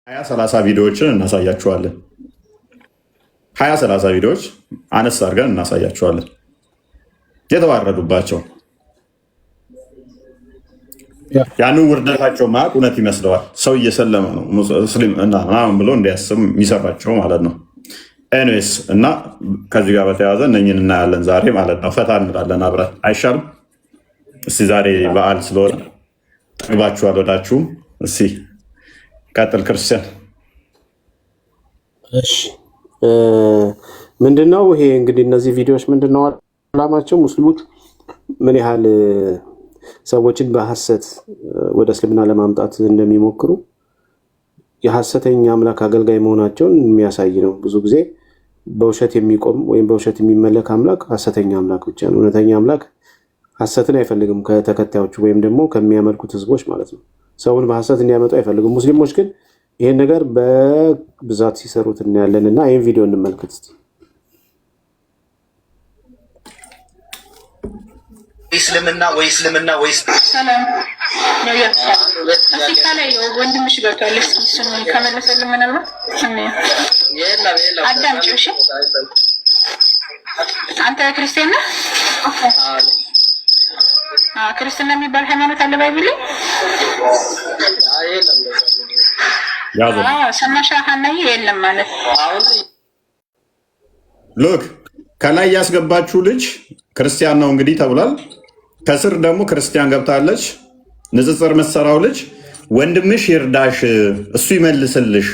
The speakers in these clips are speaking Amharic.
20-30 ቪዲዮዎችን እናሳያችኋለን። 20-30 ቪዲዮዎች አነስ አድርገን እናሳያችኋለን። የተዋረዱባቸው ያንን ውርደታቸው ማቅ እውነት ይመስለዋል። ሰው እየሰለመ ነው ሙስሊም እና ምናምን ብሎ እንዲያስብ የሚሰራቸው ማለት ነው። ኤኒዌይስ እና ከዚህ ጋር በተያያዘ እነኝን እናያለን ዛሬ ማለት ነው። ፈታ እንላለን አብረን አይሻልም? እስቲ ዛሬ በዓል ስለሆነ ጠግባችኋል ወዳችሁም። እስቲ ቀጥል ክርስቲያን። እሺ ምንድነው ይሄ እንግዲህ እነዚህ ቪዲዮዎች ምንድነው አላማቸው? ሙስሊሞች ምን ያህል ሰዎችን በሐሰት ወደ እስልምና ለማምጣት እንደሚሞክሩ የሐሰተኛ አምላክ አገልጋይ መሆናቸውን የሚያሳይ ነው። ብዙ ጊዜ በውሸት የሚቆም ወይም በውሸት የሚመለክ አምላክ ሐሰተኛ አምላክ ብቻ ነው። እውነተኛ አምላክ ሐሰትን አይፈልግም ከተከታዮቹ ወይም ደግሞ ከሚያመልኩት ህዝቦች ማለት ነው። ሰውን በሐሰት እንዲያመጡ አይፈልግም። ሙስሊሞች ግን ይህን ነገር በብዛት ሲሰሩት እናያለን እና ይህን ቪዲዮ እንመልከት እስኪ። እስልምና ወይ እስልምና ወይ ሰላም ነው ላይ ወንድምሽ ገብቷል። እስኪ እሱን ከመለሰልን ምናልባት አዳምጪው። እሺ አንተ ክርስቲያን ነህ? ክርስትና የሚባል ሃይማኖት አለ ባይብል ላይ? ሰማሻ ሀናዬ የለም ማለት ሎክ ከላይ ያስገባችሁ ልጅ ክርስቲያን ነው እንግዲህ ተብሏል። ከስር ደግሞ ክርስቲያን ገብታለች። ንጽጽር መሰራው ልጅ ወንድምሽ ይርዳሽ፣ እሱ ይመልስልሽ፣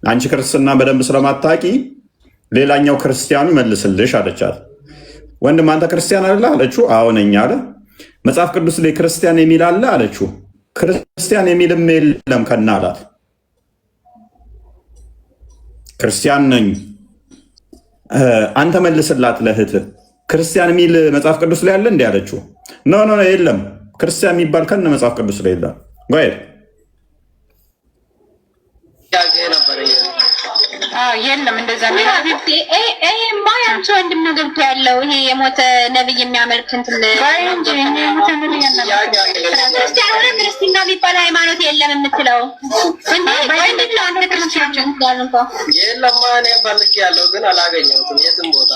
አንቺ ክርስትና በደንብ ስለማታቂ ሌላኛው ክርስቲያኑ ይመልስልሽ አለቻት። ወንድም አንተ ክርስቲያን አይደለ አለችው። አዎ ነኝ አለ። መጽሐፍ ቅዱስ ላይ ክርስቲያን የሚል አለ አለችው። ክርስቲያን የሚልም የለም ከና አላት። ክርስቲያን ነኝ አንተ መልስላት ለእህትህ። ክርስቲያን የሚል መጽሐፍ ቅዱስ ላይ አለ እንዲ አለችው። ኖ የለም ክርስቲያን የሚባል ከነ መጽሐፍ ቅዱስ ላይ የለም። የለም እንደዛ ማ ያንቺ ወንድም ነው ገብቶ ያለው ይሄ የሞተ ነብይ የሚያመልክ እንትን ክርስትና የሚባል ሃይማኖት የለም የምትለው የለማ እኔ ፈልጌ ያለው ግን አላገኘሁትም የትም ቦታ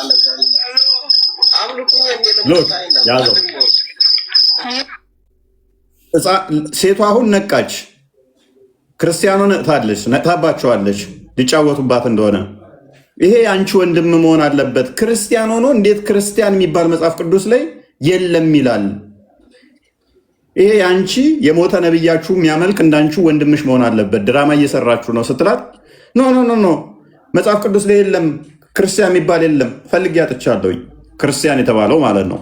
ያዘው። ሴቷ አሁን ነቃች። ክርስቲያኑ ነቅታለች፣ ነቅታባቸዋለች ሊጫወቱባት እንደሆነ። ይሄ አንቺ ወንድም መሆን አለበት። ክርስቲያን ሆኖ እንዴት ክርስቲያን የሚባል መጽሐፍ ቅዱስ ላይ የለም ይላል? ይሄ አንቺ የሞተ ነብያችሁ የሚያመልክ እንዳንቺ ወንድምሽ መሆን አለበት። ድራማ እየሰራችሁ ነው ስትላት፣ ኖ መጽሐፍ ቅዱስ ላይ የለም ክርስቲያን የሚባል የለም፣ ፈልጌ አጥቻለሁኝ። ክርስቲያን የተባለው ማለት ነው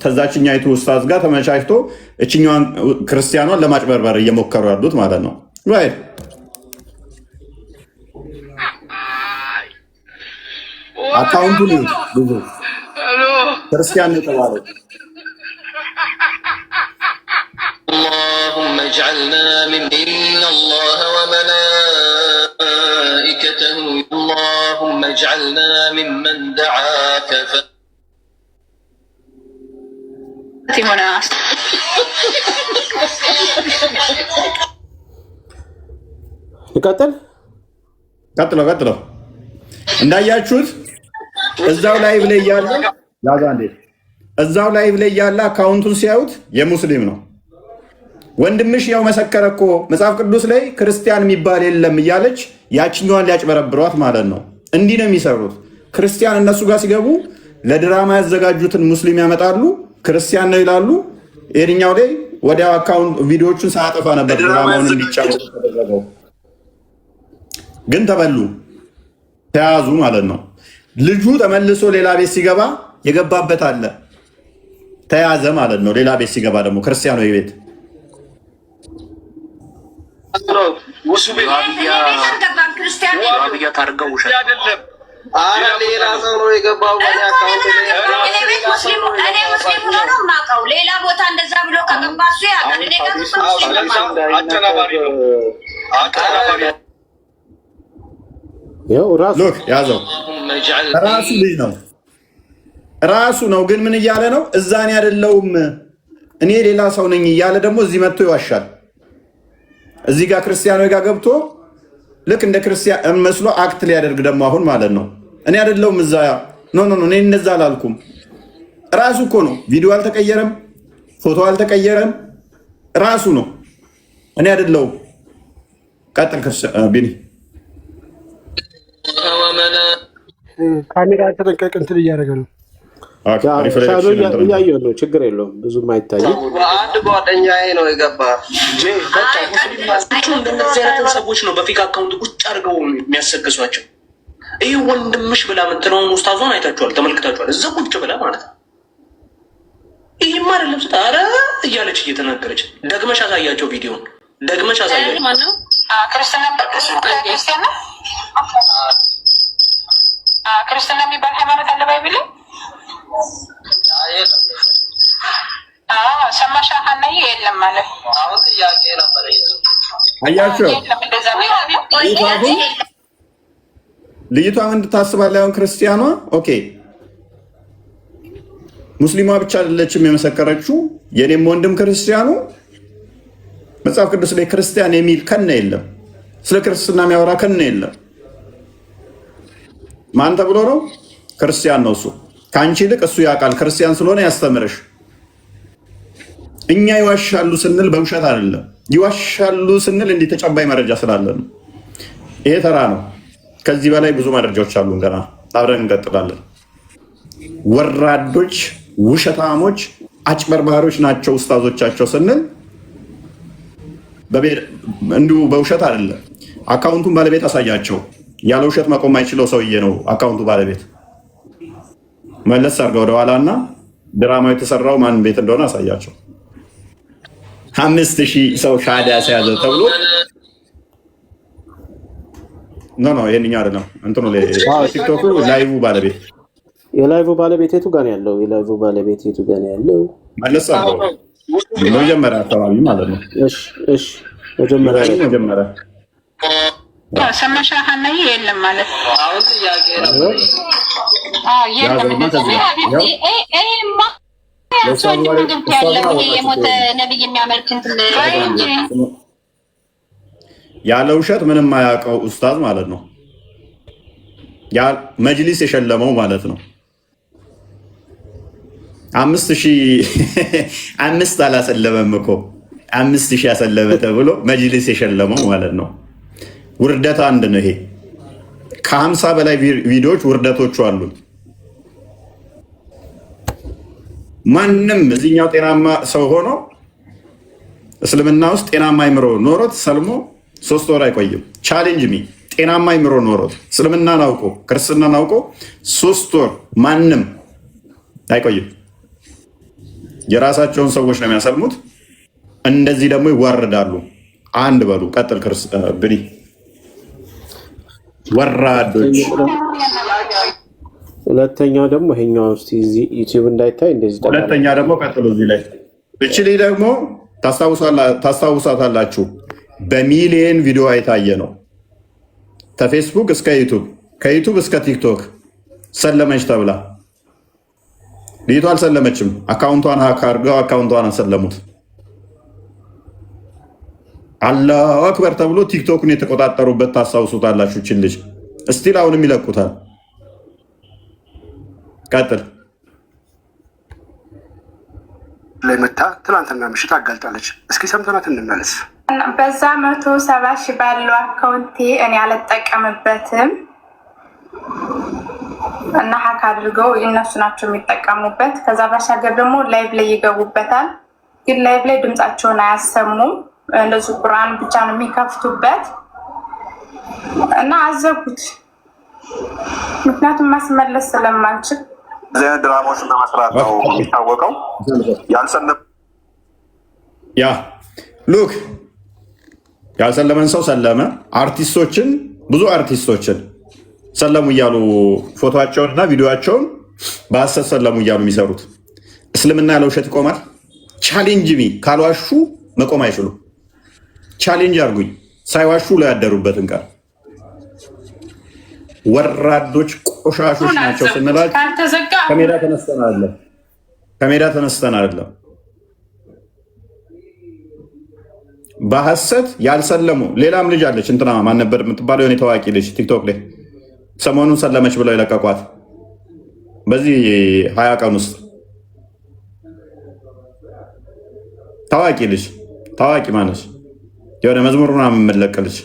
ተዛችኛይቱ ኡስታዝ ጋር ተመቻችቶ እችኛዋን ክርስቲያኗን ለማጭበርበር እየሞከሩ ያሉት ማለት ነው። አካውንቱ ብዙ ክርስቲያን የተባለው اللهم اجعلنا ممن الله وملائكته اللهم اجعلنا ممن دعاك ቀጥለው እንዳያችሁት እዛው ላይ ብለ ያለ እዛው ላይ ብለ ያለ አካውንቱን ሲያዩት የሙስሊም ነው። ወንድምሽ ያው መሰከረ እኮ መጽሐፍ ቅዱስ ላይ ክርስቲያን የሚባል የለም እያለች ያችኛዋን ሊያጭበረብሯት ማለት ነው። እንዲህ ነው የሚሰሩት። ክርስቲያን እነሱ ጋር ሲገቡ ለድራማ ያዘጋጁትን ሙስሊም ያመጣሉ። ክርስቲያን ነው ይላሉ። ይሄኛው ላይ ወዲያው አካውንት ቪዲዮዎቹን ሳያጠፋ ነበር ድራማውን እንዲጫወቱ ተደረገው። ግን ተበሉ፣ ተያዙ ማለት ነው። ልጁ ተመልሶ ሌላ ቤት ሲገባ የገባበት አለ ተያዘ ማለት ነው። ሌላ ቤት ሲገባ ደግሞ ክርስቲያኑ ቤት ሌላ ሰው ነው የገባው። ሌላ ቦታ እንደዛ ብሎ ከገባ እሱ ያዘው ራሱ ልጅ ነው ራሱ ነው። ግን ምን እያለ ነው? እዛኔ አይደለውም እኔ ሌላ ሰው ነኝ እያለ ደግሞ እዚህ መጥቶ ይዋሻል። እዚህ ጋር ክርስቲያኖች ጋር ገብቶ ልክ እንደ ክርስቲያን መስሎ አክት ሊያደርግ ደግሞ አሁን ማለት ነው። እኔ አይደለሁም እዛ ኖ እኔ እንደዛ አላልኩም። ራሱ እኮ ነው። ቪዲዮ አልተቀየረም፣ ፎቶ አልተቀየረም፣ ራሱ ነው። እኔ አይደለሁም። ቀጥል ቢኒ። ካሜራ ተጠንቀቅ እንትን እያደረገ ነው። እያየሁ ነው። ችግር የለውም። ብዙም አይታይም። አንድ ጓደኛዬ ነው የገባ። እንደዚህ አይነት ሰዎች ነው በፊክ አካውንት ቁጭ አድርገው የሚያሰግሷቸው። ይህ ወንድምሽ ብላ የምትለውን ውስታዟን አይታችኋል፣ ተመልክታችኋል። እዛ ቁጭ ብላ ማለት ነው። ይህም አይደለም ስታ ኧረ እያለች እየተናገረች ደግመሽ አሳያቸው። ቪዲዮን ደግመሽ አሳያቸው። ክርስትና የሚባል ሃይማኖት አለ ባይብል ሰማሻ ሀናዬ የለም ማለት አሁን ጥያቄ ነበር። አያቸው ልይቷ ምን ታስባለህ? አሁን ክርስቲያኗ ኦኬ ሙስሊሟ ብቻ አይደለችም የመሰከረችው። የኔም ወንድም ክርስቲያኑ መጽሐፍ ቅዱስ ላይ ክርስቲያን የሚል ከነ የለም። ስለ ክርስትና የሚያወራ ከነ የለም። ማን ተብሎ ነው? ክርስቲያን ነው እሱ። ከአንቺ ይልቅ እሱ ያውቃል። ክርስቲያን ስለሆነ ያስተምርሽ። እኛ ይዋሻሉ ስንል በውሸት አይደለም። ይዋሻሉ ስንል እንዲህ ተጨባጭ መረጃ ስላለ ነው። ይሄ ተራ ነው። ከዚህ በላይ ብዙ መረጃዎች አሉን። ገና አብረን እንቀጥላለን። ወራዶች፣ ውሸታሞች፣ አጭበርባሪዎች ናቸው ኡስታዞቻቸው ስንል እንዲሁ በውሸት አይደለም። አካውንቱን ባለቤት አሳያቸው። ያለ ውሸት መቆም አይችለው ሰውዬ ነው አካውንቱ ባለቤት። መለስ አድርገው ወደኋላ እና ድራማው የተሰራው ማን ቤት እንደሆነ አሳያቸው። 5000 ሰው ሻዳ ያዘ ተብሎ ኖ ይሄንኛው አይደለም። እንትኑ ቲክቶክ ላይቭ ባለቤት የላይቭ ባለቤት የቱ ጋር ነው ያለው? የላይቭ ባለቤት የቱ ጋር ነው ያለው? መለስ አድርገው መጀመሪያ አካባቢ ማለት ነው። እሺ መጀመሪያ ሰማሻ ሀናዬ የለም ማለት አሁን ጥያቄ ነበር። ያለ ውሸት ምንም አያውቀው ኡስታዝ ማለት ነው። መጅሊስ የሸለመው ማለት ነው። 5000 አላሰለመም እኮ 5000 ያሰለመ ተብሎ መጅሊስ የሸለመው ማለት ነው። ውርደት አንድ ነው። ይሄ ከ50 በላይ ቪዲዮዎች ውርደቶቹ አሉ። ማንም እዚህኛው ጤናማ ሰው ሆኖ እስልምና ውስጥ ጤናማ አይምሮ ኖሮት ሰልሞ 3 ወር አይቆይም። ቻሌንጅ ሚ ጤናማ አይምሮ ኖሮት እስልምናን አውቆ ክርስትናን አውቆ 3 ወር ማንም አይቆይም። የራሳቸውን ሰዎች ነው የሚያሰልሙት። እንደዚህ ደግሞ ይዋረዳሉ። አንድ በሉ ቀጥል ብኒ ወራዶች። ሁለተኛው ደግሞ ይሄኛው እስቲ እዚህ ዩቲዩብ እንዳይታይ እንደዚህ ተባለ። ሁለተኛ ደግሞ ቀጥሉ እዚህ ላይ እቺ ደግሞ ታስታውሳታላችሁ። በሚሊየን ቪዲዮ አይታየ ነው። ከፌስቡክ እስከ ዩቲዩብ፣ ከዩቲዩብ እስከ ቲክቶክ ሰለመች ተብላ ልጅቷ አልሰለመችም። አካውንቷን ሀክ አድርገው አካውንቷን አሰለሙት። አላሁ አክበር ተብሎ ቲክቶክን የተቆጣጠሩበት ታስታውሱታላችሁ። እችን ልጅ እስቲል አሁንም ይለቁታል። ቀጥል ላይ መታ ትናንትና ምሽት አጋልጣለች። እስኪ ሰምተናት እንመለስ። በዛ 170 ሺህ ባለው አካውንቴ እኔ አልጠቀምበትም እና ሀክ አድርገው እነሱ ናቸው የሚጠቀሙበት። ከዛ ባሻገር ደግሞ ላይቭ ላይ ይገቡበታል። ግን ላይቭ ላይ ድምጻቸውን አያሰሙም። እንደዚህ ቁርአን ብቻ ነው የሚከፍቱበት እና አዘጉት። ምክንያቱም ማስመለስ ስለማንችል እዚህ ድራማዎችን በመስራት ነው የሚታወቀው። ሉክ ያልሰለመን ሰው ሰለመ። አርቲስቶችን ብዙ አርቲስቶችን ሰለሙ እያሉ ፎቶቸውን እና ቪዲዮቸውን በሀሰት ሰለሙ እያሉ የሚሰሩት እስልምና ያለ ውሸት ይቆማል? ቻሌንጅ ሚ ካልዋሹ መቆም አይችሉም። ቻሌንጅ አርጉኝ ሳይዋሹ ላይ ያደሩበትን ቃል ወራዶች ቆሻሾች ናቸው ስንላቸው ከሜዳ ተነስተን አይደለም። በሐሰት ያልሰለሙ ሌላም ልጅ አለች። እንትና ማን ነበር የምትባለው? የሆነ ታዋቂ ልጅ ቲክቶክ ላይ ሰሞኑን ሰለመች ብለው የለቀቋት በዚህ 20 ቀን ውስጥ ታዋቂ ልጅ ታዋቂ ማነች? የሆነ መዝሙር ምናምን የምትለቅልች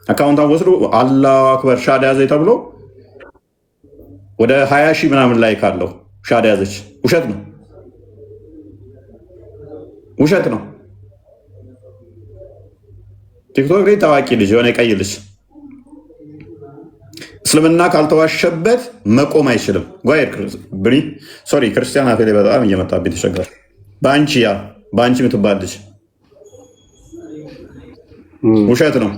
አካውንቷን ወስዶ አላሁ አክበር ሻዳ ያዘች ተብሎ ወደ 20 ሺህ ምናምን ላይ ካለው ሻዳ ያዘች። ውሸት ነው፣ ውሸት ነው። ቲክቶክ ላይ ታዋቂ ልጅ የሆነ ቀይ ልጅ እስልምና ካልተዋሸበት መቆም አይችልም። ሶሪ ክርስቲያን አፌ ላይ በጣም እየመጣብኝ ተቸገር። በአንቺ የምትባል ልጅ ውሸት ነው።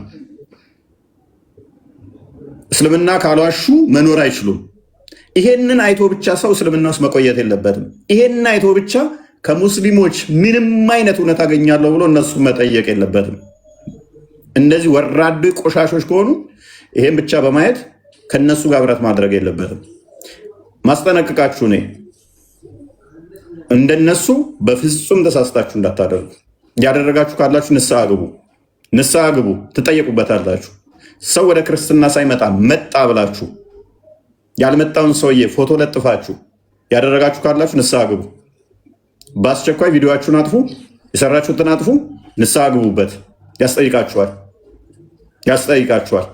እስልምና ካልዋሹ መኖር አይችሉም። ይሄንን አይቶ ብቻ ሰው እስልምና ውስጥ መቆየት የለበትም። ይሄንን አይቶ ብቻ ከሙስሊሞች ምንም አይነት እውነት አገኛለሁ ብሎ እነሱ መጠየቅ የለበትም። እንደዚህ ወራድ ቆሻሾች ከሆኑ ይሄን ብቻ በማየት ከነሱ ጋር ህብረት ማድረግ የለበትም። ማስጠነቅቃችሁ ነ እንደነሱ በፍጹም ተሳስታችሁ እንዳታደርጉ። ያደረጋችሁ ካላችሁ ንስሐ ግቡ፣ ንስሐ ግቡ፣ ትጠየቁበታላችሁ። ሰው ወደ ክርስትና ሳይመጣ መጣ ብላችሁ ያልመጣውን ሰውዬ ፎቶ ለጥፋችሁ ያደረጋችሁ ካላችሁ ንስሐ ግቡ። በአስቸኳይ ቪዲዮአችሁን አጥፉ፣ የሰራችሁትን አጥፉ፣ ንስሐ ግቡበት። ያስጠይቃችኋል፣ ያስጠይቃችኋል።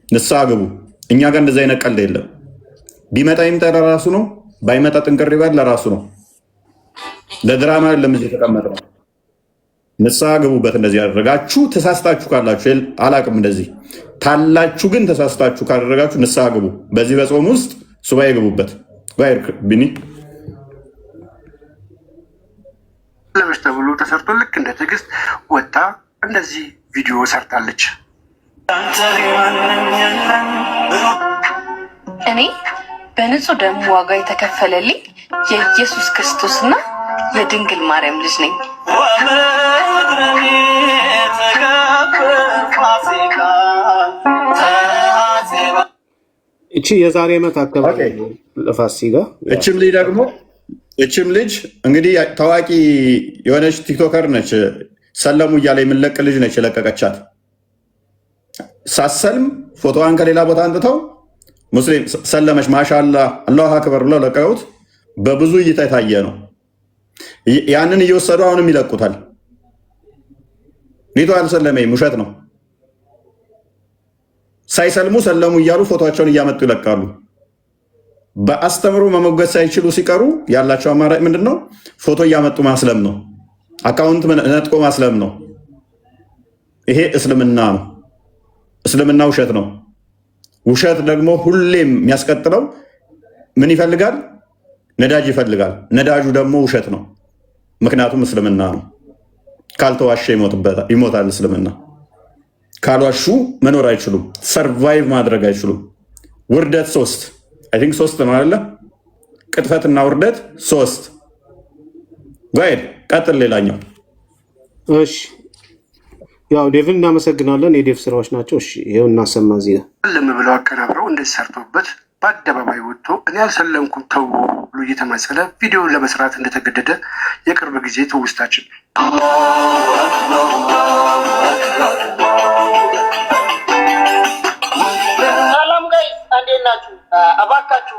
ንስሐ ግቡ። እኛ ጋር እንደዚህ አይነት ቀልድ የለም። ቢመጣ ይምጣ ለራሱ ነው፣ ባይመጣ ጥንቅር ይበል ለራሱ ነው። ለድራማ ለምን የተቀመጠ ነው። ንስሐ ግቡበት። እንደዚህ ያደረጋችሁ ተሳስታችሁ ካላችሁ አላቅም፣ እንደዚህ ታላችሁ ግን ተሳስታችሁ ካደረጋችሁ ንስሐ ግቡ። በዚህ በጾም ውስጥ ሱባኤ ግቡበት። ቢኒ ለበሽ ተብሎ ተሰርቶ ልክ እንደ ትዕግስት ወጣ እንደዚህ ቪዲዮ ሰርታለች። እኔ በንጹህ ደም ዋጋ የተከፈለልኝ የኢየሱስ ክርስቶስና የድንግል ማርያም ልጅ ነኝ። እቺ የዛሬ ዓመት አካባቢ ለፋሲካ እችም ልጅ እንግዲህ ታዋቂ የሆነች ቲክቶከር ነች። ሰለሙ እያለ የምንለቅ ልጅ ነች የለቀቀቻት። ሳሰልም ፎቶዋን ከሌላ ቦታ አንጥተው ሙስሊም ሰለመች ማሻላ አላሁ አክበር ብለው ለቀቁት። በብዙ እይታ የታየ ነው። ያንን እየወሰዱ አሁንም ይለቁታል። ሊቶ አልሰለመም፣ ውሸት ነው። ሳይሰልሙ ሰለሙ እያሉ ፎቶቸውን እያመጡ ይለቃሉ። በአስተምሮ መሞገስ ሳይችሉ ሲቀሩ ያላቸው አማራጭ ምንድን ነው? ፎቶ እያመጡ ማስለም ነው። አካውንት ነጥቆ ማስለም ነው። ይሄ እስልምና ነው። እስልምና ውሸት ነው። ውሸት ደግሞ ሁሌም የሚያስቀጥለው ምን ይፈልጋል? ነዳጅ ይፈልጋል። ነዳጁ ደግሞ ውሸት ነው። ምክንያቱም እስልምና ነው። ካልተዋሸ ይሞታል እስልምና። ካልዋሹ መኖር አይችሉም። ሰርቫይቭ ማድረግ አይችሉም። ውርደት 3 ነው አለ። ቅጥፈትና ውርደት 3 ጋይድ ቀጥል። ሌላኛው እሺ፣ ያው ዴቭን እናመሰግናለን። የዴቭ ስራዎች ናቸው። እሺ፣ ይሄው እናሰማ። እዚህ ልም ብለው አቀናብረው እንደዚህ ሰርቶበት በአደባባይ ወጥቶ እኔ አልሰለምኩም ተው ብሎ እየተማጸለ ቪዲዮውን ለመስራት እንደተገደደ የቅርብ ጊዜ ትውስታችን። ሰላም ጋይስ፣ እንዴት ናችሁ? እባካችሁ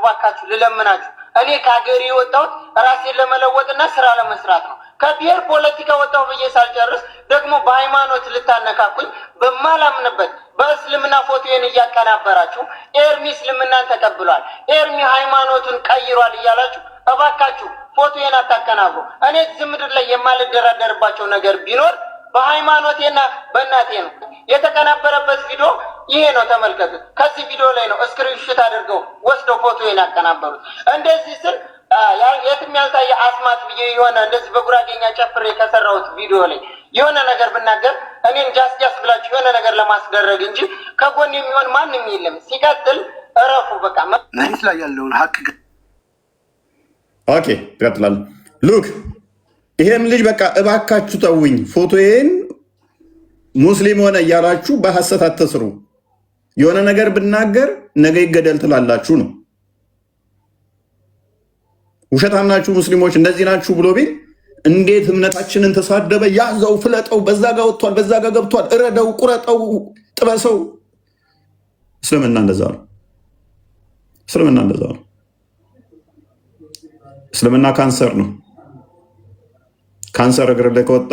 ልለምናችሁ፣ እኔ ከሀገሬ የወጣሁት ራሴን ለመለወጥና ስራ ለመስራት ነው። ከብሔር ፖለቲካ ወጣሁ ብዬ ሳልጨርስ ደግሞ በሃይማኖት ልታነካኩኝ በማላምንበት በእስልምና ፎቶዬን እያቀናበራችሁ ኤርሚ እስልምናን ተቀብሏል፣ ኤርሚ ሃይማኖቱን ቀይሯል እያላችሁ እባካችሁ ፎቶዬን አታቀናብሩ። እኔ እዚህ ምድር ላይ የማልደራደርባቸው ነገር ቢኖር በሃይማኖቴና በእናቴ ነው። የተቀናበረበት ቪዲዮ ይሄ ነው፣ ተመልከቱት። ከዚህ ቪዲዮ ላይ ነው ስክሪንሾት አድርገው ወስደው ፎቶዬን ያቀናበሩት። እንደዚህ ስል የትም ያልታየ አስማት ብዬ የሆነ እንደዚህ በጉራጌኛ ጨፍሬ ከሰራሁት ቪዲዮ ላይ የሆነ ነገር ብናገር እኔን ጃስ ብላችሁ የሆነ ነገር ለማስደረግ እንጂ ከጎን የሚሆን ማንም የለም። ሲቀጥል እረፉ በቃ። መሬት ላይ ያለውን ሀቅ ኦኬ፣ ይቀጥላል። ሉክ ይሄም ልጅ በቃ እባካችሁ ተውኝ፣ ፎቶዬን ሙስሊም ሆነ እያላችሁ በሐሰት አትስሩ። የሆነ ነገር ብናገር ነገ ይገደል ትላላችሁ ነው። ውሸታም ናችሁ ሙስሊሞች እንደዚህ ናችሁ ብሎ ቢል እንዴት እምነታችንን ተሳደበ? ያዘው፣ ፍለጠው፣ በዛ ጋር ወጥቷል፣ በዛ ጋር ገብቷል፣ እረደው፣ ቁረጠው፣ ጥበሰው። እስልምና እንደዛ ነው። እስልምና እንደዛ ነው። እስልምና ካንሰር ነው። ካንሰር እግር ላይ ከወጣ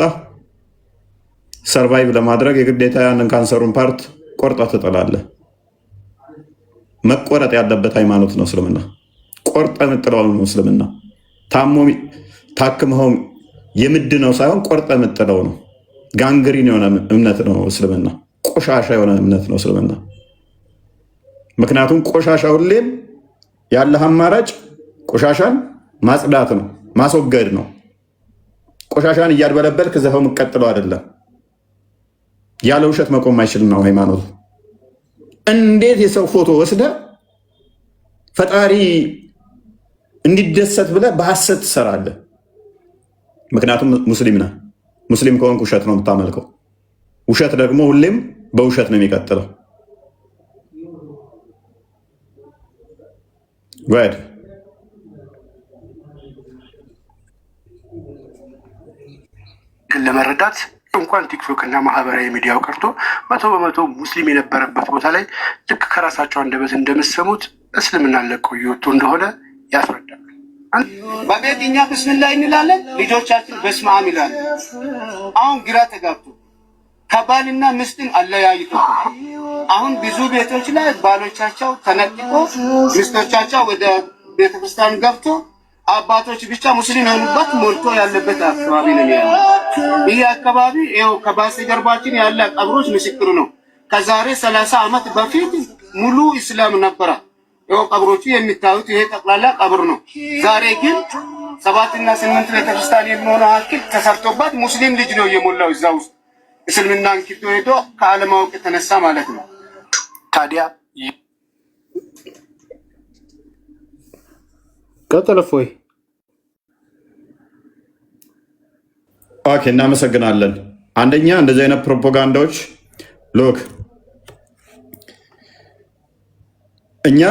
ሰርቫይቭ ለማድረግ የግዴታ ያንን ካንሰሩን ፓርት ቆርጣ ትጥላለህ። መቆረጥ ያለበት ሃይማኖት ነው እስልምና። ቆርጠ የምጥለው ነው እስልምና። ታክመው የምድነው ሳይሆን ቆርጠ የምጥለው ነው። ጋንግሪን የሆነ እምነት ነው እስልምና። ቆሻሻ የሆነ እምነት ነው እስልምና። ምክንያቱም ቆሻሻ ሁሌም ያለህ አማራጭ ቆሻሻን ማጽዳት ነው፣ ማስወገድ ነው። ቆሻሻን እያድበለበልክ ዘኸው የምትቀጥለው አይደለም። ያለ ውሸት መቆም አይችልም ነው ሃይማኖቱ። እንዴት የሰው ፎቶ ወስደ ፈጣሪ እንዲደሰት ብለህ በሐሰት ትሰራለህ? ምክንያቱም ሙስሊም ነህ። ሙስሊም ከሆንክ ውሸት ነው የምታመልከው። ውሸት ደግሞ ሁሌም በውሸት ነው የሚቀጥለው። ጉድ ለመረዳት እንኳን ቲክቶክ እና ማህበራዊ ሚዲያው ቀርቶ 100% ሙስሊም የነበረበት ቦታ ላይ ልክ ከራሳቸው አንደበት እንደምሰሙት እስልምና ለቀው እየወጡ እንደሆነ ያስረዳል። በቤት እኛ ብስምላ እንላለን፣ ልጆቻችን በስመ አብ ይላሉ። አሁን ግራ ተጋብቶ ከባልና ሚስትን አለያይቶ አሁን ብዙ ቤቶች ላይ ባሎቻቸው ተነጥቆ ሚስቶቻቸው ወደ ቤተክርስቲያን ገብቶ አባቶች ብቻ ሙስሊም የሆኑበት ሞልቶ ያለበት አካባቢ ነው ያለው። ይህ አካባቢ ይኸው ከባሴ ጀርባችን ያለ ቀብሮች ምስክሩ ነው። ከዛሬ 30 ዓመት በፊት ሙሉ እስላም ነበረ። ይኸው ቀብሮቹ የሚታዩት ይሄ ጠቅላላ ቀብር ነው። ዛሬ ግን 7 እና 8 ቤተክርስቲያን የሚሆነው ሀኪም ተሰርቶበት ሙስሊም ልጅ ነው የሞላው እዛ ውስጥ እስልምናን ኪዶ ሄዶ ከአለማወቅ የተነሳ ማለት ነው። ታዲያ ቀጥለፎይ ኦኬ፣ እናመሰግናለን። አንደኛ እንደዚህ አይነት ፕሮፓጋንዳዎች ሎክ እኛ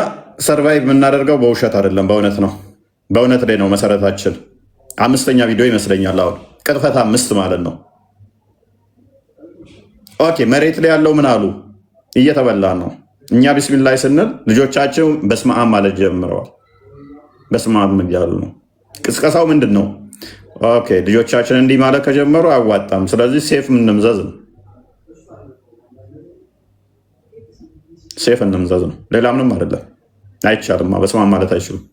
ሰርቫይቭ የምናደርገው በውሸት አይደለም፣ በእውነት ነው። በእውነት ላይ ነው መሰረታችን። 5ኛ ቪዲዮ ይመስለኛል አሁን ቅጥፈት 5 ማለት ነው። ኦኬ፣ መሬት ላይ ያለው ምን አሉ? እየተበላን ነው። እኛ ቢስሚላህ ስንል ልጆቻቸው በስመ አብ ማለት ጀምረዋል። በስመ አብ እያሉ ነው። ቅስቀሳው ምንድን ነው? ኦኬ፣ ልጆቻችን እንዲህ ማለት ከጀመሩ አያዋጣም። ስለዚህ ሴፍ እንምዘዝ ነው። ሴፍ እንምዘዝ ነው። ሌላ ምንም አይደለም። አይቻልም። በስመ አብ ማለት አይችሉም።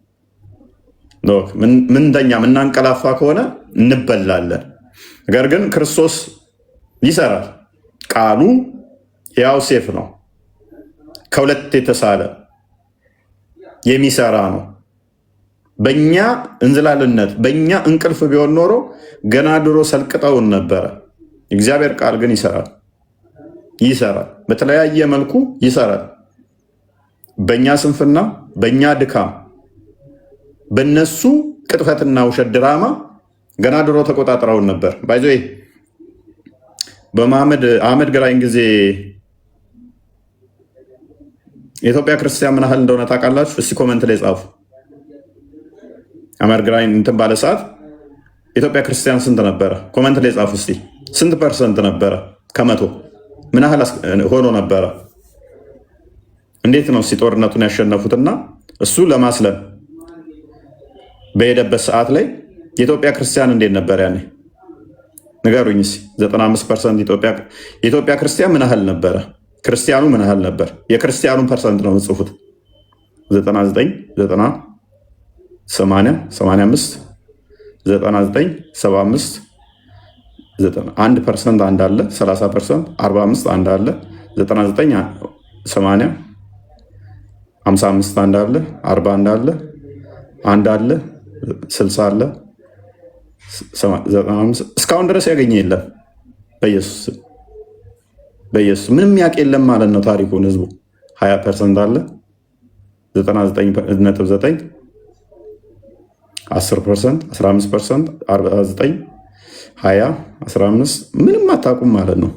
ምንተኛ ምናንቀላፋ ከሆነ እንበላለን። ነገር ግን ክርስቶስ ይሰራል። ቃሉ ያው ሴፍ ነው። ከሁለት የተሳለ የሚሰራ ነው። በእኛ እንዝላልነት በእኛ እንቅልፍ ቢሆን ኖሮ ገና ድሮ ሰልቅጠውን ነበረ። እግዚአብሔር ቃል ግን ይሰራል። ይሰራል፣ በተለያየ መልኩ ይሰራል። በእኛ ስንፍና፣ በእኛ ድካም፣ በነሱ ቅጥፈትና ውሸት ድራማ ገና ድሮ ተቆጣጥረውን ነበር። ባይዞ በአህመድ ግራኝ ጊዜ የኢትዮጵያ ክርስቲያን ምን ያህል እንደሆነ ታውቃላችሁ? እስቲ ኮመንት ላይ ጻፉ። አህመድ ግራኝ እንትን ባለ ሰዓት ኢትዮጵያ ክርስቲያን ስንት ነበረ? ኮመንት ላይ ጻፉ እስቲ። ስንት ፐርሰንት ነበረ? ከመቶ ምን ያህል ሆኖ ነበረ? እንዴት ነው እስቲ ጦርነቱን ያሸነፉትና እሱ ለማስለም በሄደበት ሰዓት ላይ የኢትዮጵያ ክርስቲያን እንዴት ነበር ያኔ? ንገሩኝ እስቲ። 95% የኢትዮጵያ ክርስቲያን ምን ያህል ነበረ? ክርስቲያኑ ምን ያህል ነበር? የክርስቲያኑን ፐርሰንት ነው የምጽፉት። 99 90 80 85 99 75 1% አንድ አለ፣ 30% 45 አንድ አለ፣ 99 80 55 አንድ አለ፣ 40 አንድ አለ፣ አንድ አለ፣ 60 አለ፣ 95 እስካሁን ድረስ ያገኘ የለም። በኢየሱስ ምንም ያውቅ የለም ማለት ነው ታሪኩን። ህዝቡ 20% አለ፣ 99.9 10%፣ 15%፣ 49፣ 20፣ 15 ምንም አታውቁም ማለት ነው።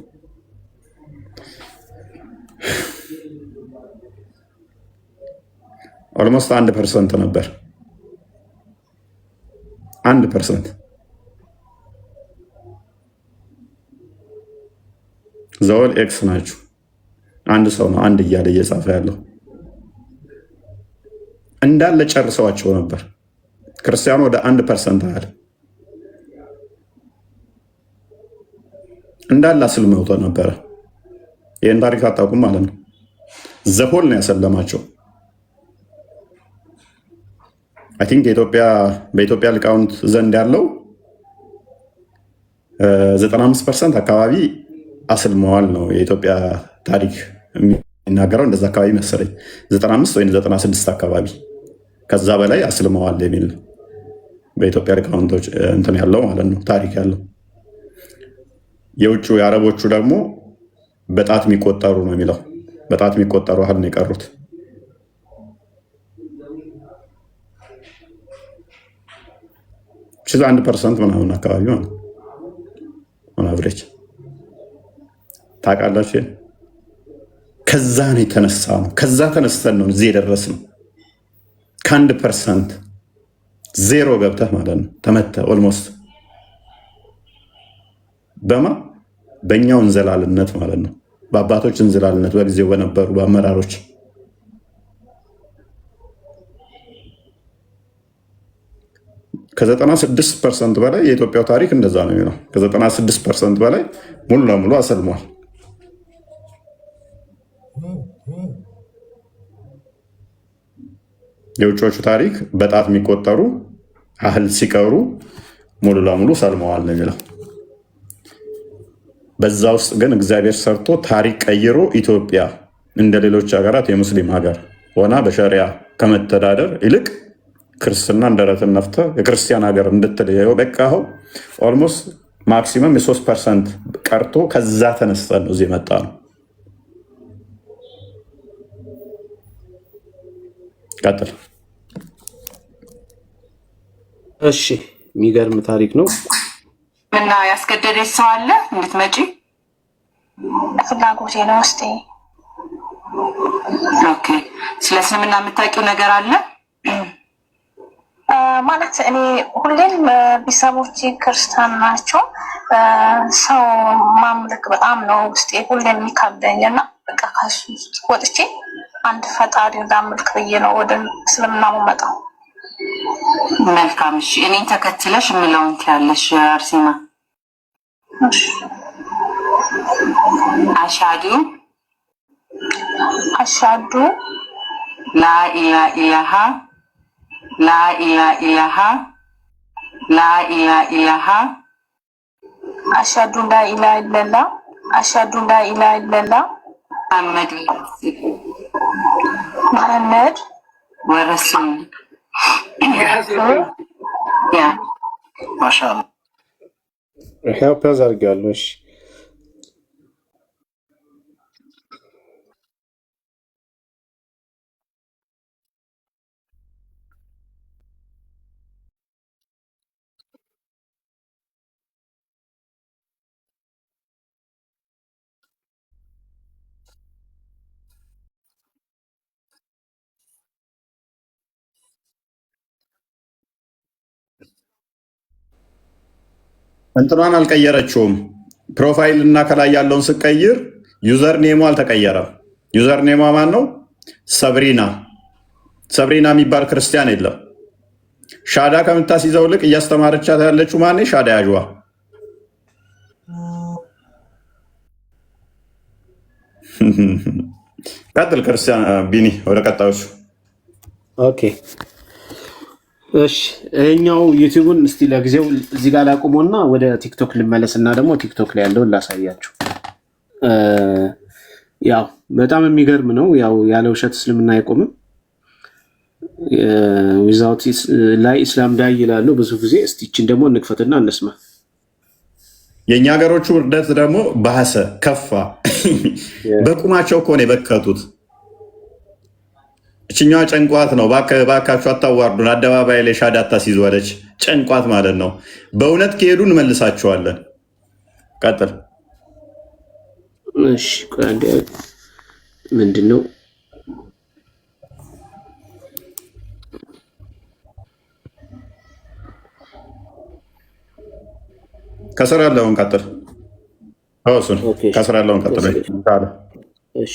ኦልሞስት 1% ነበር። 1% ዘወል ኤክስ ናችሁ። አንድ ሰው ነው አንድ እያለ እየጻፈ ያለው እንዳለ ጨርሰዋቸው ነበር። ክርስቲያኑ ወደ 1% ያህል እንዳለ አስልመውቶ ነበረ። ይህን ታሪክ አታውቁም ማለት ነው። ዘሆል ነው ያሰለማቸው። አይ ቲንክ በኢትዮጵያ ሊቃውንት ዘንድ ያለው 95% አካባቢ አስልመዋል ነው የኢትዮጵያ ታሪክ የሚናገረው። እንደዛ አካባቢ መሰለኝ 95 ወይም 96 አካባቢ፣ ከዛ በላይ አስልመዋል የሚል ነው በኢትዮጵያ ሊቃውንቶች እንትን ያለው ማለት ነው ታሪክ ያለው። የውጭ የአረቦቹ ደግሞ በጣት የሚቆጠሩ ነው የሚለው። በጣት የሚቆጠሩ ያህል ነው የቀሩት። ሺህ 1% ምናምን አካባቢ ማለት አቨሬጅ ታውቃላችሁ። ከዛ ነው የተነሳ ነው ከዛ ተነስተን ነው እዚህ የደረስነው። ከ1% ዜሮ ገብተህ ማለት ነው ተመተህ ኦልሞስት በእኛው እንዘላልነት ማለት ነው፣ በአባቶች እንዝላልነት በጊዜው በነበሩ በአመራሮች ከ96% በላይ የኢትዮጵያው ታሪክ እንደዛ ነው የሚለው። ከ96% በላይ ሙሉ ለሙሉ አሰልሟል። የውጮቹ ታሪክ በጣት የሚቆጠሩ ያህል ሲቀሩ ሙሉ ለሙሉ ሰልመዋል ነው የሚለው። በዛ ውስጥ ግን እግዚአብሔር ሰርቶ ታሪክ ቀይሮ ኢትዮጵያ እንደ ሌሎች ሀገራት የሙስሊም ሀገር ሆና በሸሪያ ከመተዳደር ይልቅ ክርስትና እንደረትን ነፍተህ የክርስቲያን ሀገር እንድትለየው በቃኸው። ኦልሞስት ማክሲመም የ3% ቀርቶ ከዛ ተነስተን ነው እዚህ የመጣ ነው። ቀጥል። እሺ፣ የሚገርም ታሪክ ነው። እና ያስገደደች ሰው አለ እንድትመጪ? ፍላጎቴ ነው ውስጤ። ኦኬ። ስለ እስልምና የምታውቂው ነገር አለ? ማለት እኔ ሁሌም ቤተሰቦቼ ክርስቲያን ናቸው። ሰው ማምለክ በጣም ነው ውስጤ ሁሌም የሚካብደኝ እና በቃ ከሱ ወጥቼ አንድ ፈጣሪ እንዳምልክ ብዬ ነው ወደ እስልምና የምመጣው። መልካም። እሺ፣ እኔን ተከትለሽ የምለውን ትያለሽ አርሴማ። አሻዱ ላኢላኢላሃ አሻዱ ላኢላሃ ኢለላ አሻዱ ላኢላሃ ኢለላ መሐመድ ወረሱል ማሻአላህ ይሄው ፐዝ አድርጋለሁ። እሺ እንትኗን አልቀየረችውም። ፕሮፋይል እና ከላይ ያለውን ስቀይር ዩዘር ኔሙ አልተቀየረም። ዩዘር ኔሟ ማን ነው? ሰብሪና። ሰብሪና የሚባል ክርስቲያን የለም። ሻዳ ከምታስይዘው ልቅ እያስተማረቻት ያለችው ማን? ሻዳ ያዥዋ። ቀጥል ክርስቲያን ቢኒ፣ ወደ ቀጣዮቹ። ኦኬ እሺ፣ ይሄኛው ዩቲዩብን እስቲ ለጊዜው እዚህ ጋር ላቁሞና ወደ ቲክቶክ ልመለስና ደግሞ ቲክቶክ ላይ ያለውን ላሳያችሁ። ያው በጣም የሚገርም ነው። ያው ያለ ውሸት እስልምና አይቆምም። ዊዛውት ላይ ኢስላም ዳይ ይላሉ ብዙ ጊዜ። እስቲ እቺን ደግሞ እንክፈትና እንስማ። የእኛ ሀገሮቹ ውርደት ደግሞ ባሰ ከፋ። በቁማቸው እኮ ነው የበከቱት። እችኛዋ ጨንቋት ነው። ባካችሁ አታዋርዱን፣ አደባባይ ላይ ሻዳ አታስይዙ አለች። ጨንቋት ማለት ነው። በእውነት ከሄዱ እንመልሳቸዋለን። ቀጥል። እሺ ምንድን ነው ከስር ያለውን ቀጥል። እሱን ከስራ ያለውን ቀጥሎ እሺ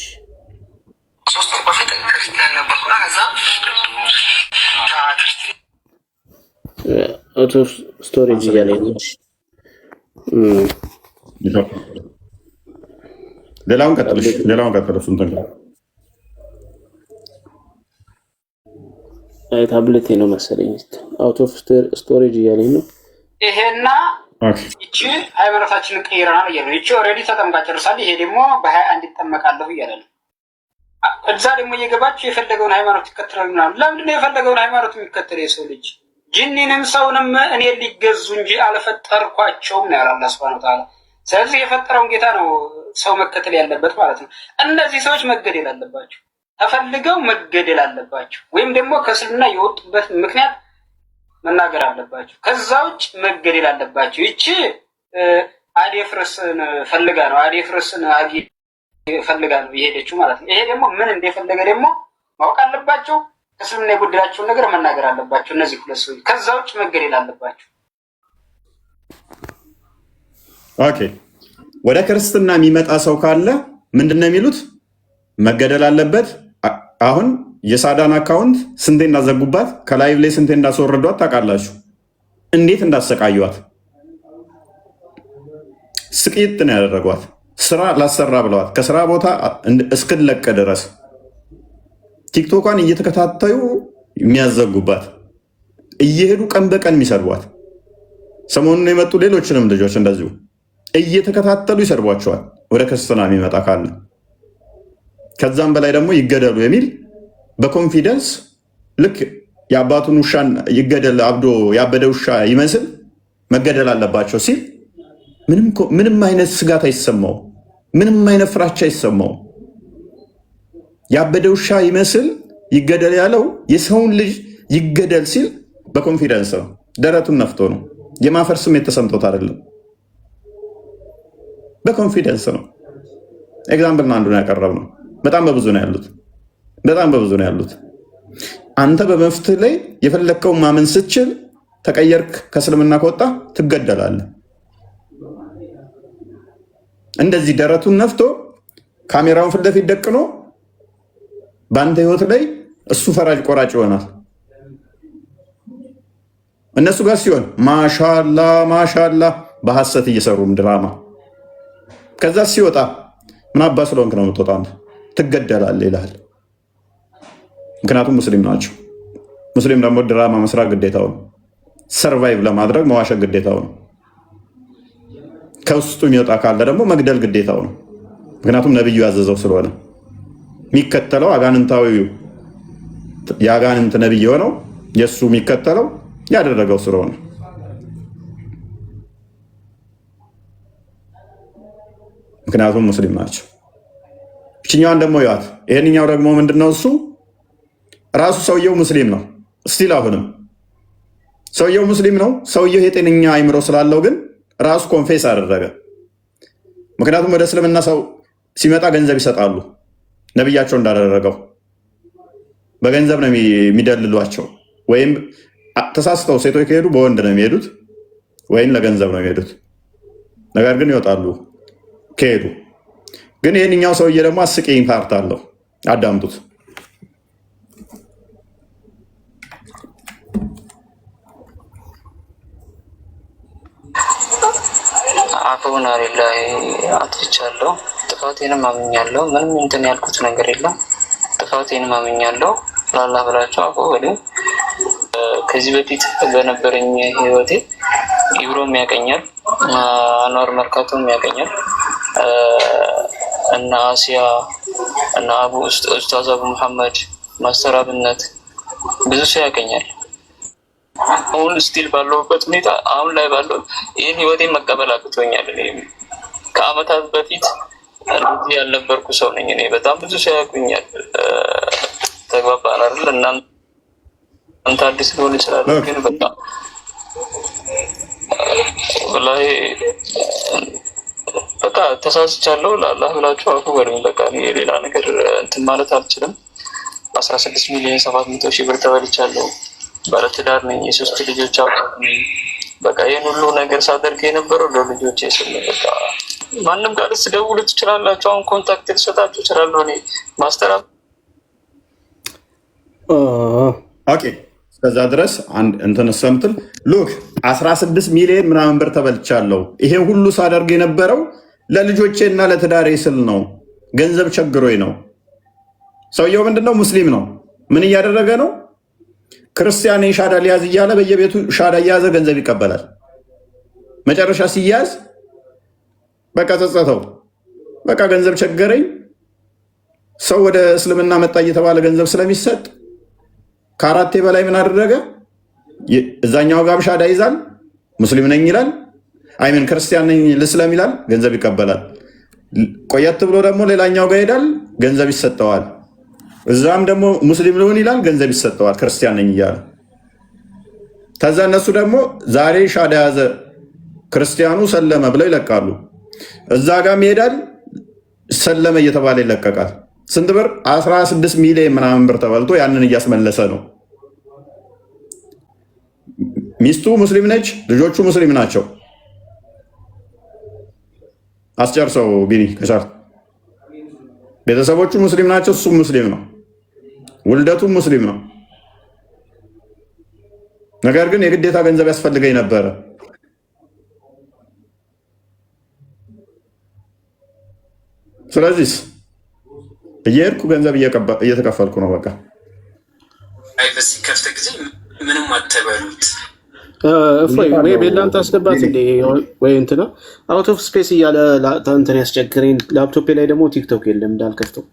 አውት ኦፍ ስቶሬጅ እያለኝ ነው። ሌላውን ቀጥሎ እንትን ታብሌቴ ነው መሰለኝ አውት ኦፍ ስቶሬጅ እያለኝ ነው። ይሄና ይቺ ሃይማኖታችንን ቀይረናል እያለ ነው። ይቺ ኦልሬዲ ተጠምቃ ጨርሳለች። ይሄ ደግሞ በ21 ይጠመቃለሁ እያለ ነው። እዛ ደግሞ እየገባችሁ የፈለገውን ሃይማኖት ይከተላል ምናምን። ለምንድን ነው የፈለገውን ሃይማኖት የሚከተል የሰው ልጅ? ጂኒንም ሰውንም እኔ ሊገዙ እንጂ አልፈጠርኳቸውም ነው ያለ አላህ ሱብሓነሁ ወተዓላ። ስለዚህ የፈጠረውን ጌታ ነው ሰው መከተል ያለበት ማለት ነው። እነዚህ ሰዎች መገደል አለባቸው፣ ተፈልገው መገደል አለባቸው፣ ወይም ደግሞ ከእስልምና የወጡበት ምክንያት መናገር አለባቸው። ከዛ ውጭ መገደል አለባቸው። ይቺ አዴፍርስን ፈልጋ ነው አዴፍርስን ፈልጋ ነው የሄደችው ማለት ነው። ይሄ ደግሞ ምን እንደፈለገ ደግሞ ማወቅ አለባቸው። እስልምና የጎደላቸውን ነገር መናገር አለባቸው እነዚህ ሁለት ሰዎች። ከዛ ውጭ መገደል አለባቸው። ኦኬ፣ ወደ ክርስትና የሚመጣ ሰው ካለ ምንድነው የሚሉት? መገደል አለበት። አሁን የሳዳን አካውንት ስንቴ እንዳዘጉባት ከላይቭ ላይ ስንቴ እንዳስወረዷት ታውቃላችሁ? እንዴት እንዳሰቃዩት ስቅይት ነው ያደረጓት። ስራ ላሰራ ብለዋት ከስራ ቦታ እስክለቅ ድረስ ቲክቶኳን እየተከታተዩ የሚያዘጉባት፣ እየሄዱ ቀን በቀን የሚሰድቧት። ሰሞኑን የመጡ ሌሎችንም ልጆች እንደዚሁ እየተከታተሉ ይሰድቧቸዋል ወደ ክርስትና የሚመጣ ካለ። ከዛም በላይ ደግሞ ይገደሉ የሚል በኮንፊደንስ ልክ የአባቱን ውሻን ይገደል አብዶ ያበደ ውሻ ይመስል መገደል አለባቸው ሲል ምንም አይነት ስጋት አይሰማው፣ ምንም አይነት ፍራቻ አይሰማው። ያበደ ውሻ ይመስል ይገደል ያለው የሰውን ልጅ ይገደል ሲል በኮንፊደንስ ነው፣ ደረቱን ነፍቶ ነው። የማፈር ስሜት ተሰምቶት አይደለም፣ በኮንፊደንስ ነው። ኤግዛምፕል ነው አንዱን ያቀረብ ነው። በጣም በብዙ ነው ያሉት። አንተ በመፍትህ ላይ የፈለግከውን ማመን ስትችል ተቀየርክ፣ ከእስልምና ከወጣ ትገደላለህ። እንደዚህ ደረቱን ነፍቶ ካሜራውን ፊት ለፊት ደቅኖ በአንተ ህይወት ላይ እሱ ፈራጅ ቆራጭ ይሆናል። እነሱ ጋር ሲሆን ማሻላ በሐሰት እየሰሩም ድራማ። ከዛ ሲወጣ ምን አባ ስለሆንክ ነው የምትወጣው? አንተ ትገደላለህ ይልሃል። ምክንያቱም ሙስሊም ናቸው። ሙስሊም ደግሞ ድራማ መስራት ግዴታው ነው። ሰርቫይቭ ለማድረግ መዋሸት ግዴታው ነው። ከውስጡ የሚወጣ ካለ ደግሞ መግደል ግዴታው ነው። ምክንያቱም ነብዩ ያዘዘው ስለሆነ የሚከተለው አጋንንታዊው የአጋንንት ነብይ የሆነው የእሱ የሚከተለው ያደረገው ስለሆነ ምክንያቱም ሙስሊም ናቸው። እችኛዋን ደግሞ ይዋት። ይሄንኛው ደግሞ ምንድነው? እሱ ራሱ ሰውየው ሙስሊም ነው። እስቲል አሁንም ሰውየው ሙስሊም ነው። ሰውየው የጤነኛ አይምሮ ስላለው ግን ራሱ ኮንፌስ አደረገ። ምክንያቱም ወደ እስልምና ሰው ሲመጣ ገንዘብ ይሰጣሉ። ነቢያቸው እንዳደረገው በገንዘብ ነው የሚደልሏቸው። ወይም ተሳስተው ሴቶች ከሄዱ በወንድ ነው የሚሄዱት፣ ወይም ለገንዘብ ነው የሚሄዱት። ነገር ግን ይወጣሉ ከሄዱ። ግን ይህንኛው ሰውዬ ደግሞ አስቂኝ ፓርት አለው። አዳምጡት። አፈውና ሊላሂ አጥፍቻለሁ፣ ጥፋቴንም አምኛለሁ። ምንም እንትን ያልኩት ነገር የለም። ጥፋቴንም አምኛለሁ። ላላህ ብላችሁ አፎ ወደ ከዚህ በፊት በነበረኝ ህይወቴ ኢብሮም ያቀኛል፣ አንዋር መርካቶም ያቀኛል፣ እና አሲያ እና አቡ ኡስታዝ አቡ መሐመድ ማስተር አብነት ብዙ ሰው ያቀኛል። አሁን ስቲል ባለሁበት ሁኔታ አሁን ላይ ባለው ይህን ህይወቴን መቀበል አቅቶኛል። ከአመታት በፊት እንደዚህ ያልነበርኩ ሰው ነኝ። እኔ በጣም ብዙ ሰው ያውቁኛል። ተግባባን አይደል? እናንተ አዲስ ሊሆን ይችላል፣ ግን በቃ ወላሂ በቃ ተሳስቻለሁ። ለአላህ ብላችሁ አፉ በሉኝ። በቃ ሌላ ነገር እንትን ማለት አልችልም። 16 ሚሊዮን 700 ሺህ ብር ተበልቻለሁ። ባለትዳር ነኝ፣ የሶስት ልጆች አባት ነኝ። በቃ ይህን ሁሉ ነገር ሳደርግ የነበረው ለልጆቼ ስል በቃ ማንም ጋር ስደውሉ ትችላላችሁ። አሁን ኮንታክት ልሰጣችሁ እችላለሁ እኔ ማስተር። ኦኬ እስከዛ ድረስ አንድ እንትን ሰምትል ሉክ 16 ሚሊዮን ምናምን ብር ተበልቻለሁ። ይሄ ሁሉ ሳደርግ የነበረው ለልጆቼና ለትዳሬ ስል ነው። ገንዘብ ቸግሮኝ ነው። ሰውየው ምንድነው? ሙስሊም ነው። ምን እያደረገ ነው? ክርስቲያን ሻዳ ሊያዝ እያለ በየቤቱ ሻዳ እያዘ ገንዘብ ይቀበላል። መጨረሻ ሲያዝ በቃ ጸጸተው፣ በቃ ገንዘብ ቸገረኝ። ሰው ወደ እስልምና መጣ እየተባለ ገንዘብ ስለሚሰጥ ከአራቴ በላይ ምን አደረገ? እዛኛው ጋር ሻዳ ይዛል፣ ሙስሊም ነኝ ይላል፣ አይምን ክርስቲያን ነኝ ልስለም ይላል፣ ገንዘብ ይቀበላል። ቆየት ብሎ ደግሞ ሌላኛው ጋር ይሄዳል፣ ገንዘብ ይሰጠዋል። እዛም ደግሞ ሙስሊም ልሆን ይላል፣ ገንዘብ ይሰጠዋል፣ ክርስቲያን ነኝ እያለ። ከዛ እነሱ ደግሞ ዛሬ ሻዳ ያዘ ክርስቲያኑ ሰለመ ብለው ይለቃሉ። እዛ ጋር ይሄዳል፣ ሰለመ እየተባለ ይለቀቃል። ስንት ብር? 16 ሚሊዮን ምናምን ብር ተበልቶ ያንን እያስመለሰ ነው። ሚስቱ ሙስሊም ነች፣ ልጆቹ ሙስሊም ናቸው። አስጨርሰው ቢኒ ከቻልክ። ቤተሰቦቹ ሙስሊም ናቸው፣ እሱም ሙስሊም ነው፣ ውልደቱም ሙስሊም ነው። ነገር ግን የግዴታ ገንዘብ ያስፈልገኝ ነበረ። ስለዚህ እየሄድኩ ገንዘብ እየተከፈልኩ ነው። በቃ በዚህ ከፍተ ጊዜ ምንም አትበሉት። ወይ ቤላን ታስገባት እንዴ ወይ እንትና አውት ኦፍ ስፔስ እያለ እንትን ያስቸግረኝ። ላፕቶፕ ላይ ደግሞ ቲክቶክ የለም እንዳልከፍተው።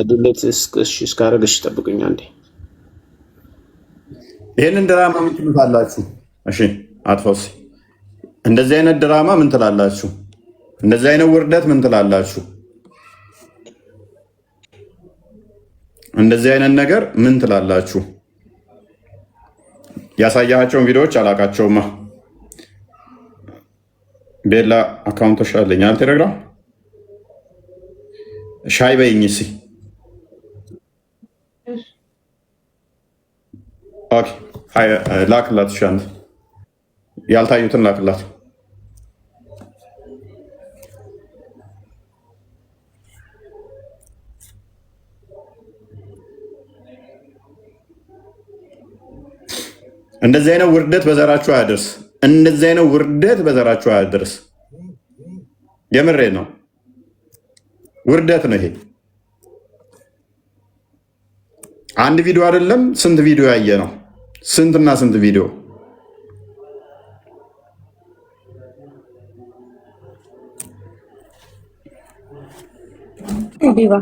ድሌት እስካረግሽ ጠብቁኝ አንዴ። ይህንን ድራማ ምን ትሉታላችሁ? እሺ አጥፎስ እንደዚህ አይነት ድራማ ምን ትላላችሁ? እንደዚህ አይነት ውርደት ምን ትላላችሁ? እንደዚህ አይነት ነገር ምን ትላላችሁ? ያሳያቸውን ቪዲዮዎች አላቃቸውማ። ቤላ አካውንቶች አለኛል ቴሌግራም ሻይ በይኝ እስኪ። ኦኬ ላክላት። እሺ አንተ ያልታዩትን ላክላት። እንደዚህ አይነት ውርደት በዘራችሁ አያደርስ። እንደዚህ አይነት ውርደት በዘራችሁ አያደርስ። የምሬ ነው፣ ውርደት ነው ይሄ። አንድ ቪዲዮ አይደለም ስንት ቪዲዮ ያየ ነው፣ ስንትና ስንት ቪዲዮ። ዲባ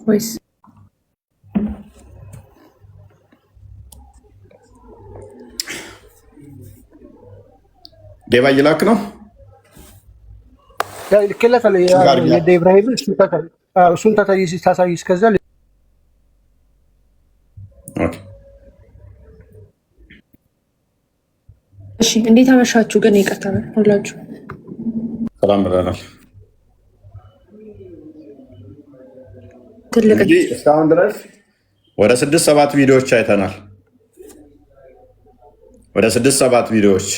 ቮይስ ዴባ እየላክ ነው ልክለታለሁ። የደ ኢብራሂም እሱን ታሳይ እስከዛ እሺ። እንዴት አመሻችሁ? ግን ይቅርታ ሁላችሁ ሰላም ብለናል። እንግዲህ እስካሁን ድረስ ወደ 6-7 ቪዲዮዎች አይተናል። ወደ 6-7 ቪዲዮዎች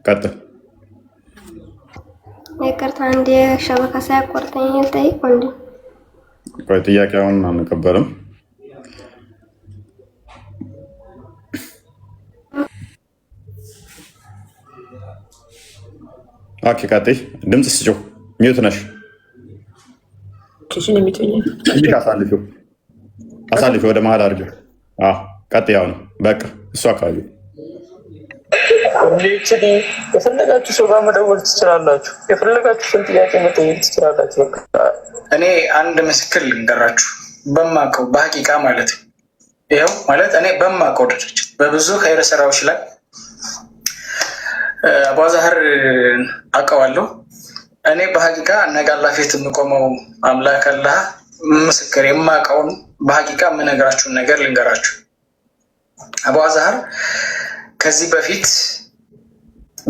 ቀጥል። ይቅርታ እንደ ሸበካ ሳያቋርጠኝ ጠይቅ ወንድ ቆይ፣ ጥያቄውን አንቀበልም። ኦኬ ቀጥይ። ድምፅ ስጭው። ሚዩት ነሽ። ኪሽን የሚተኛው እንዴ? አሳልፊው ወደ መሀል አድርጊው። ቀጥይ። አሁን በቃ እሱ አካባቢ የፈለጋችሁ ሰው ጋር መደወል ትችላላችሁ። የፈለጋችሁትን ጥያቄ መጠየቅ ትችላላችሁ። እኔ አንድ ምስክር ልንገራችሁ፣ በማውቀው በሀቂቃ ማለት ነው። ይኸው ማለት እኔ በማውቀው ደረጃ በብዙ ኸይረ ስራዎች ላይ አቡዛህር አውቀዋለሁ። እኔ በሀቂቃ ነገ አላህ ፊት የምቆመው አምላክ አላህ ምስክር፣ የማውቀውን በሀቂቃ የምነግራችሁን ነገር ልንገራችሁ። አቡዛህር ከዚህ በፊት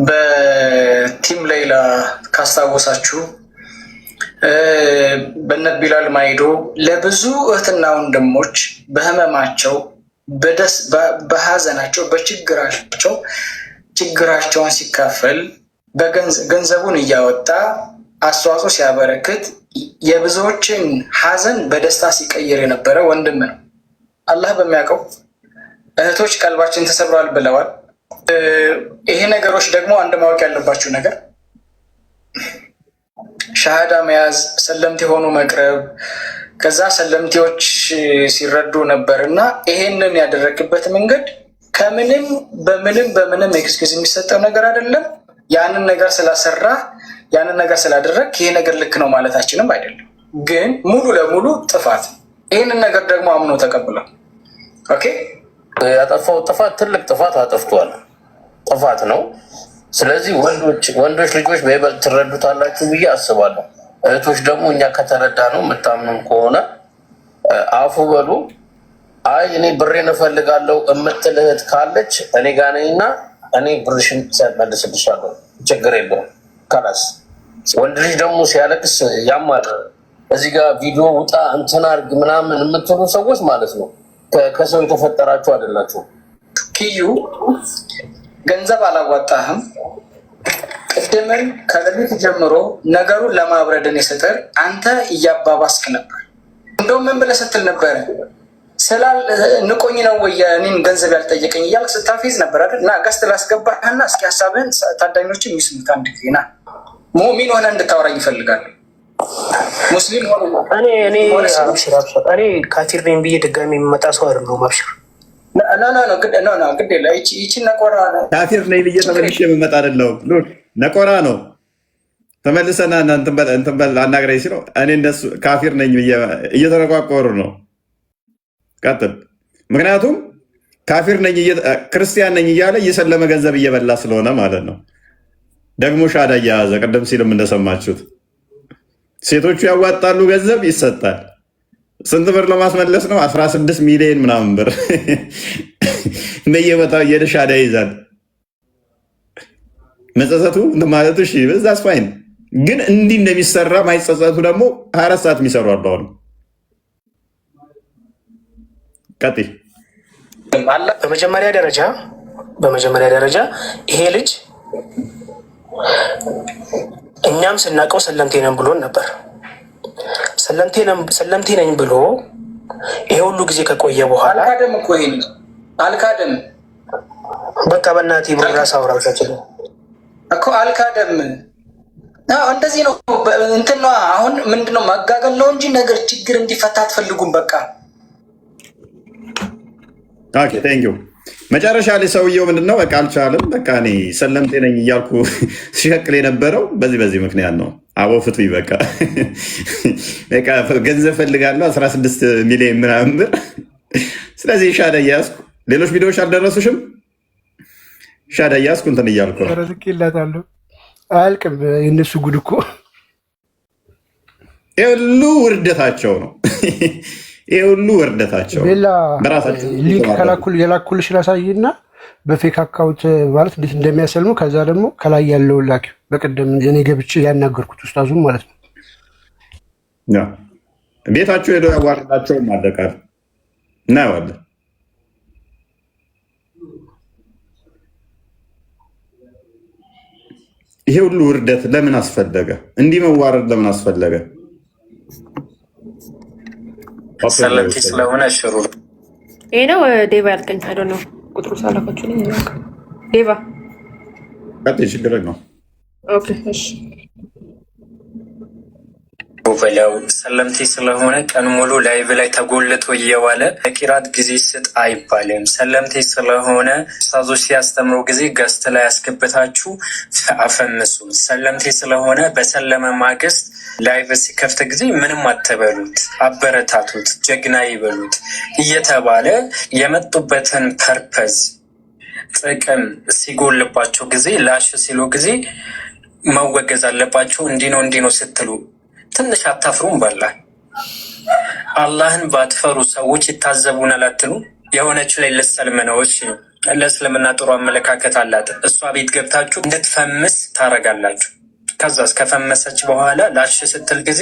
በቲም ሌይላ ካስታወሳችሁ በነ ቢላል ማይዶ ለብዙ እህትና ወንድሞች በህመማቸው፣ በሀዘናቸው፣ በችግራቸው ችግራቸውን ሲካፈል ገንዘቡን እያወጣ አስተዋጽኦ ሲያበረክት የብዙዎችን ሀዘን በደስታ ሲቀይር የነበረ ወንድም ነው። አላህ በሚያውቀው እህቶች ቀልባችን ተሰብሯል ብለዋል። ይሄ ነገሮች ደግሞ አንድ ማወቅ ያለባችሁ ነገር ሻሃዳ መያዝ፣ ሰለምቴ ሆኖ መቅረብ፣ ከዛ ሰለምቴዎች ሲረዱ ነበር እና ይሄንን ያደረግበት መንገድ ከምንም በምንም ኤክስኪውዝ የሚሰጠው ነገር አይደለም። ያንን ነገር ስላሰራ ያንን ነገር ስላደረግ ይሄ ነገር ልክ ነው ማለታችንም አይደለም፣ ግን ሙሉ ለሙሉ ጥፋት። ይህንን ነገር ደግሞ አምኖ ተቀብሏል። ኦኬ ያጠፋው ጥፋት ትልቅ ጥፋት አጠፍቷል፣ ጥፋት ነው። ስለዚህ ወንዶች ልጆች በይበልጥ ትረዱታላችሁ ብዬ አስባለሁ። እህቶች ደግሞ እኛ ከተረዳ ነው የምታምኑን ከሆነ አፉ በሉ። አይ እኔ ብሬን እፈልጋለሁ እምትል እህት ካለች እኔ ጋር ነኝና እኔ ብርሽን መልስልሻለሁ፣ ችግር የለውም። ከላስ ወንድ ልጅ ደግሞ ሲያለቅስ ያማል። እዚህ ጋር ቪዲዮ ውጣ እንትን አድርግ ምናምን የምትሉ ሰዎች ማለት ነው ከሰው የተፈጠራችሁ አይደላችሁ። ኪዩ ገንዘብ አላዋጣህም። ቅድምን ከሌሊት ጀምሮ ነገሩን ለማብረድን የሰጠር አንተ እያባባስክ ነበር። እንደውም ምን ብለህ ስትል ነበረ? ንቆኝ ነው ወይ እኔን ገንዘብ ያልጠየቀኝ እያልክ ስታፌዝ ነበር አይደል? እና ገስት ላስገባህና እስኪ ሀሳብህን ታዳኞችን የሚስሙት አንድ ጊዜ ና ሙእሚን ሆነ እንድታወራኝ ይፈልጋል። ሙስሊም ሆነ እኔ ካፊር ነኝ ብዬ ድጋሚ የሚመጣ ሰው አይደለሁም። አብሽር ግድ የለ ይቺ ነቆራ ካፊር ነኝ ብዬ ተመልሼ የምመጣ አይደለሁም። ነቆራ ነው። ተመልሰና እንትን በል አናግረኝ ሲለው እኔ እንደሱ ካፊር ነኝ ብዬ እየተረቋቆሩ ነው። ቀጥል። ምክንያቱም ካፊር ነኝ ክርስቲያን ነኝ እያለ እየሰለመ ገንዘብ እየበላ ስለሆነ ማለት ነው። ደግሞ ሻዳ እያያዘ ቅድም ሲልም እንደሰማችሁት ሴቶቹ ያዋጣሉ፣ ገንዘብ ይሰጣል። ስንት ብር ለማስመለስ ነው? 16 ሚሊዮን ምናምን ብር በየቦታው እየሄደ ሻዳ ይይዛል። መጸጸቱ ማለቱ እሺ፣ በዛስ ፋይን። ግን እንዲህ እንደሚሰራ ማይጸጸቱ ደግሞ 24 ሰዓት የሚሰሩ አሉ። አሁን ቀጥይ። በመጀመሪያ ደረጃ ይሄ ልጅ እኛም ስናውቀው ሰለምቴ ነን ብሎን ነበር። ሰለምቴ ነኝ ብሎ ይሄ ሁሉ ጊዜ ከቆየ በኋላ አልካደም እኮ ይሄ አልካደም። በቃ በእናትህ ብራ ሳውራቻችን እኮ አልካደም። እንደዚህ ነው እንትን ነው። አሁን ምንድነው ማጋገል ነው እንጂ ነገር ችግር እንዲፈታ አትፈልጉም። በቃ ኦኬ ቴንክ ዩ። መጨረሻ ላይ ሰውየው ምንድነው በቃ አልቻለም። በቃ እኔ ሰለምቴ ነኝ እያልኩ ሲሸቅል የነበረው በዚህ ምክንያት ነው። አቦ ፍቱኝ በቃ ገንዘብ ፈልጋለሁ 16 ሚሊዮን ምናምን ብር። ስለዚህ ሻዳ እያያዝኩ ሌሎች ቪዲዮዎች አልደረሱሽም? ሻዳ እያያዝኩ እንትን እያልኩ ነው። ረዝቄላታለሁ። አያልቅም የእነሱ ጉድ እኮ ሁሉ ውርደታቸው ነው። ይሄ ሁሉ ውርደታቸው ሌላ ሊንክ የላኩልሽ ላሳይና በፌክ አካውንት ማለት እንዴት እንደሚያሰልሙ ከዛ ደግሞ ከላይ ያለው ላኪ በቀደም እኔ ገብቼ ያናገርኩት ኡስታዙም ማለት ነው። ቤታቸው ሄደው ያዋርዳቸውም አለቃል እናየዋለን። ይሄ ሁሉ ውርደት ለምን አስፈለገ? እንዲህ መዋረድ ለምን አስፈለገ? ሰለምቴ ስለሆነ ሽሩ ይሄ ነው። ዴቫ ያልከኝ አይዶ ነው ቁጥሩ ሳላካችሁ ነኝ ነው ዴቫ ቀጥይ። ችግር ነው። ኦኬ እሺ በለው ሰለምቴ ስለሆነ ቀን ሙሉ ላይቭ ላይ ተጎልቶ እየዋለ ለቂራት ጊዜ ስጥ አይባልም። ሰለምቴ ስለሆነ ኡስታዞች ሲያስተምሩ ጊዜ ገስት ላይ ያስገብታችሁ አፈምሱ። ሰለምቴ ስለሆነ በሰለመ ማግስት ላይቭ ሲከፍት ጊዜ ምንም አትበሉት፣ አበረታቱት፣ ጀግና ይበሉት እየተባለ የመጡበትን ፐርፐዝ ጥቅም ሲጎልባቸው ጊዜ ላሽ ሲሉ ጊዜ መወገዝ አለባቸው። እንዲህ ነው ስትሉ ትንሽ አታፍሩም? በላ አላህን ባትፈሩ ሰዎች ይታዘቡናል አትሉ? የሆነች ላይ ልሰልም ነው። እሺ ለእስልምና ጥሩ አመለካከት አላት። እሷ ቤት ገብታችሁ እንድትፈምስ ታረጋላችሁ። ከዛ ከፈመሰች በኋላ ላሽ ስትል ጊዜ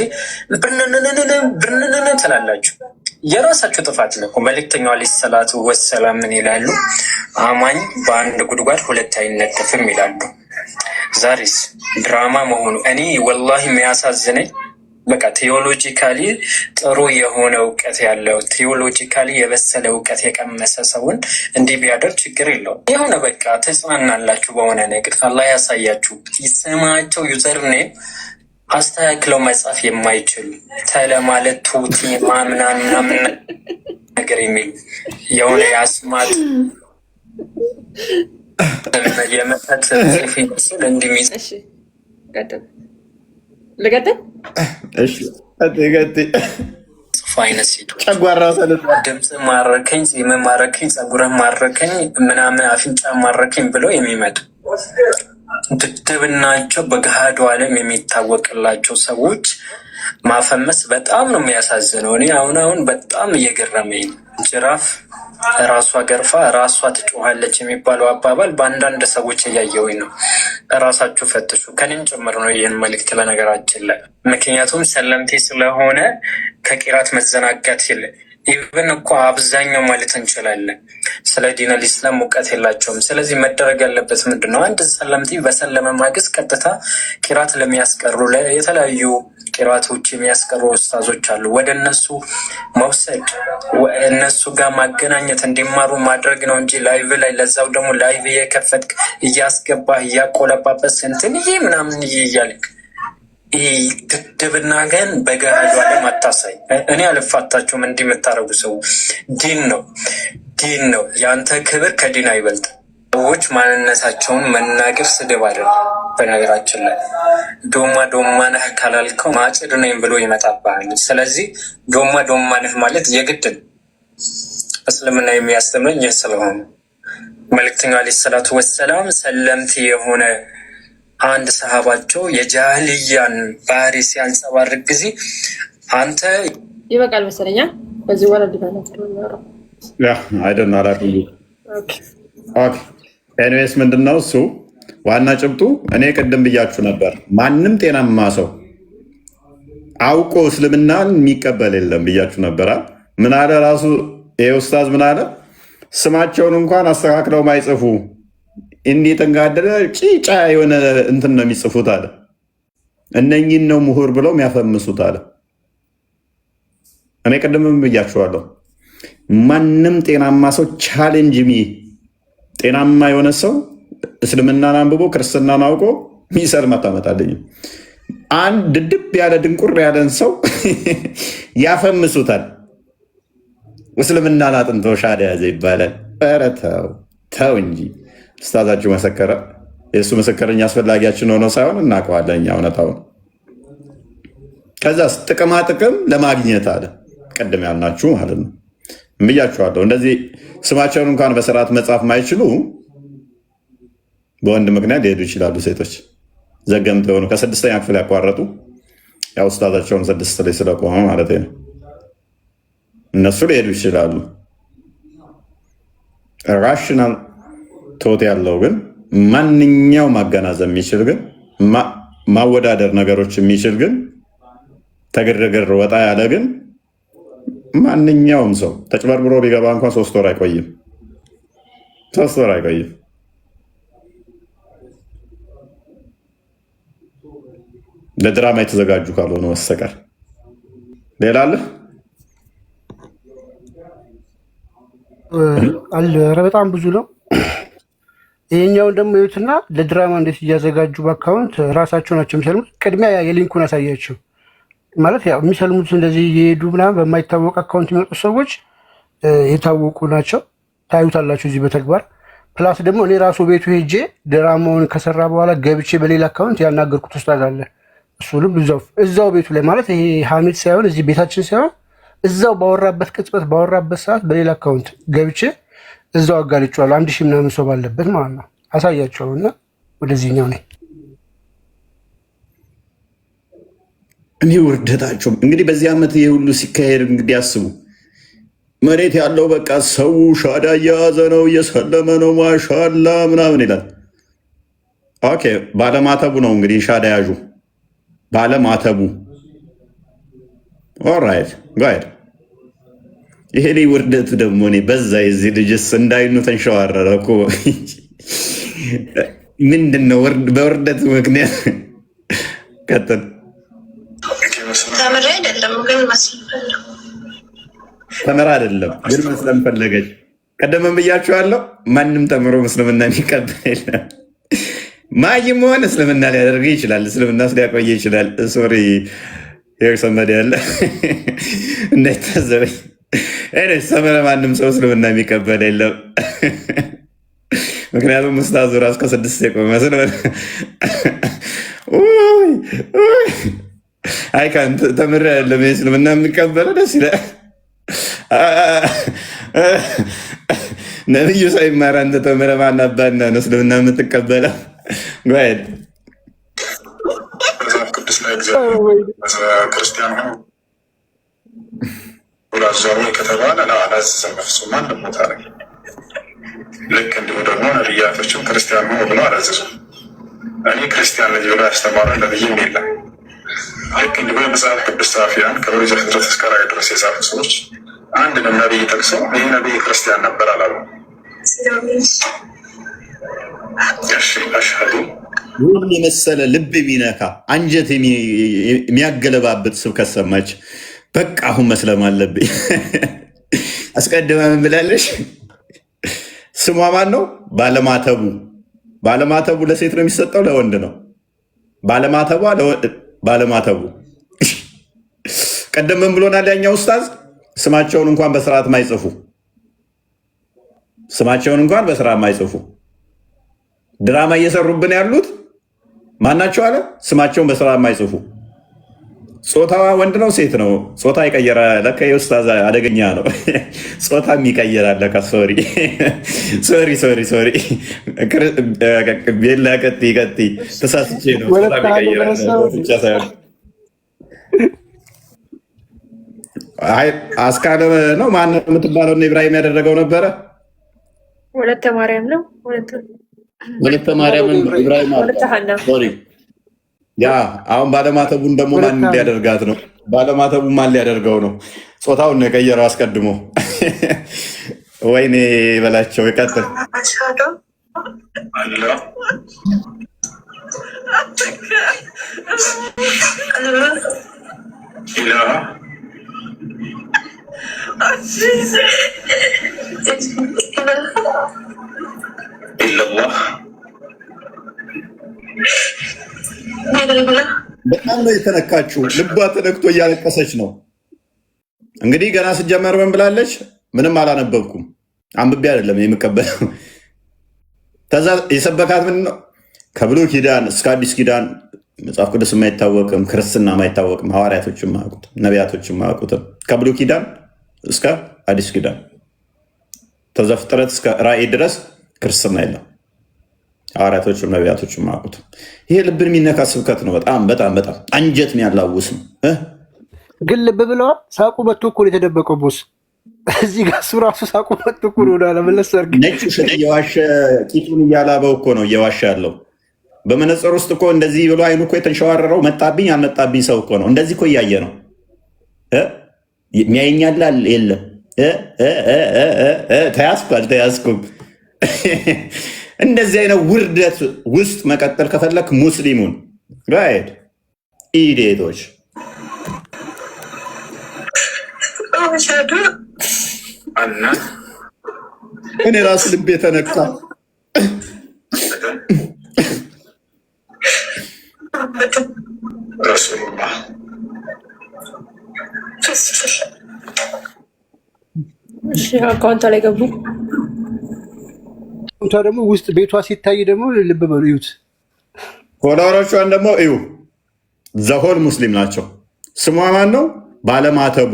ብርንንን ትላላችሁ። የራሳቸው ጥፋት ነው። መልእክተኛው ዓለይሂ ሰላቱ ወሰላም ምን ይላሉ? አማኝ በአንድ ጉድጓድ ሁለት አይነደፍም ይላሉ። ዛሬስ ድራማ መሆኑ እኔ ወላሂ የሚያሳዝነኝ በቃ ቴዎሎጂካሊ ጥሩ የሆነ እውቀት ያለው ቴዎሎጂካሊ የበሰለ እውቀት የቀመሰ ሰውን እንዲህ ቢያደርግ ችግር የለውም። የሆነ በቃ ተጽናናላችሁ በሆነ ነገር አላህ ያሳያችሁ። ስማቸው ዩዘርኔም አስተካክለው መጻፍ የማይችሉ ተለማለት ቱቲ ማምናን ምናምን ነገር የሚሉ የሆነ የአስማት የመጠጥ ጽፍ ይመስል እንዲሚጽ ልቀጥል ጽፍ አይነት ሴቶች ድምፅ ማረከኝ፣ ጺም ማረከኝ፣ ጸጉርህ ማረከኝ፣ ምናምን አፍንጫ ማረከኝ ብለው የሚመጡ ድድብናቸው በገሃዱ ዓለም የሚታወቅላቸው ሰዎች ማፈመስ በጣም ነው የሚያሳዝነው። እኔ አሁን በጣም እየገረመኝ ጅራፍ ራሷ ገርፋ ራሷ ትጮሃለች የሚባለው አባባል በአንዳንድ ሰዎች እያየሁኝ ነው። እራሳችሁ ፈትሹ፣ ከኔም ጭምር ነው ይህን መልእክት ለነገራችን ላይ። ምክንያቱም ሰለምቴ ስለሆነ ከቂራት መዘናጋት የለ። ኢቨን እኮ አብዛኛው ማለት እንችላለን ስለ ዲን አልኢስላም እውቀት የላቸውም። ስለዚህ መደረግ ያለበት ምንድን ነው? አንድ ሰለምቴ በሰለመ ማግስት ቀጥታ ቂራት ለሚያስቀሩ የተለያዩ ቂራቶች የሚያስቀሩ ኡስታዞች አሉ። ወደ እነሱ መውሰድ፣ እነሱ ጋር ማገናኘት፣ እንዲማሩ ማድረግ ነው እንጂ ላይቭ ላይ ለዛው ደግሞ ላይቭ እየከፈትክ እያስገባህ እያቆለባበት ስንትን ይሄ ምናምን እያልክ ይህ ድድብና ግን በገሃዱ ዓለም አታሳይ። እኔ አልፋታችሁም። እንዲህ የምታደርጉ ሰው ዲን ነው። የአንተ ክብር ከዲን አይበልጥ። ሰዎች ማንነታቸውን መናገር ስድብ አይደለም። በነገራችን ላይ ዶማ ነህ ካላልከው ማጭድ ነኝ ብሎ ይመጣብሃል። ስለዚህ ዶማ ነህ ማለት የግድ ነው። እስልምና የሚያስተምረኝ ይህ ስለሆነ መልእክተኛው ዓለይሂ ሰላቱ ወሰላም ሰለምቲ የሆነ አንድ ሰሃባቸው የጃህልያን ባህሪ ሲያንጸባርቅ ጊዜ አንተ ይበቃል መሰለኛ በዚህ ወራ ኤኒዌይስ ምንድነው እሱ ዋና ጭብጡ። እኔ ቅድም ብያችሁ ነበር፣ ማንም ጤናማ ሰው አውቆ እስልምናን የሚቀበል የለም ብያችሁ ነበር። ምን አለ ራሱ ይሄ ኡስታዝ ምን አለ? ስማቸውን እንኳን አስተካክለው ማይጽፉ እንዴት እንጋደለ ጭጫ የሆነ እንትን ነው የሚጽፉት አለ። እነኚህን ነው ምሁር ብለው የሚያፈምሱት አለ። እኔ ቅድምም ብያችኋለሁ፣ ማንም ጤናማ ሰው ቻሌንጅ ጤናማ የሆነ ሰው እስልምናን አንብቦ ክርስትናን አውቆ ሚሰልም አታመጣልኝም። አንድ ድድብ ያለ ድንቁር ያለን ሰው ያፈምሱታል። እስልምናን አጥንቶ ሻዳ ያዘ ይባላል። ኧረ ተው እንጂ ኡስታዛችሁ መሰከረ። የእሱ ምስክርኛ አስፈላጊያችን ሆኖ ሳይሆን እናውቀዋለን እኛ እውነታውን። ከዛስ ጥቅማ ጥቅም ለማግኘት አለ። ቅድም ያልናችሁ ማለት ነው ብያችኋለሁ። እንደዚህ ስማቸውን እንኳን በስርዓት መጻፍ ማይችሉ በወንድ ምክንያት ሊሄዱ ይችላሉ። ሴቶች ዘገምት የሆኑ ከ6ኛ ክፍል ያቋረጡ ያው ኡስታዛቸውን 6 ላይ ስለቆመ ማለት ነው እነሱ ሊሄዱ ይችላሉ። ራሽናል ቶት ያለው ግን ማንኛው ማገናዘብ የሚችል ግን ማወዳደር ነገሮች የሚችል ግን ተግርግር ወጣ ያለ ግን ማንኛውም ሰው ተጭበርብሮ ቢገባ እንኳን 3 ወር አይቆይም። 3 ወር አይቆይም። ለድራማ የተዘጋጁ ካልሆነ በስተቀር ሌላ አለ አለ። ኧረ በጣም ብዙ ነው። ይሄኛውን ደግሞ ይዩትና ለድራማ እንዴት እያዘጋጁ በአካውንት ራሳቸው ናቸው የሚሰልሙት። ቅድሚያ የሊንኩን አሳያቸው ማለት ያው የሚሰልሙት እንደዚህ እየሄዱ ምናምን በማይታወቅ አካውንት የሚመጡ ሰዎች የታወቁ ናቸው። ታዩታላችሁ እዚህ በተግባር ፕላስ ደግሞ እኔ ራሱ ቤቱ ሄጄ ድራማውን ከሰራ በኋላ ገብቼ በሌላ አካውንት ያናገርኩት ኡስታዝ አለ። እሱንም እዛው ቤቱ ላይ ማለት ይሄ ሐሚድ ሳይሆን እዚህ ቤታችን ሳይሆን እዛው ባወራበት ቅጽበት ባወራበት ሰዓት በሌላ አካውንት ገብቼ እዛው አጋልጫለሁ። 1000 ምናምን ሰው ባለበት ማለት ነው። አሳያቸዋለሁ እና ወደዚህኛው ነኝ እኔ ውርደታቸው እንግዲህ በዚህ ዓመት ይሄ ሁሉ ሲካሄድ እንግዲህ አስቡ። መሬት ያለው በቃ ሰው ሻዳ እየያዘ ነው፣ እየሰለመ ነው፣ ማሻላ ምናምን ይላል። ኦኬ ባለማተቡ ነው እንግዲህ ሻዳ ያዡ ባለማተቡ። ኦራይት ጋይድ ይሄ ውርደቱ ደግሞ እኔ በዛ የዚህ ልጅስ እንዳይኑ ተንሸዋረረ እኮ ምንድን ነው በውርደቱ ምክንያት ቀጥል። ተምሬ አይደለም ግን መስሎኝ ተምራ አይደለም ግን መስለም ፈለገች። ቀደመም ብያችኋለሁ፣ ማንም ተምሮ እስልምና የሚቀበል የለም። ማይም ሆነ እስልምና ሊያደርግ ይችላል፣ እስልምና ሊያቆየ ይችላል። ሶሪ ሰመድ ያለ እንዳይታዘበኝ ሰመረ ማንም ሰው እስልምና የሚቀበል የለም። ምክንያቱም ኡስታዙ ራሱ ከ6 የቆመ ስለሆነ አይ ካን ተምር ያለም እስልምና የሚቀበለ ደስ ይላል። ነብዩ ሳይማር አንተ ተምረህ ማን አባና ነው እስልምና የምትቀበለው? ጎሄድ መጽሐፍ ቅዱስ ላይ ክርስቲያን ሆኖ ላዛሩ ከተባለ አላዘዘም በፍጹም ማንም ቦታ ላይ። ልክ እንዲሁ ደግሞ ነቢያቶችም ክርስቲያን ሆኖ ብለው አላዘዙም። እኔ ክርስቲያን ነኝ ብሎ ያስተማረ ነብይም የለም። ልክ እንዲሁ የመጽሐፍ ቅዱስ ጸሐፊያን ከኦሪት ዘፍጥረት እስከ ራዕይ ድረስ የጻፉ ሰዎች አንድንም ነቢይ ጠቅሰው ይህ ነቢይ ክርስቲያን ነበር አላሉ። አሽሀዱ ይህን የመሰለ ልብ የሚነካ አንጀት የሚያገለባብጥ ስብከት ሰማች። በቃ አሁን መስለም አለብኝ። አስቀድማ ምን ብላለች? ስሟ ማን ነው? ባለማተቡ። ባለማተቡ ለሴት ነው የሚሰጠው ለወንድ ነው? ባለማተቡ ቀደም ምን ብሎናል ያኛው ኡስታዝ? ስማቸውን እንኳን በስርዓት ማይጽፉ ድራማ እየሰሩብን ያሉት ማናቸው አለ? ስማቸውን በስርዓት ማይጽፉ። ጾታዋ ወንድ ነው ሴት ነው? ጾታ ይቀየራ ለካ የኡስታዝ አደገኛ ነው። ጾታም ይቀየራል ለካ። ሶሪ ቤላ ቀጥ ተሳስቼ ነው። ጾታ ይቀየራል። አስካለ ነው ማን የምትባለው ነው ኢብራሂም ያደረገው ነበረ። ወለተ ማርያም ነው። ወለተ ማርያም ኢብራሂም ሶሪ ያ አሁን ባለማተቡን ደግሞ ማን ሊያደርጋት ነው? ባለማተቡ ማን ሊያደርገው ነው? ጾታውን ነው የቀየረው አስቀድሞ። ወይኔ በላቸው። ይቀጥል። በጣም ነው የተነካችው። ልቧ ተነክቶ እያለቀሰች ነው። እንግዲህ ገና ስጀመር ምን ብላለች? ምንም አላነበብኩም አንብቤ አይደለም የምቀበለው። ከዛ የሰበካት ምንድን ነው? ከብሉይ ኪዳን እስከ አዲስ ኪዳን መጽሐፍ ቅዱስ የማይታወቅም ክርስትና የማይታወቅም ሐዋርያቶችም ማያውቁትም ነቢያቶችም ማያውቁትም ከብሉይ ኪዳን እስከ አዲስ ኪዳን ከዘፍጥረት እስከ ራእይ ድረስ ክርስትና የለም። ሐዋርያቶችም ነቢያቶችም ማያውቁትም። ይሄ ልብን የሚነካ ስብከት ነው። በጣም በጣም በጣም አንጀት የሚያላውስ ነው። ግን ልብ ብለዋል። ሳቁ መጥቶ እኮ ነው የተደበቀው ቦስ። እዚህ ጋር እሱ ራሱ ሳቁ መጥቶ እኮ ነው ለመለስ ሰርግ ነጭ ውሸት እየዋሸ ቂጡን እያላበው እኮ ነው እየዋሸ ያለው። በመነጽር ውስጥ እኮ እንደዚህ ብሎ አይኑ እኮ የተንሸዋረረው መጣብኝ አልመጣብኝ ሰው እኮ ነው። እንደዚህ እኮ እያየ ነው። የሚያየኛል የለም። ተያዝኩ አልተያዝኩም። እንደዚህ አይነት ውርደት ውስጥ መቀጠል ከፈለክ ሙስሊሙን ራይድ ኢዴቶች እኔ ራስ ልቤ ተነካ። አካውንቷ ላይ ገቡ። ደግሞ ውስጥ ቤቷ ሲታይ ደግሞ ልብ በሉ እዩት። ፎሎወሮቿን ደግሞ እዩ። ዘሆል ሙስሊም ናቸው። ስሟ ማን ነው? ባለማተቡ።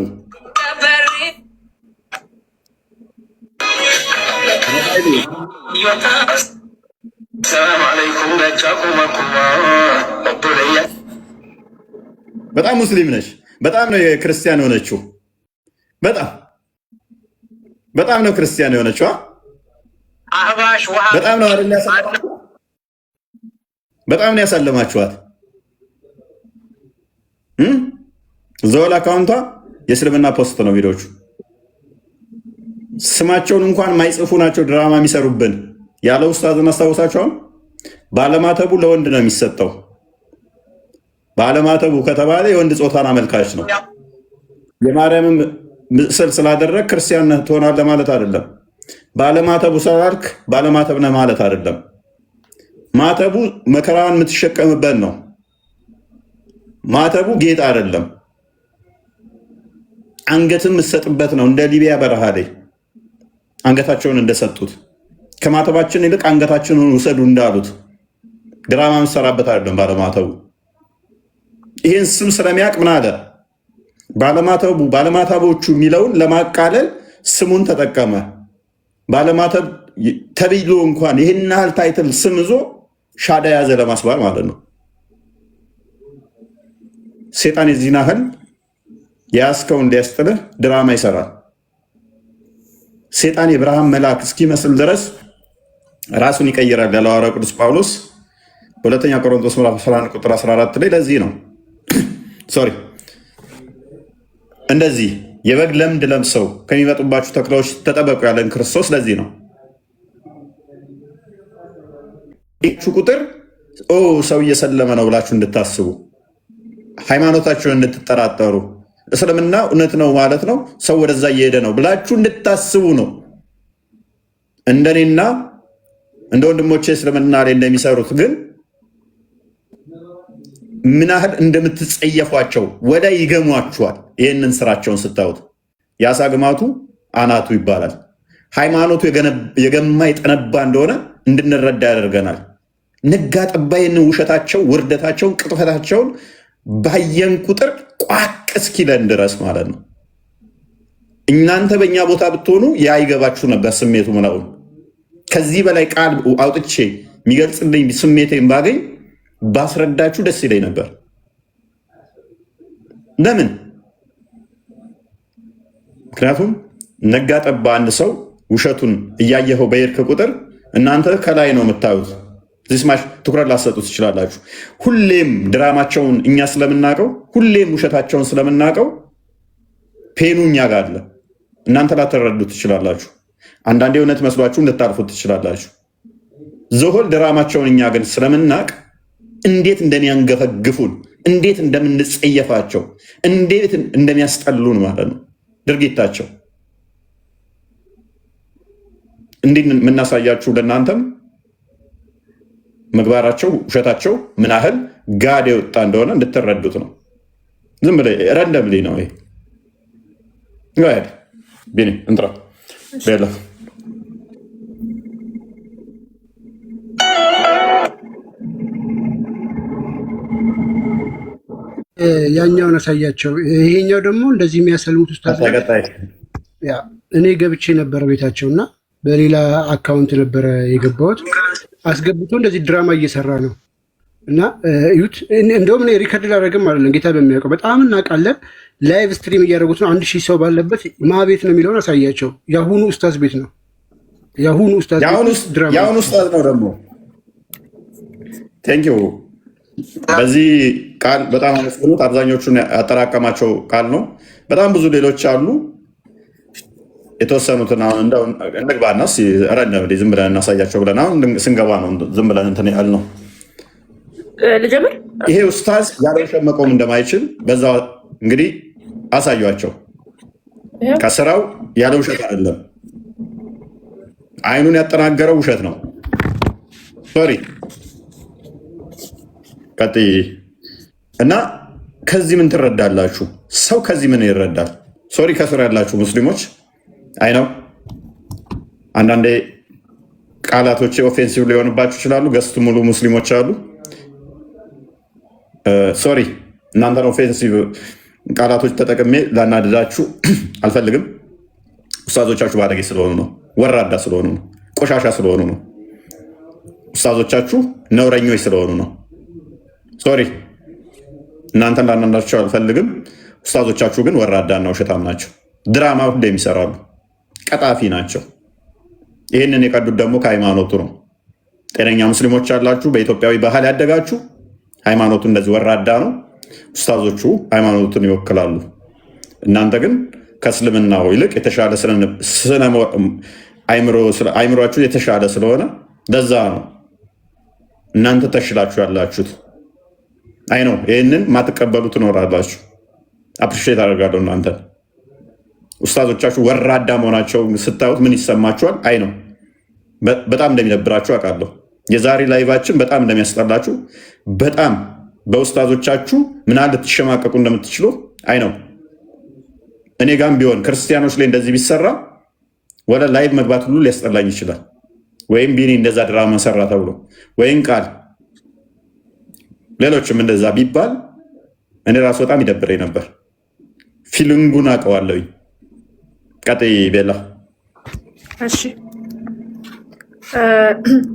በጣም ሙስሊም ነች። በጣም ነው የክርስቲያን የሆነችው። በጣም ነው ክርስቲያን የሆነችው። በጣም ነው አይደል? በጣም ነው ያሳለማችኋት። ዞል አካውንቷ የእስልምና ፖስት ነው ቪዲዮቹ። ስማቸውን እንኳን ማይጽፉ ናቸው ድራማ የሚሰሩብን። ያለ ኡስታዝን አስታውሳቸዋል። ባለማተቡ ለወንድ ነው የሚሰጠው። ባለማተቡ ከተባለ የወንድ ጾታን አመልካች ነው። የማርያምን ምስል ስላደረግ ክርስቲያን ትሆናለህ ማለት አይደለም። ባለማተቡ ስላልክ ባለማተብ ነህ ማለት አይደለም። ማተቡ መከራን የምትሸከምበት ነው። ማተቡ ጌጥ አይደለም። አንገትም የምትሰጥበት ነው። እንደ ሊቢያ በረሃ ላይ አንገታቸውን እንደሰጡት ከማተባችን ይልቅ አንገታችንን ውሰዱ እንዳሉት ድራማ የምትሰራበት አይደለም ባለማተቡ። ይህን ስም ስለሚያውቅ ምን አለ? ባለማተቡ ባለማተቦቹ የሚለውን ለማቃለል ስሙን ተጠቀመ። ባለማተብ ተብሎ እንኳን ይህን ያህል ታይትል ስም ይዞ ሻዳ ያዘ ለማስባል ማለት ነው። ሴጣን የዚህን ያህል የያዝከው እንዲያስጥልህ ድራማ ይሰራል። ሴጣን የብርሃን መልአክ እስኪመስል ድረስ ራሱን ይቀይራል ያለው ሐዋርያው ቅዱስ ጳውሎስ በሁለተኛ ቆሮንቶስ ምዕራፍ 11 ቁጥር 14 ላይ ለዚህ ነው እንደዚህ የበግ ለምድ ለብሰው ከሚመጡባችሁ ተኩላዎች ተጠበቁ ያለን ክርስቶስ ለዚህ ነው። ቁጥር ሰው እየሰለመ ነው ብላችሁ እንድታስቡ፣ ሃይማኖታችሁን እንድትጠራጠሩ፣ እስልምና እውነት ነው ማለት ነው ሰው ወደዛ እየሄደ ነው ብላችሁ እንድታስቡ ነው። እንደኔና እንደ ወንድሞቼ እስልምና ላይ እንደሚሰሩት ግን ምን ያህል እንደምትጸየፏቸው ወደ ይገሟችኋል። ይህንን ስራቸውን ስታዩት የአሳ ግማቱ አናቱ ይባላል። ሃይማኖቱ የገማ የጠነባ እንደሆነ እንድንረዳ ያደርገናል። ነጋ ጠባ ይህንን ውሸታቸው፣ ውርደታቸውን፣ ቅጥፈታቸውን ባየን ቁጥር ቋቅ እስኪለን ድረስ ማለት ነው። እናንተ በእኛ ቦታ ብትሆኑ ያይገባችሁ ነበር ስሜቱ ምናውን። ከዚህ በላይ ቃል አውጥቼ የሚገልጽልኝ ስሜቴን ባገኝ ባስረዳችሁ ደስ ይለኝ ነበር። ለምን? ምክንያቱም ነጋ ጠባ አንድ ሰው ውሸቱን እያየኸው በሄድክ ቁጥር እናንተ ከላይ ነው የምታዩት። እዚህ ስማሽ ትኩረት ላሰጡ ትችላላችሁ። ሁሌም ድራማቸውን እኛ ስለምናውቀው፣ ሁሌም ውሸታቸውን ስለምናውቀው ፔኑ እኛ ጋር አለ። እናንተ ላትረዱ ትችላላችሁ። አንዳንዴ እውነት መስሏችሁ እንድታልፉት ትችላላችሁ። ዘሆል ድራማቸውን እኛ ግን ስለምናውቅ እንዴት እንደሚያንገፈግፉን፣ እንዴት እንደምንጸየፋቸው፣ እንዴት እንደሚያስጠሉን ማለት ነው ድርጊታቸው። እንዲህ የምናሳያችሁ ለእናንተም ምግባራቸው፣ ውሸታቸው ምን ያህል ጋድ የወጣ እንደሆነ እንድትረዱት ነው። ዝም ብለህ ረንደምሊ ነው ይሄ ቢኒ እንጥራ ሌላ ያኛውን አሳያቸው። ይሄኛው ደግሞ እንደዚህ የሚያሰልሙት ውስጥ እኔ ገብቼ ነበረ ቤታቸው እና በሌላ አካውንት ነበረ የገባሁት። አስገብቶ እንደዚህ ድራማ እየሰራ ነው እና እዩት። እንደውም እኔ ሪከርድ ላደረግም አይደለም ጌታ በሚያውቀው በጣም እናውቃለን። ላይቭ ስትሪም እያደረጉት ነው። 1000 ሰው ባለበት ማ ቤት ነው የሚለውን አሳያቸው። የአሁኑ ኡስታዝ ቤት ነው። የአሁኑ ኡስታዝ ነው ደግሞ ቴንኪው። በዚህ ቃል በጣም አመስግኑት። አብዛኞቹን ያጠራቀማቸው ቃል ነው። በጣም ብዙ ሌሎች አሉ። የተወሰኑትን አሁን እንደው እንግባና ዝም ብለን እናሳያቸው ብለን አሁን ስንገባ ነው ዝም ብለን እንትን ያህል ነው ልጀምር። ይሄ ኡስታዝ ያለ ውሸት መቆም እንደማይችል በዛ እንግዲህ አሳዩቸው። ከስራው ያለ ውሸት አይደለም፣ አይኑን ያጠናገረው ውሸት ነው። ሶሪ ቀጥይ እና ከዚህ ምን ትረዳላችሁ? ሰው ከዚህ ምን ይረዳል? ሶሪ ከስር ያላችሁ ሙስሊሞች አይ ነው አንዳንዴ ቃላቶች ኦፌንሲቭ ሊሆንባችሁ ይችላሉ። ገስት ሙሉ ሙስሊሞች አሉ። ሶሪ እናንተን ኦፌንሲቭ ቃላቶች ተጠቅሜ ላናድዳችሁ አልፈልግም። ኡስታዞቻችሁ ባለጌ ስለሆኑ ነው፣ ወራዳ ስለሆኑ ነው፣ ቆሻሻ ስለሆኑ ነው፣ ኡስታዞቻችሁ ነውረኞች ስለሆኑ ነው። ሶሪ እናንተን ላናዳችሁ አልፈልግም። ኡስታዞቻችሁ ግን ወራዳና ውሸታም ናቸው። ድራማ ሁሌ የሚሰራሉ፣ ቀጣፊ ናቸው። ይህንን የቀዱት ደግሞ ከሃይማኖቱ ነው። ጤነኛ ሙስሊሞች ያላችሁ በኢትዮጵያዊ ባህል ያደጋችሁ ሃይማኖቱ እንደዚህ ወራዳ ነው። ኡስታዞቹ ሃይማኖቱን ይወክላሉ። እናንተ ግን ከእስልምናው ይልቅ የተሻለ አይምሯችሁ የተሻለ ስለሆነ ለዛ ነው እናንተ ተሽላችሁ ያላችሁት። አይ ነው ይህንን ማትቀበሉ ትኖራላችሁ። አፕሪሼት አደርጋለሁ። እናንተ ኡስታዞቻችሁ ወራዳ መሆናቸው ስታዩት ምን ይሰማችኋል? አይ ነው በጣም እንደሚደብራችሁ አውቃለሁ። የዛሬ ላይቫችን በጣም እንደሚያስጠላችሁ፣ በጣም በኡስታዞቻችሁ ምናል ልትሸማቀቁ እንደምትችሉ አይ ነው። እኔ ጋም ቢሆን ክርስቲያኖች ላይ እንደዚህ ቢሰራ ወደ ላይቭ መግባት ሁሉ ሊያስጠላኝ ይችላል። ወይም ቢኒ እንደዛ ድራማ ሰራ ተብሎ ወይም ቃል ሌሎችም እንደዛ ቢባል እኔ ራሱ በጣም ይደብረኝ ነበር። ፊሊንጉን አውቀዋለሁኝ። ቀጥይ ቤላ። እሺ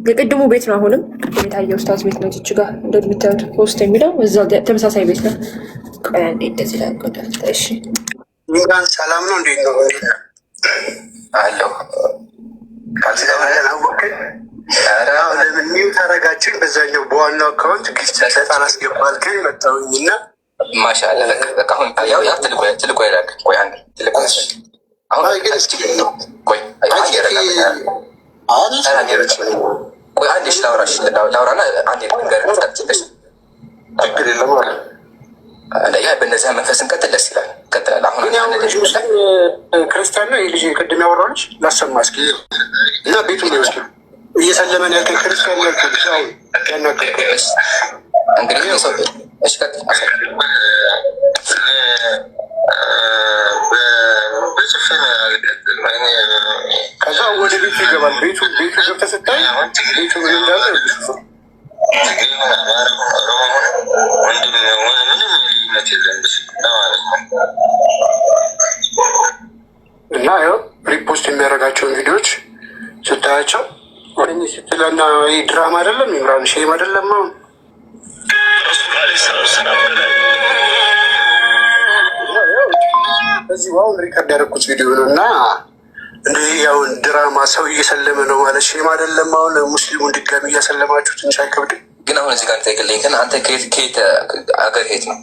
የቅድሙ ቤት ነው። አሁንም የታየው ኡስታዝ ቤት ነው። እዚህ ጋር እንደምታዩት ፖስት የሚለው እዛው ተመሳሳይ ቤት ነው። ቆይ አንዴ እንደዚህ ላይ ቆዳፍ። እሺ ሚራን ሰላም ነው? እንዴት ነው? እንዴት ነው አለው ለምን ሚው ታረጋችን? በዛኛው በዋናው አካውንት ጊፍት ሰጣን አስገባልከኝ መጣሁኝና ማሻአላ ለካ አሁን ያው ያ ትልቆ ይላል። ቆይ አንዴ ትልቆ አሁን ግን እስኪ ቆይ ቆይ አንዴ ላውራና አንዴ ነገር ተጥተሽ ችግር የለም ማለት ያ በእነዚያ መንፈስ እንቀጥል ደስ ይላል። ቀጥላል። አሁን ክርስቲያን ነው የልጅ ቅድም ያወራው ልጅ ላሰማ እስኪ እና ቤቱን ይወስዱ እየሰለመን ያልከኝ ክርስቲያን ነው ያልከኝ ልጅ አሁን ያናገር እንግዲህ ሰው እሺ ቀጥል ከዛ ወደ ቤቱ ይገባል። ቤቱ ገብተህ ስታይ ቤቱ ምን እንዳለ እና ያው ሪፖስት የሚያደርጋቸውን ቪዲዮዎች ስታያቸው ስትለና ይህ ድራማ አይደለም፣ ኢምራን ሼም አይደለም። አሁን በዚህ አሁን ሪከርድ ያደረኩት ቪዲዮ ነው እና እንደዚህ ያውን ድራማ ሰው እየሰለመ ነው ማለት ሼም አይደለም። አሁን ሙስሊሙን ድጋሚ እያሰለማችሁ ትንሽ አይከብድም? ግን አሁን እዚህ ጋር ጠይቅልኝ። ግን አንተ ከየት አገር ሄት ነው?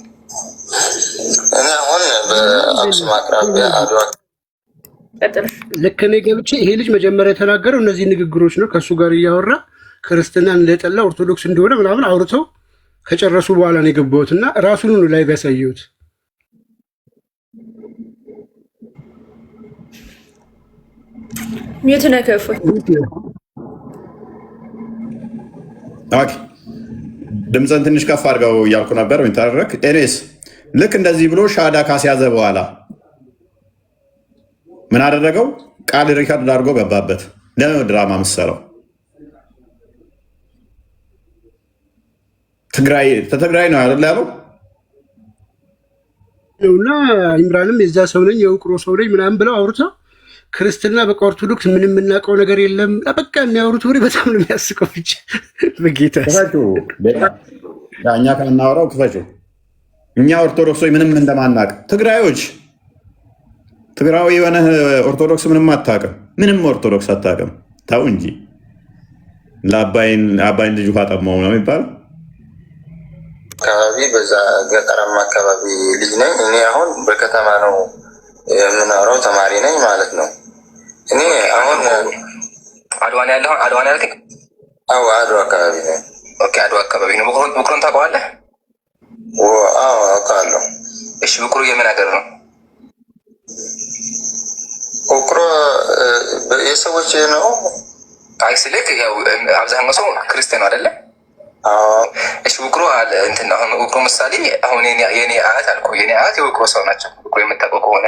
እኔ አሁን በአክሱም አቅራቢያ አድዋ። ልክ እኔ ገብቼ ይሄ ልጅ መጀመሪያ የተናገረው እነዚህ ንግግሮች ነው። ከእሱ ጋር እያወራ ክርስትናን እንደጠላ ኦርቶዶክስ እንደሆነ ምናምን አውርተው ከጨረሱ በኋላ ነው የገባሁት እና ራሱን ነው ላይ ያሳየሁት። ሚዩት ነከፉ። ኦኬ ድምፅን ትንሽ ከፍ አድርገው እያልኩ ነበር። ሚታረክ ኤኔስ ልክ እንደዚህ ብሎ ሻዳ ካስያዘ በኋላ ምን አደረገው? ቃል ሪከርድ አድርጎ ገባበት። ለምን ድራማ ምሰለው? ትግራይ ነው አይደል ያለው እና ኢምራንም የዛ ሰው ነኝ የውቅሮ ሰው ነኝ ምናምን ብለው አውርተው ክርስትና በቃ ኦርቶዶክስ ምንም የምናውቀው ነገር የለም። በቃ የሚያወሩት ወሬ በጣም ነው የሚያስቀው። ብቻ በጌታ እኛ ከምናወራው ክፈችው። እኛ ኦርቶዶክሶች ምንም እንደማናውቅ ትግራዊ የሆነ ኦርቶዶክስ ምንም አታውቅም። ምንም ኦርቶዶክስ አታውቅም። ታው እንጂ ለአባይን ልጅ ውሃ ጠማው ነው የሚባለው። አካባቢ በዛ ገጠራማ አካባቢ ልጅ ነኝ እኔ። አሁን በከተማ ነው የምኖረው፣ ተማሪ ነኝ ማለት ነው። እኔ አሁን አድዋን ያለው አድዋን ያልከኝ? አዎ አድዋ አካባቢ ነው። ኦኬ አድዋ አካባቢ ነው። ብኩርን ታውቀዋለህ? አዎ አውቃለሁ። እሺ ብኩሩ የምን ሀገር ነው? ብኩሩ የሰዎች ነው። አይ ስልክ ያው አብዛኛው ሰው ክርስቲያን ነው አይደለ? እሺ ብኩሩ እንትን ነው። አሁን ብኩሩ ምሳሌ አሁን የኔ አያት አልኩ። የኔ አያት የብኩሩ ሰው ናቸው። ብኩሩ የምታውቀው ከሆነ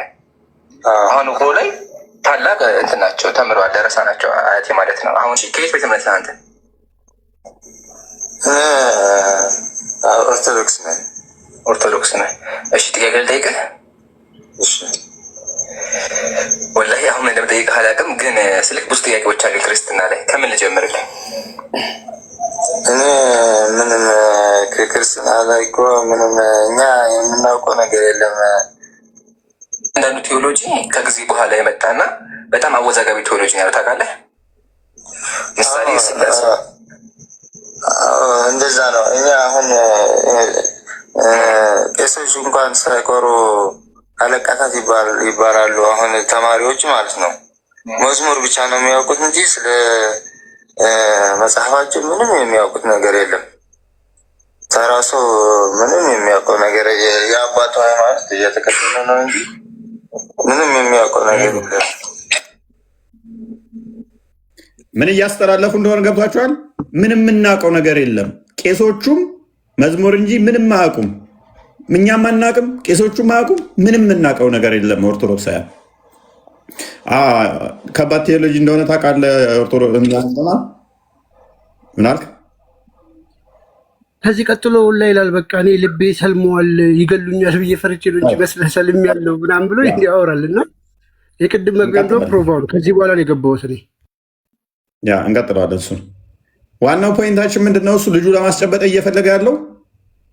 አሁን ብኩሩ ላይ ታላቅ እንትን ናቸው፣ ተምረዋል፣ ደረሳ ናቸው አያቴ ማለት ነው። አሁን ከየት ቤተ እምነት ነህ አንተ? ኦርቶዶክስ ነህ? ኦርቶዶክስ ነህ። እሺ ጥያቄ ልጠይቅህ? እሺ ወላሂ አሁን እንደምጠይቅህ አላውቅም፣ ግን ስልክ ብዙ ጥያቄዎች አሉ ክርስትና ላይ። ከምን ልጀምርልህ? እኔ ምንም ከክርስትና ላይ እኮ ምንም እኛ የምናውቀው ነገር የለም። አንዳንዱ ቴዎሎጂ ከጊዜ በኋላ የመጣና በጣም አወዛጋቢ ቴዎሎጂ ነው ታውቃለህ። ምሳሌ እንደዛ ነው። እኛ አሁን ቄሶች እንኳን ሳይቆሩ አለቃታት ይባላሉ። አሁን ተማሪዎች ማለት ነው መዝሙር ብቻ ነው የሚያውቁት እንጂ ስለ መጽሐፋቸው ምንም የሚያውቁት ነገር የለም። ተራሱ ምንም የሚያውቀው ነገር የአባቱ ሃይማኖት እየተከተለ ነው እንጂ ምንም የሚያውቀው ነገር የለም። ምን እያስተላለፉ እንደሆነ ገብቷቸዋል። ምንም የምናውቀው ነገር የለም። ቄሶቹም መዝሙር እንጂ ምንም አያውቁም። እኛም አናውቅም፣ ቄሶቹም አያውቁም። ምንም የምናውቀው ነገር የለም። ኦርቶዶክሳውያን ከባድ ቴዎሎጂ እንደሆነ ታውቃለህ። ምን አልክ? ከዚህ ቀጥሎ ላይ ይላል በቃ እኔ ልቤ ሰልመዋል ይገሉኛል ብዬ ፈርቼ ነው እንጂ መስለህ ሰልም ያለው ምናምን ብሎ እንዲህ ያወራል። እና የቅድም መግቢያ እንደው ፕሮቫው ከዚህ በኋላ ነው የገባሁት እኔ። ያ እንቀጥለዋለን። እሱን ዋናው ፖይንታችን ምንድነው? እሱ ልጁ ለማስጨበጥ እየፈለገ ያለው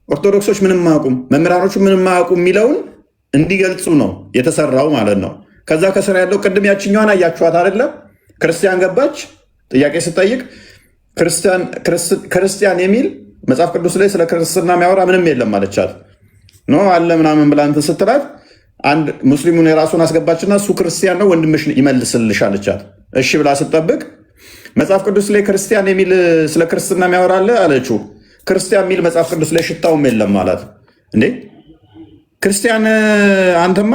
ኦርቶዶክሶች ምንም አያውቁም፣ መምህራኖቹ ምንም አያውቁም የሚለውን እንዲገልጹ ነው የተሰራው ማለት ነው። ከዛ ከስራ ያለው ቅድም ያችኛዋን አያችኋት አይደለም? ክርስቲያን ገባች ጥያቄ ስጠይቅ ክርስቲያን የሚል መጽሐፍ ቅዱስ ላይ ስለ ክርስትና የሚያወራ ምንም የለም አለቻት። ኖ አለ ምናምን ብላ እንትን ስትላት አንድ ሙስሊሙን የራሱን አስገባችና እሱ ክርስቲያን ነው ወንድምሽ ይመልስልሽ አለቻት። እሺ ብላ ስትጠብቅ መጽሐፍ ቅዱስ ላይ ክርስቲያን የሚል ስለ ክርስትና የሚያወራ አለ አለችው። ክርስቲያን የሚል መጽሐፍ ቅዱስ ላይ ሽታውም የለም አላት። እንዴ ክርስቲያን አንተማ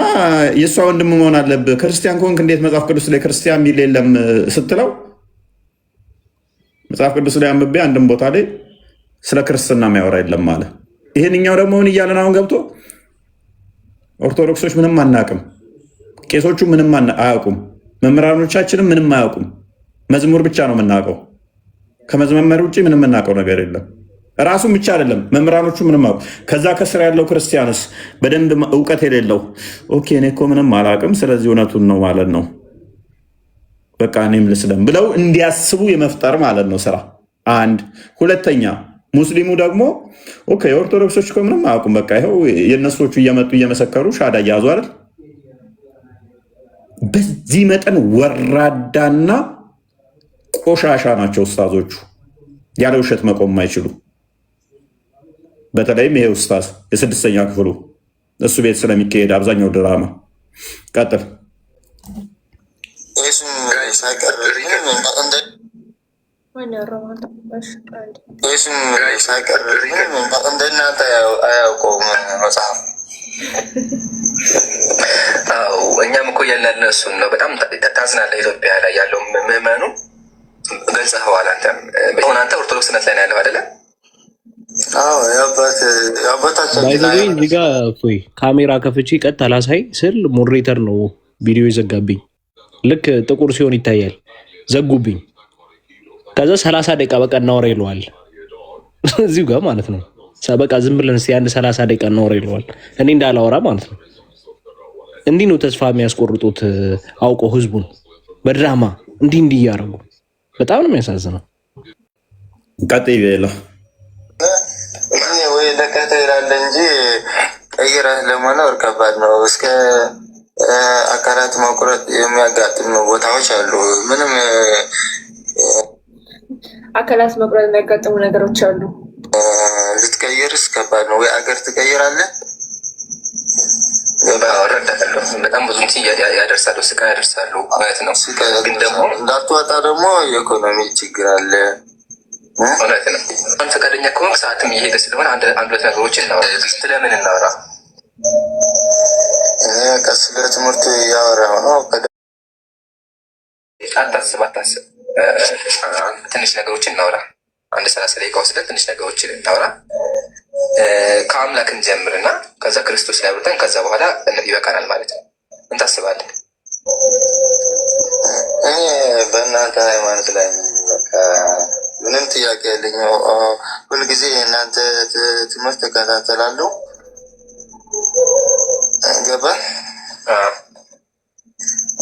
የእሷ ወንድም መሆን አለብህ። ክርስቲያን ከሆንክ እንዴት መጽሐፍ ቅዱስ ላይ ክርስቲያን የሚል የለም ስትለው መጽሐፍ ቅዱስ ላይ አንብቤ አንድም ቦታ ላይ ስለ ክርስትና የሚያወራ የለም አለ። ይህንኛው ደግሞ ምን እያለን አሁን ገብቶ ኦርቶዶክሶች ምንም አናውቅም፣ ቄሶቹ ምንም አያውቁም፣ መምህራኖቻችንም ምንም አያውቁም። መዝሙር ብቻ ነው የምናውቀው። ከመዝመር ውጭ ምንም የምናውቀው ነገር የለም። ራሱን ብቻ አይደለም መምህራኖቹ ምንም አያውቁም። ከዛ ከስራ ያለው ክርስቲያንስ በደንብ እውቀት የሌለው ኦኬ እኔ እኮ ምንም አላውቅም ስለዚህ እውነቱን ነው ማለት ነው በቃ እኔም ልስለም ብለው እንዲያስቡ የመፍጠር ማለት ነው ስራ አንድ። ሁለተኛ ሙስሊሙ ደግሞ ኦኬ ኦርቶዶክሶች እኮ ምንም አያውቁም በቃ ይኸው የእነሶቹ እየመጡ እየመሰከሩ ሻዳ እያዙ አይደል። በዚህ መጠን ወራዳና ቆሻሻ ናቸው ኡስታዞቹ፣ ያለ ውሸት መቆም አይችሉ። በተለይም ይሄ ኡስታዝ የስድስተኛ ክፍሉ እሱ ቤት ስለሚካሄድ አብዛኛው ድራማ ቀጥል እንደናንተ አያውቀውም መጽሐፍ። እኛም እኮ ያለን እሱን ነው። በጣም ታዝናለህ። ኢትዮጵያ ላይ ያለው ምዕመኑ ገልጸኸዋል። አንተም ሆን አንተ ኦርቶዶክስነት ላይ ነው ያለው አይደለ? ባይዘዌ እዚህ ጋ እፎይ ካሜራ ከፍቼ ቀጥታ ላሳይ ስል ሞዴሬተር ነው ቪዲዮ የዘጋብኝ። ልክ ጥቁር ሲሆን ይታያል፣ ዘጉብኝ። ከዛ 30 ደቂቃ በቃ እናወራ ይለዋል እዚሁ ጋር ማለት ነው። በቃ ዝም ብለን እስኪ አንድ 30 ደቂቃ እናወራ ይለዋል፣ እኔ እንዳላወራ ማለት ነው። እንዲህ ነው ተስፋ የሚያስቆርጡት አውቀው ህዝቡን በድራማ እንዲህ እያደረጉ በጣም ነው የሚያሳዝነው። ቀጥይ ቤላ ወይ ለቀተ ይላል እንጂ ቀይረህ ለመኖር ከባድ ነው። እስከ አካላት መቁረጥ የሚያጋጥሙ ቦታዎች አሉ። ምንም አካላት መቁረጥ የሚያጋጥሙ ነገሮች አሉ። ልትቀይርስ ከባድ ነው። ወይ አገር ትቀይራለህ። በጣም ብዙ ያደርሳሉ፣ ስቃይ ያደርሳሉ ማለት ነው። ግን ደግሞ እንዳትወጣ ደግሞ የኢኮኖሚ ችግር አለ። እውነት ነው። ፈቃደኛ ከሆንክ ሰዓትም እየሄደ ስለሆነ አንድ ሁለት ነገሮችን እናውራ። ስለምን እናውራ? ስለ ትምህርቱ እያወራሁ ነው። አታስብ። ትንሽ ነገሮችን እናውራ። አንድ 30 ደቂቃ ወስደን ትንሽ ነገሮችን እናውራ። ከአምላክን ጀምርና ከዛ ክርስቶስ ላይ አውርተን ከዛ በኋላ ይበቃናል ማለት ነው። ምን ታስባለህ? እኔ በእናንተ ሃይማኖት ላይ ምንም ጥያቄ የለኝ። ሁልጊዜ የእናንተ ትምህርት እከታተላለሁ። ገባ?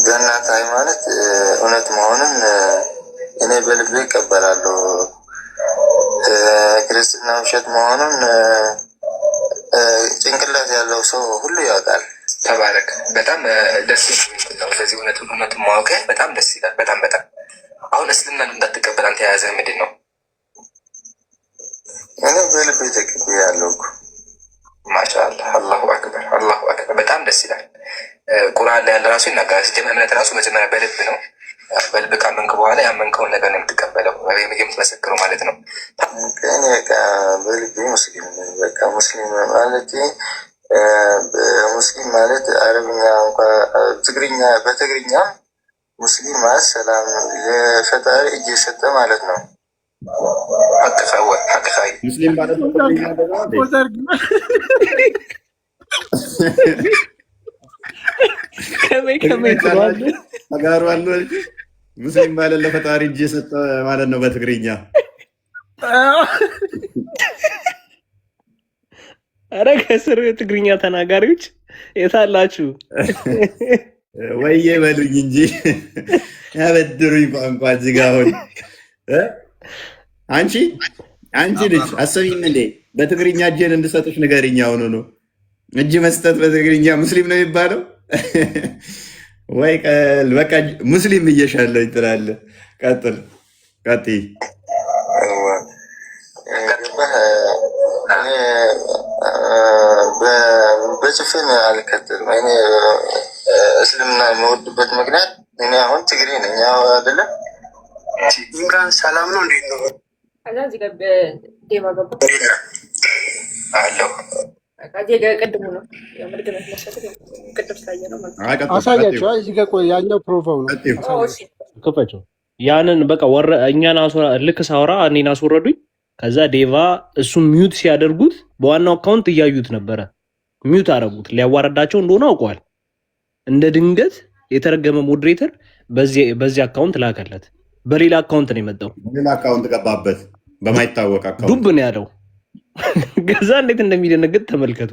በእናንተ ሃይማኖት እውነት መሆኑን እኔ በልቤ ይቀበላለሁ። ክርስትና ውሸት መሆኑን ጭንቅላት ያለው ሰው ሁሉ ያውቃል። ተባረክ። በጣም ደስ የሚል ነው። ስለዚህ እውነቱን ማወቅ በጣም ደስ ይላል። በጣም አሁን እስልምና እንዳትቀበል አንተ የያዘህ ምንድን ነው? እኔ በልቤ ተቀብያለሁ እኮ። ማሻአላህ፣ አላሁ አክበር፣ አላሁ አክበር። በጣም ደስ ይላል። ቁርአን ላይ ያለ ራሱ ይናገራል። ሲጀምር እምነት ራሱ መጀመሪያ በልብ ነው። በልብ ካመንክ በኋላ ያመንከውን ነገር ነው የምትቀበለው የምትመሰክረው ማለት ነው። እኔ በልቤ ሙስሊም ነኝ። በቃ ሙስሊም ማለት ሙስሊም ማለት አረብኛ እንኳ ትግርኛ በትግርኛ ሙስሊም ማለት ሰላም ለፈጣሪ እጅ የሰጠ ማለት ነው። ሙስሊም ማለት ሙስሊም ማለት ለፈጣሪ እጅ የሰጠ ማለት ነው በትግርኛ። ኧረ ከስር ትግርኛ ተናጋሪዎች የታላችሁ? ወይዬ በሉኝ እንጂ ያበድሩኝ ቋንቋ እዚህ ጋ አሁን አንቺ ልጅ አሰቢም እንዴ በትግርኛ እጄን እንድሰጥሽ ንገሪኝ። አሁኑ ነው እጅ መስጠት በትግርኛ ሙስሊም ነው የሚባለው? ወይ በቃ ሙስሊም ብዬሻለሁ ትላለህ። ቀጥይ። በጭፍን አልከተልም። እኔ እስልምና የምወድበት ምክንያት እኔ አሁን ትግሬ ነኝ አይደለም። ኢምራን ሰላም ነው? እንዴት ነው? ቅድሙ ነው አሳያቸው። እዚህ ጋር ቆይ፣ ያኛው ፕሮፋው ነው። ክፈቸው። ያንን በቃ እኛን ልክ ሳወራ እኔን አስወረዱኝ። ከዛ ዴቫ እሱን ሚዩት ሲያደርጉት በዋናው አካውንት እያዩት ነበረ። ሚዩት አደረጉት። ሊያዋረዳቸው እንደሆነ አውቀዋል። እንደ ድንገት የተረገመ ሞዴሬተር በዚህ አካውንት ላከለት። በሌላ አካውንት ነው የመጣው። ሌላ አካውንት ገባበት፣ በማይታወቅ አካውንት ዱብ ነው ያለው። ገዛ እንዴት እንደሚደነግጥ ተመልከቱ።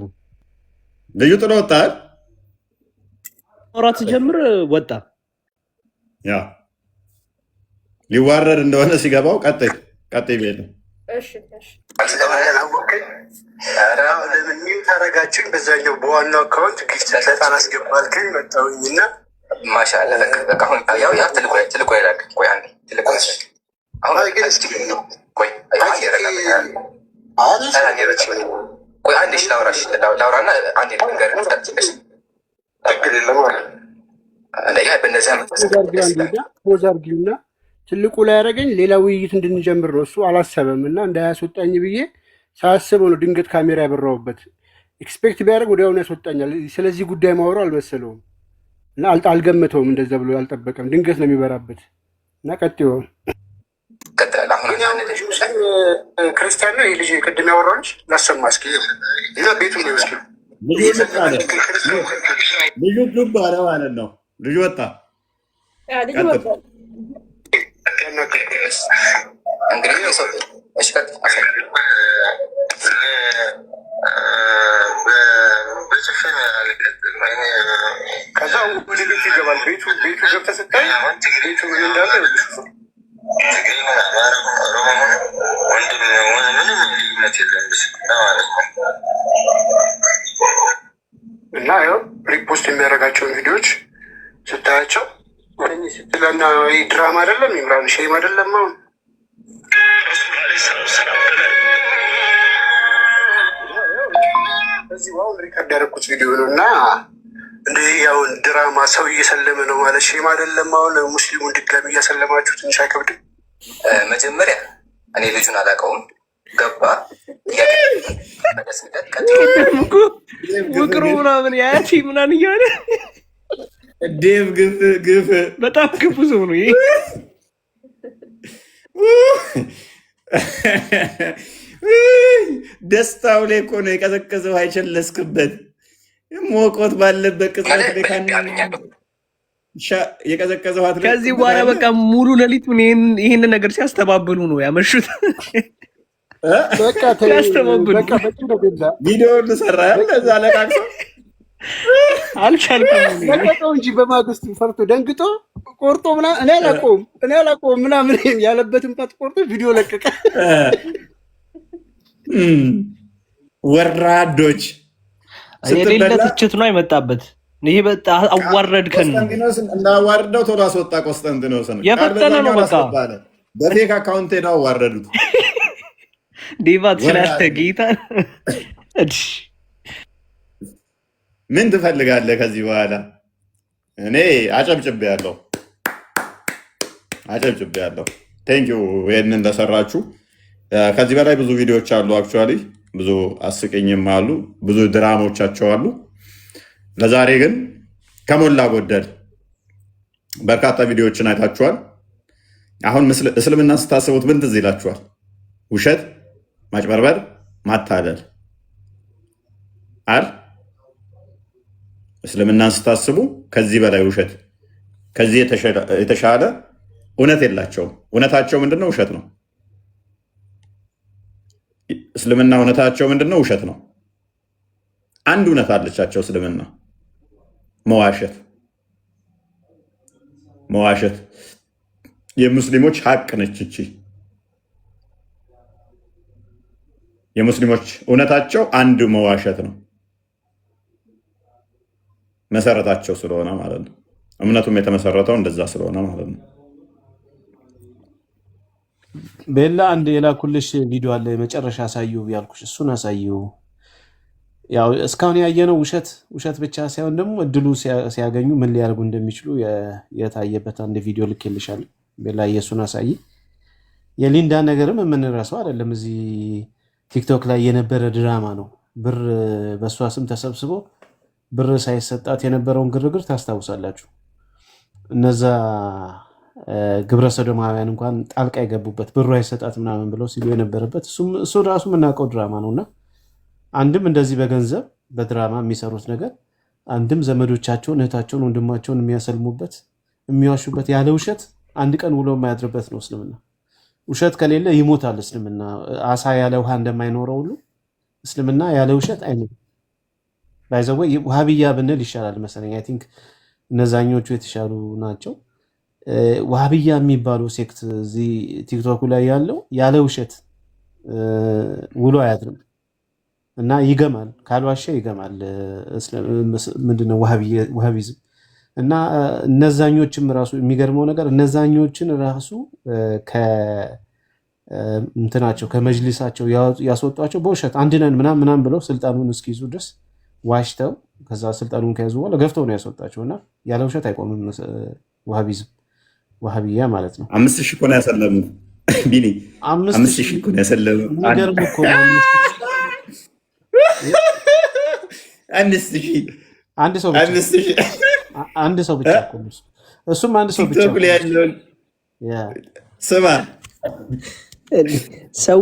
ልዩ ጥሎ ወጣ። አውራት ሲጀምር ወጣ። ያ ሊዋረድ እንደሆነ ሲገባው ቀጥይ ቤት ነው። ለምን ሚዩት አደረጋችሁኝ? በዛኛው በዋናው አካውንት ጊፍት ሰጣን አስገባልከኝ መጣሁኝና ማሻአላ በቃ አሁን ያው ያ ትልቆ ይላል። ቆይ አንዴ ትልቆ አሁን ቆይ አንዴ ላውራና አንዴ ነገር ትችላለሽ። ፖዝ አድርጊውና ትልቁ ላይ ያደረገኝ ሌላ ውይይት እንድንጀምር ነው። እሱ አላሰበም እና እንዳያስወጣኝ ብዬ ሳያስበው ነው ድንገት ካሜራ ያበራውበት። ኤክስፔክት ቢያደርግ ወዲያውኑ ያስወጣኛል። ስለዚህ ጉዳይ ማውራው አልመሰለውም እና አልገመተውም። እንደዛ ብሎ አልጠበቀም። ድንገት ነው የሚበራበት እና ቀጥሎ ክርስቲያን ነው። ይህ ልጅ ቅድም ያወራው ልጅ ላሰማ እስኪ እና ቤቱ ነው እስኪ ልጁ ዱብ አለ ማለት ነው። ልጁ ወጣ። ከዛ ወደ ቤት ይገባል። ቤቱ ገብተህ ስታይ ቤቱ ምን እንዳለ እና ያው ሪፖስት የሚያደርጋቸውን ቪዲዮዎች ስታያቸው ስትለና ድራማ አይደለም፣ ኢምራን ሼም አይደለም። አሁን በዚህ አሁን ሪከርድ ያደረኩት ቪዲዮ ነው እና እንደዚህ ያውን ድራማ ሰው እየሰለመ ነው ማለት ሼም አይደለም። አሁን ሙስሊሙን ድጋሚ እያሰለማችሁ ትንሽ አይከብድም? መጀመሪያ እኔ ልጁን አላውቀውም። ገባ ውቅሩ ምናምን ያቺ ምናምን እያለ ዴቭ ግፍ በጣም ክፉ ሰው ነው። ይሄ ደስታው ላይ እኮ ነው የቀዘቀዘው። አይቸለስክበት ሞቆት ባለበት ቅጽበት የቀዘቀዘው። ከዚህ በኋላ በቃ ሙሉ ሌሊት ይህን ነገር ሲያስተባብሉ ነው ያመሹት። ሲያስተባብሉ ቪዲዮ ልሰራ ለዛ ለቃቅሰው አልቻልኩም ለቀቀው እንጂ በማግስቱ ፈርቶ ደንግጦ ቆርጦ ምናምን እኔ አላውቀውም ምናምን ያለበትን ፓት ቆርጦ ቪዲዮ ለቀቀ። ወራዶች የሌለ ትችት ነው የመጣበት። ይሄ በጣም አዋረድከን። እንዳዋርደው ቶሎ አስወጣ። ቆስጠንጢኖስን የፈጠነ ነው በቃ በፌክ አካውንት ሄደው አዋረዱት። ዴቫት ስላለ ጌታ ምን ትፈልጋለህ ከዚህ በኋላ? እኔ አጨብጭቤ ያለው ቴንኪዩ ይህንን እንደሰራችሁ። ከዚህ በላይ ብዙ ቪዲዮዎች አሉ። አክቹዋሊ ብዙ አስቀኝም አሉ፣ ብዙ ድራሞቻቸው አሉ። ለዛሬ ግን ከሞላ ጎደል በርካታ ቪዲዮዎችን አይታችኋል። አሁን እስልምና ስታስቡት ምን ትዝ ይላችኋል? ውሸት፣ ማጭበርበር፣ ማታለል አይደል? እስልምናን ስታስቡ ከዚህ በላይ ውሸት፣ ከዚህ የተሻለ እውነት የላቸውም። እውነታቸው ምንድነው? ውሸት ነው። እስልምና እውነታቸው ምንድነው? ውሸት ነው። አንድ እውነት አለቻቸው እስልምና፣ መዋሸት የሙስሊሞች ሀቅ ነች። እቺ የሙስሊሞች እውነታቸው አንድ መዋሸት ነው፣ መሰረታቸው ስለሆነ ማለት ነው። እምነቱም የተመሰረተው እንደዛ ስለሆነ ማለት ነው። ቤላ አንድ የላኩልሽ ቪዲዮ አለ፣ የመጨረሻ አሳየው ያልኩሽ እሱን አሳየው። ያው እስካሁን ያየነው ውሸት ብቻ ሳይሆን ደግሞ እድሉ ሲያገኙ ምን ሊያደርጉ እንደሚችሉ የታየበት አንድ ቪዲዮ ልኬልሻለሁ። ቤላ የሱን አሳይ። የሊንዳ ነገርም የምንረሳው አይደለም። እዚህ ቲክቶክ ላይ የነበረ ድራማ ነው። ብር በእሷ ስም ተሰብስቦ ብር ሳይሰጣት የነበረውን ግርግር ታስታውሳላችሁ። እነዛ ግብረ ሰዶማውያን እንኳን ጣልቃ የገቡበት ብሩ አይሰጣት ምናምን ብለው ሲሉ የነበረበት እሱ ራሱ የምናውቀው ድራማ ነውና አንድም እንደዚህ በገንዘብ በድራማ የሚሰሩት ነገር፣ አንድም ዘመዶቻቸውን፣ እህታቸውን፣ ወንድማቸውን የሚያሰልሙበት የሚዋሹበት ያለ ውሸት አንድ ቀን ውሎ የማያድርበት ነው እስልምና። ውሸት ከሌለ ይሞታል እስልምና። አሳ ያለ ውሃ እንደማይኖረው ሁሉ እስልምና ያለ ውሸት አይኖርም። ባይዘወ ውሃብያ ብንል ይሻላል መሰለኝ። አይ ቲንክ እነዛኞቹ የተሻሉ ናቸው። ውሃብያ የሚባሉ ሴክት እዚህ ቲክቶክ ላይ ያለው ያለ ውሸት ውሎ አያድርም እና ይገማል፣ ካልዋሸ ይገማል። ምንድነው ውሃቢዝም። እና እነዛኞችም ራሱ የሚገርመው ነገር እነዛኞችን ራሱ እንትናቸው ከመጅሊሳቸው ያስወጧቸው በውሸት አንድነን ምናምን ብለው ስልጣኑን እስኪይዙ ድረስ ዋሽተው ከዛ ስልጣኑን ከያዙ በኋላ ገፍተው ነው ያስወጣቸው። እና ያለ ውሸት አይቆምም ውሃቢዝም፣ ውሃብያ ማለት ነው። 5000 እኮ ነው ያሰለሙ ቢኒ፣ 5000 እኮ ነው ያሰለሙ። የሚገርም እኮ ነው። 5000 አንድ ሰው ብቻ እኮ ነው። እሱም አንድ ሰው ብቻ ስማ፣ ሰው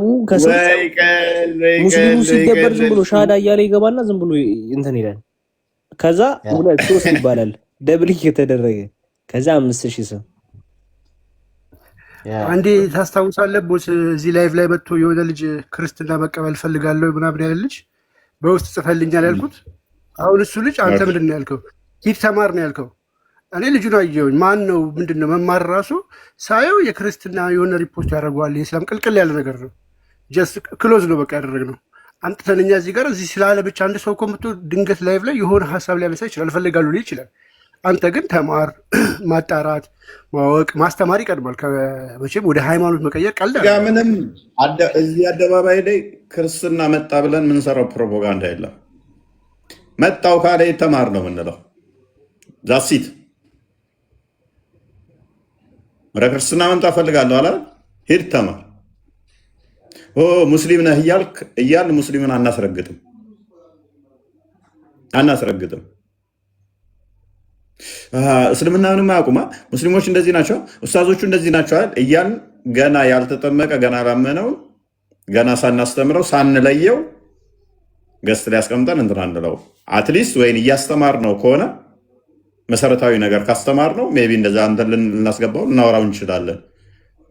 ሙስሊሙ ሲገበር ዝም ብሎ ሻሃዳ እያለ ይገባና ዝም ብሎ እንትን ይላል። ከዛ 2-3 ይባላል ደብል እየተደረገ ከዛ 5000 ሰው አንዴ ታስታውሳለህ? ቦስ እዚህ ላይቭ ላይ መጥቶ የሆነ ልጅ ክርስትና መቀበል ፈልጋለሁ ምናምን ያለ ልጅ በውስጥ ጽፈልኛል ያልኩት። አሁን እሱ ልጅ አንተ ምንድን ነው ያልከው? ሂድ ተማር ነው ያልከው። እኔ ልጁን አየሁኝ። ማን ነው ምንድን ነው መማር ራሱ ሳየው የክርስትና የሆነ ሪፖርት ያደርገዋል። የእስላም ቅልቅል ያለ ነገር ነው። ጀስት ክሎዝ ነው በቃ ያደረግነው። አንተን እኛ እዚህ ጋር እዚህ ስላለ ብቻ አንድ ሰው እኮ መጥቶ ድንገት ላይቭ ላይ የሆነ ሀሳብ ሊያነሳ ይችላል፣ እፈልጋለሁ ሊል ይችላል። አንተ ግን ተማር፣ ማጣራት፣ ማወቅ፣ ማስተማር ይቀድማል። መቼም ወደ ሃይማኖት መቀየር ቀልድ ምንም እዚህ አደባባይ ላይ ክርስትና መጣ ብለን የምንሰራው ፕሮፓጋንዳ የለም። መጣው ካለ ተማር ነው የምንለው። ዛሲት ወደ ክርስትና መምጣት ፈልጋለሁ አለ፣ ሂድ ተማር። ሙስሊም ነህ እያልን ሙስሊምን አናስረግጥም። እስልምናንም አያውቁማ። ሙስሊሞች እንደዚህ ናቸው፣ ኡስታዞቹ እንደዚህ ናቸዋል እያልን ገና ያልተጠመቀ ገና ላመነው ገና ሳናስተምረው ሳንለየው ገስት ላይ ያስቀምጠን እንትን አንለው። አትሊስት ወይን እያስተማር ነው ከሆነ መሰረታዊ ነገር ካስተማር ነው ሜይ ቢ እንደዛ እንትን ልናስገባው ልናወራው እንችላለን።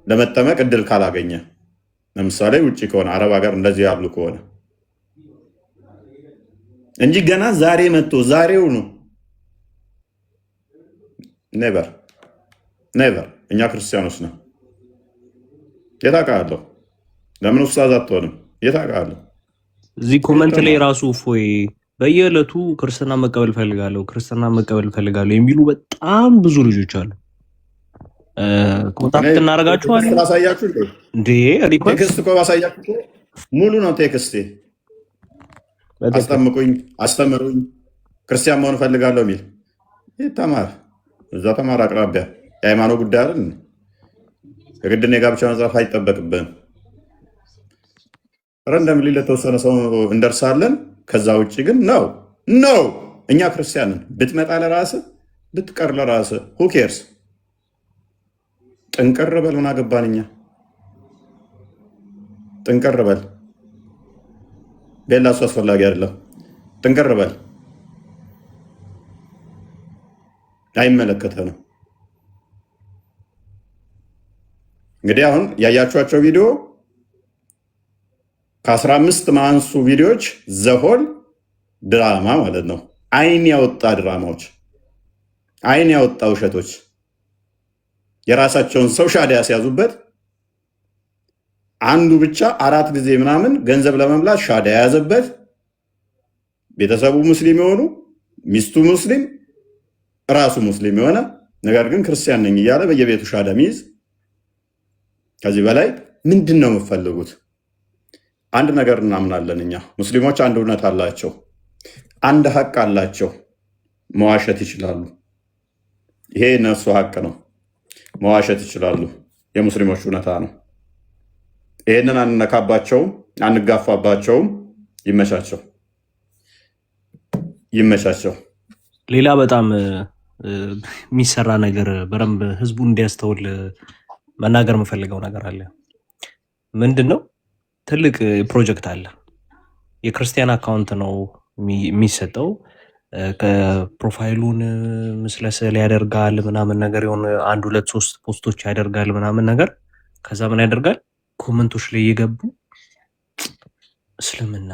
ለመጠመቅ እድል ካላገኘ ለምሳሌ ውጭ ከሆነ አረብ ሀገር እንደዚህ ያሉ ከሆነ እንጂ ገና ዛሬ መጥቶ ዛሬው ነው ኔቨር። እኛ ክርስቲያኖች ነው። የታውቃለሁ ለምን ኡስታዝ አትሆንም? የታውቃለሁ እዚህ ኮመንት ላይ ራሱ ፎይ በየዕለቱ ክርስትና መቀበል ፈልጋለሁ የሚሉ በጣም ብዙ ልጆች አሉ። ኮንታክት እናደርጋችኋለን። ላሳያችሁ እንዴ ቴክስት እኮ ባሳያችሁ ሙሉ ነው ቴክስቴ። አስተምሩኝ ክርስቲያን መሆን ፈልጋለሁ የሚል ተማር እዛ ተማር አቅራቢያ የሃይማኖት ጉዳይ አይደል? የግድን የጋብቻ መጽሐፍ አይጠበቅብህም። ረንደምሊ ለተወሰነ ሰው እንደርሳለን። ከዛ ውጭ ግን ነው እኛ ክርስቲያንን ብትመጣ ለራስህ ብትቀር ለራስህ who cares? ጥንቅር በል ምን አገባን እኛ። ጥንቅር በል ቤላ እሱ አስፈላጊ አይደለም። ጥንቅር በል አይመለከተንም። እንግዲህ አሁን ያያችኋቸው ቪዲዮ ከ15 ማንሱ ቪዲዮዎች ዘሆል ድራማ ማለት ነው። አይን ያወጣ ድራማዎች፣ አይን ያወጣ ውሸቶች፣ የራሳቸውን ሰው ሻዳ ያስያዙበት አንዱ ብቻ 4 ጊዜ ምናምን ገንዘብ ለመብላት ሻዳ የያዘበት ቤተሰቡ ሙስሊም የሆኑ ሚስቱ ሙስሊም ራሱ ሙስሊም የሆነ ነገር ግን ክርስቲያን ነኝ እያለ በየቤቱ ሻዳ ሚይዝ። ከዚህ በላይ ምንድን ነው የምትፈልጉት? አንድ ነገር እናምናለን እኛ ሙስሊሞች፣ አንድ እውነት አላቸው፣ አንድ ሀቅ አላቸው። መዋሸት ይችላሉ። ይሄ እነሱ ሀቅ ነው። መዋሸት ይችላሉ። የሙስሊሞች እውነታ ነው። ይሄንን አንነካባቸውም፣ አንጋፋባቸውም። ይመቻቸው፣ ይመቻቸው። ሌላ በጣም የሚሰራ ነገር በደንብ ህዝቡ እንዲያስተውል መናገር የምፈልገው ነገር አለ። ምንድን ነው? ትልቅ ፕሮጀክት አለ። የክርስቲያን አካውንት ነው የሚሰጠው። ከፕሮፋይሉን ምስለ ስዕል ያደርጋል ምናምን ነገር የሆነ 1 2 3 ፖስቶች ያደርጋል ምናምን ነገር። ከዛ ምን ያደርጋል? ኮመንቶች ላይ እየገቡ እስልምና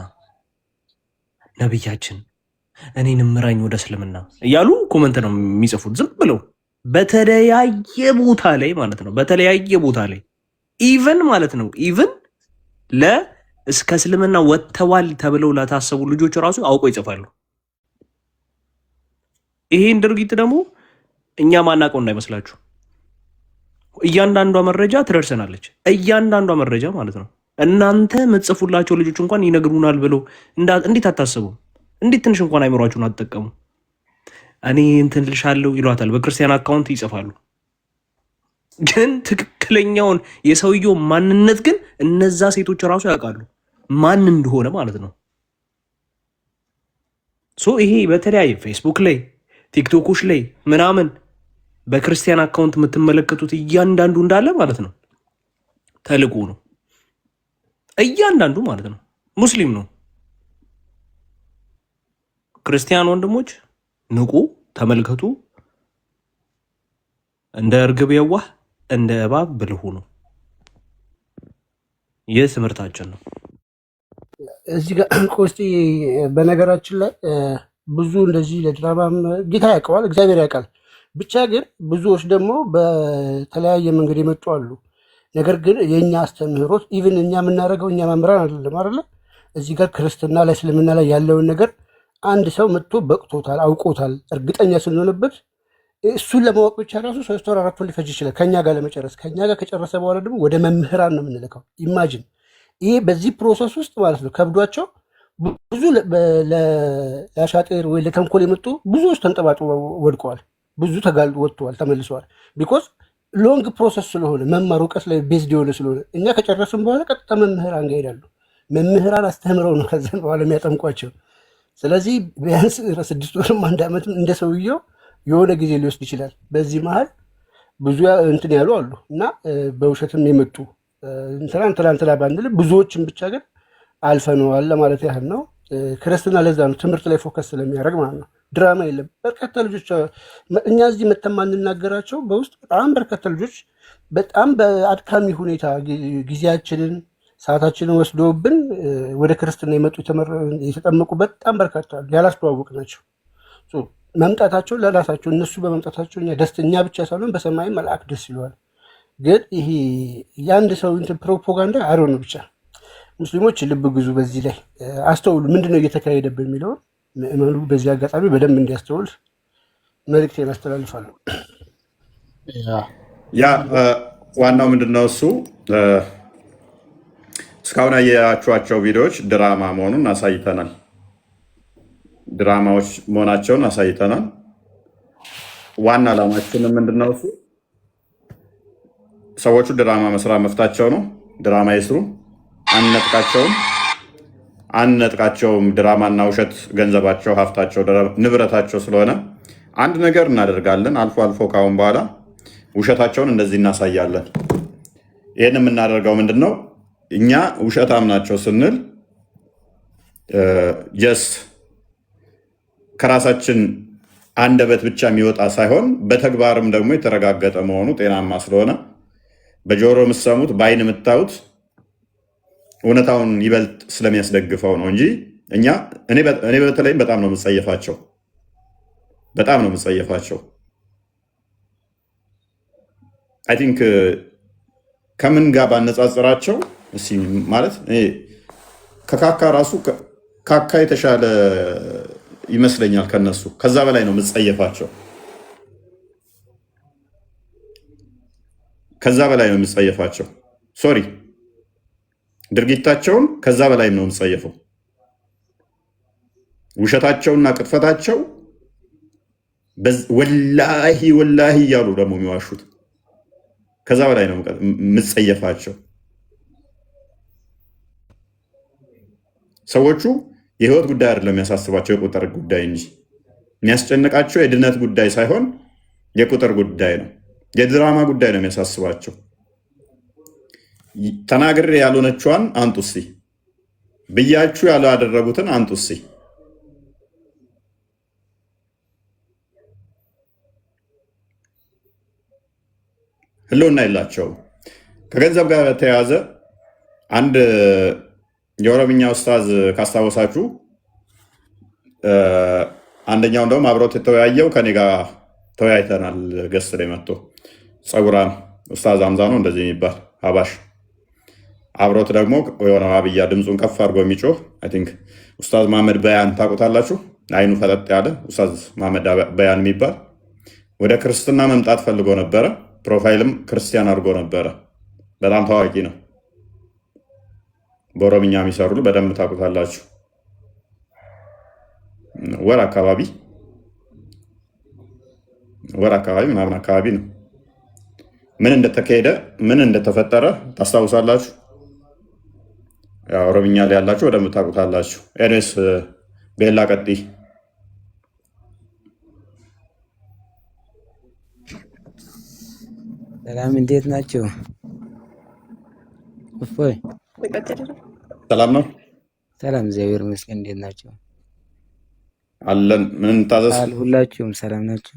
ነብያችን እኔን ምራኝ ወደ እስልምና እያሉ ኮመንት ነው የሚጽፉት። ዝም ብለው በተለያየ ቦታ ላይ ማለት ነው። በተለያየ ቦታ ላይ ኢቨን ማለት ነው ኢቨን እስከ እስልምና ወጥተዋል ተብለው ለታሰቡ ልጆች ራሱ አውቀው ይጽፋሉ። ይሄን ድርጊት ደግሞ እኛ ማናውቀው እንዳይመስላችሁ። እያንዳንዷ መረጃ ትደርሰናለች። እያንዳንዷ መረጃ ማለት ነው። እናንተ የምትጽፉላቸው ልጆች እንኳን ይነግሩናል ብለው እንዴት አታስቡ? እንዴት ትንሽ እንኳን አይምሯችሁን አትጠቀሙ? እኔ እንትን ልሻለሁ ይሏታል። በክርስቲያን አካውንት ይጽፋሉ። ግን ትክክለኛውን የሰውየው ማንነት ግን እነዛ ሴቶች ራሱ ያውቃሉ ማን እንደሆነ ማለት ነው። ይሄ በተለያየ ፌስቡክ ላይ ቲክቶኮች ላይ ምናምን በክርስቲያን አካውንት የምትመለከቱት እያንዳንዱ እንዳለ ማለት ነው ተልእኮ ነው። እያንዳንዱ ማለት ነው ሙስሊም ነው። ክርስቲያን ወንድሞች ንቁ፣ ተመልከቱ። እንደ እርግብ የዋህ እንደ እባብ ብልሁ ነው። ይህ ትምህርታችን ነው። እዚህ ጋር ቆስቲ በነገራችን ላይ ብዙ እንደዚህ ለድራማም ጌታ ያውቀዋል፣ እግዚአብሔር ያውቃል። ብቻ ግን ብዙዎች ደግሞ በተለያየ መንገድ የመጡ አሉ። ነገር ግን የእኛ አስተምህሮት ኢቭን እኛ የምናደርገው እኛ መምህራን አይደለም አይደለ? እዚህ ጋር ክርስትና ላይ እስልምና ላይ ያለውን ነገር አንድ ሰው መጥቶ በቅቶታል፣ አውቆታል፣ እርግጠኛ ስንሆንበት እሱን ለማወቅ ብቻ ራሱ 3 ወር 4 ወር ሊፈጅ ይችላል ከኛ ጋር ለመጨረስ። ከኛ ጋር ከጨረሰ በኋላ ደግሞ ወደ መምህራን ነው የምንልከው። ኢማጂን ይሄ በዚህ ፕሮሰስ ውስጥ ማለት ነው ከብዷቸው ብዙ ለአሻጤር ወይ ለተንኮል የመጡ ብዙዎች ተንጠባጥበው ወድቀዋል። ብዙ ተጋልጦ ወጥተዋል፣ ተመልሰዋል። ቢኮዝ ሎንግ ፕሮሰስ ስለሆነ መማር እውቀት ላይ ቤዝድ የሆነ ስለሆነ እኛ ከጨረስን በኋላ ቀጥታ መምህራን ጋር ይሄዳሉ። መምህራን አስተምረው ነው ከዛም በኋላ የሚያጠምቋቸው። ስለዚህ ቢያንስ 6 ወርም 1 ዓመትም እንደ ሰውየው የሆነ ጊዜ ሊወስድ ይችላል። በዚህ መሀል ብዙ እንትን ያሉ አሉ እና በውሸትም የመጡ እንትና ባንል ብዙዎችን ብቻ ግን አልፈነዋል ለማለት ያህል ነው። ክርስትና ለዛ ነው ትምህርት ላይ ፎከስ ስለሚያደርግ ማለት ነው። ድራማ የለም። በርካታ ልጆች እኛ እዚህ መተን ማንናገራቸው በውስጥ በጣም በርካታ ልጆች በጣም በአድካሚ ሁኔታ ጊዜያችንን ሰዓታችንን ወስዶብን ወደ ክርስትና የመጡ የተጠመቁ በጣም በርካታ ያላስተዋወቅ ናቸው። መምጣታቸው ለራሳቸው እነሱ በመምጣታቸው እኛ ደስተኛ ብቻ ሳይሆን በሰማይ መልአክ ደስ ይለዋል። ግን ይሄ የአንድ ሰው እንትን ፕሮፓጋንዳ አሮ ነው። ብቻ ሙስሊሞች ልብ ግዙ፣ በዚህ ላይ አስተውሉ። ምንድነው እየተካሄደብን የሚለውን ምዕመኑ በዚህ አጋጣሚ በደንብ እንዲያስተውል መልእክቴን አስተላልፋለሁ። ያ ዋናው ምንድነው እሱ እስካሁን ያያችኋቸው ቪዲዮዎች ድራማ መሆኑን አሳይተናል። ድራማዎች መሆናቸውን አሳይተናል። ዋና ዓላማችን ምንድነው? እሱ ሰዎቹ ድራማ መስራት መፍታቸው ነው። ድራማ ይስሩ፣ አንነጥቃቸውም። ድራማና ውሸት ገንዘባቸው፣ ሀብታቸው፣ ንብረታቸው ስለሆነ አንድ ነገር እናደርጋለን። አልፎ አልፎ ካሁን በኋላ ውሸታቸውን እንደዚህ እናሳያለን። ይህን የምናደርገው ምንድን ነው? እኛ ውሸታም ናቸው ስንል ጀስት ከራሳችን አንደበት ብቻ የሚወጣ ሳይሆን በተግባርም ደግሞ የተረጋገጠ መሆኑ ጤናማ ስለሆነ በጆሮ የምትሰሙት በአይን የምታዩት እውነታውን ይበልጥ ስለሚያስደግፈው ነው እንጂ እኔ በተለይም በጣም ነው የምጸየፋቸው። አይ ቲንክ ከምን ጋር ባነጻጽራቸው ማለት ከካካ ራሱ ካካ የተሻለ ይመስለኛል ከነሱ። ከዛ በላይ ነው የምጸየፋቸው። ሶሪ ድርጊታቸውን ከዛ በላይ ነው የምጸየፈው። ውሸታቸውና ቅጥፈታቸው ወላሂ እያሉ ደግሞ የሚዋሹት ከዛ በላይ ነው የምጸየፋቸው። ሰዎቹ የህይወት ጉዳይ አይደለም የሚያሳስባቸው፣ የቁጥር ጉዳይ እንጂ የሚያስጨንቃቸው የድነት ጉዳይ ሳይሆን የቁጥር ጉዳይ ነው፣ የድራማ ጉዳይ ነው የሚያሳስባቸው። ተናግሬ ያልሆነችዋን አንጡ እስኪ፣ ብያችሁ ያላደረጉትን አንጡ እስኪ። ህልውና የላቸውም። ከገንዘብ ጋር በተያያዘ አንድ የኦሮምኛ ኡስታዝ ካስታወሳችሁ፣ አንደኛው እንደውም አብሮት የተወያየው ከኔ ጋር ተወያይተናል። ገስት ላይ መጥቶ ፀጉራም ኡስታዝ አምዛ ነው እንደዚህ የሚባል ሀባሽ፣ አብሮት ደግሞ የሆነ አብያ ድምፁን ከፍ አድርጎ የሚጮህ አይ ቲንክ ኡስታዝ መሐመድ በያን ታውቁታላችሁ። አይኑ ፈጠጥ ያለ ኡስታዝ መሐመድ በያን የሚባል ወደ ክርስትና መምጣት ፈልጎ ነበረ። ፕሮፋይልም ክርስቲያን አድርጎ ነበረ። በጣም ታዋቂ ነው። በኦሮምኛ የሚሰሩ በደንብ ታውቁታላችሁ። ወር አካባቢ ምናምን አካባቢ ነው። ምን እንደተካሄደ ምን እንደተፈጠረ ታስታውሳላችሁ። ኦሮምኛ ላይ ያላችሁ በደንብ ታውቁታላችሁ። ኤኒዌይስ ቤላ ቀጥይ። ሰላም፣ እንዴት ናቸው? እፎይ ሰላም ነው። ሰላም፣ እግዚአብሔር ይመስገን። እንዴት ናቸው? አለን። ምን እንታዘዝ? ሁላችሁም ሰላም ናቸው?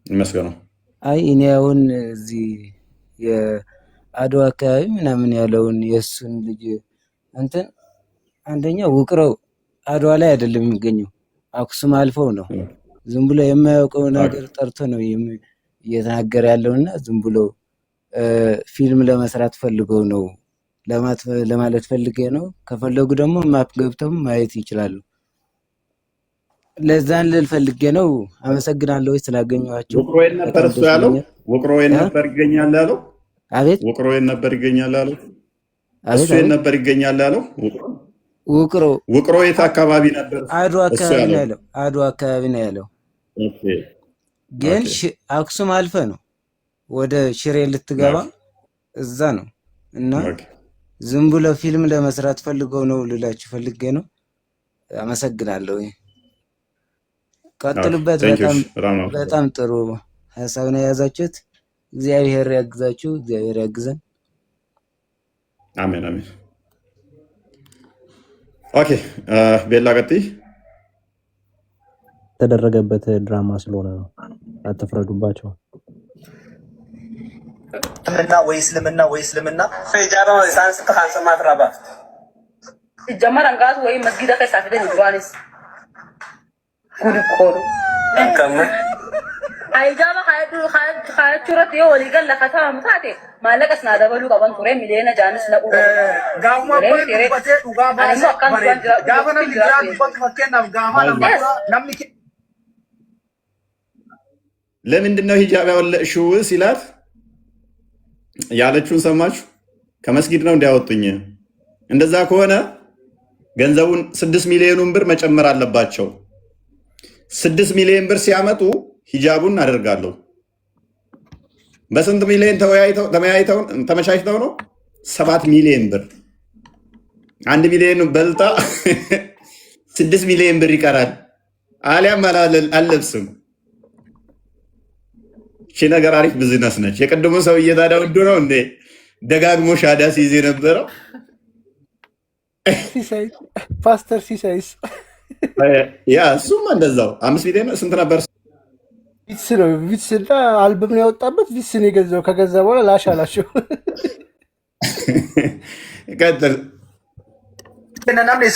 ይመስገነው። አይ እኔ አሁን እዚህ የአድዋ አካባቢ ምናምን ያለውን የእሱን ልጅ እንትን አንደኛ ውቅረው አድዋ ላይ አይደለም የሚገኘው፣ አክሱም አልፈው ነው። ዝም ብሎ የማያውቀውን ሀገር ጠርቶ ነው እየተናገረ ያለውና ዝም ብሎ ፊልም ለመስራት ፈልገው ነው ለማለት ፈልጌ ነው። ከፈለጉ ደግሞ ማፕ ገብተው ማየት ይችላሉ። ለዛን ልል ፈልጌ ነው። አመሰግናለሁ ስላገኘኋቸው። ውቅሮዬን ነበር እሱ ያለው። ውቅሮዬን ነበር ይገኛል ያለው። አቤት፣ ውቅሮዬን ነበር ይገኛል ያለው። እሱ ነበር ይገኛል ያለው። ውቅሮ የት አካባቢ ነበር? አድዋ አካባቢ ነው ያለው። አድዋ አካባቢ ነው ያለው። ግን አክሱም አልፈ ነው ወደ ሽሬ ልትገባ እዛ ነው። እና ዝም ብሎ ፊልም ለመስራት ፈልገው ነው ልላችሁ ፈልጌ ነው። አመሰግናለሁ። ቀጥሉበት። በጣም ጥሩ ሀሳብ ነው የያዛችሁት። እግዚአብሔር ያግዛችሁ፣ እግዚአብሔር ያግዘን። አሜን አሜን። ኦኬ ቤላ ቀጥይ። የተደረገበት ድራማ ስለሆነ ነው፣ አትፍረዱባቸው። እስልምና ወይ እስልምና ጃባ ሳንስ ተሐሰማት ረባ ጀመር አንጋት ወይ መስጊድ ከሳፈደን ዱዋንስ ኩልኮር ከመ አይጃባ ቹረት ዮ ወሊገል ለከታ ምታቴ ማለቀስና ደበሉ ቀበን ቱሬ ሚሊየነ ጃንስ ነቁ ጋማ በቴ ዱጋ ባሰ ጋፈነ ሊግራን ፈከና ጋማ ነምኒ ለምንድን ነው ሂጃብ ያወለቅሽው ሲላት ያለችውን ሰማችሁ? ከመስጊድ ነው እንዲያወጡኝ። እንደዛ ከሆነ ገንዘቡን 6 ሚሊዮን ብር መጨመር አለባቸው። 6 ሚሊዮን ብር ሲያመጡ ሂጃቡን አደርጋለሁ። በስንት ሚሊዮን ተመቻችተው ነው? 7 ሚሊዮን ብር። 1 ሚሊዮን በልጣ 6 ሚሊዮን ብር ይቀራል። አሊያም አልለብስም። እሺ ነገር አሪፍ ቢዝነስ ነች። የቀደሙ ሰውዬ ታዲያ ውዱ ነው እንዴ? ደጋግሞ ሻዳ ሲይዝ የነበረው ፓስተር ሲሳይስ ያ እሱም እንደዛው 5 ሚሊዮን ስንት ነበር? ቪትስ ነው። ቪትስ እና አልበም ነው ያወጣበት። ቪትስ ነው የገዛው። ከገዛ በኋላ ላሽ አላቸው። ቀጥል። namni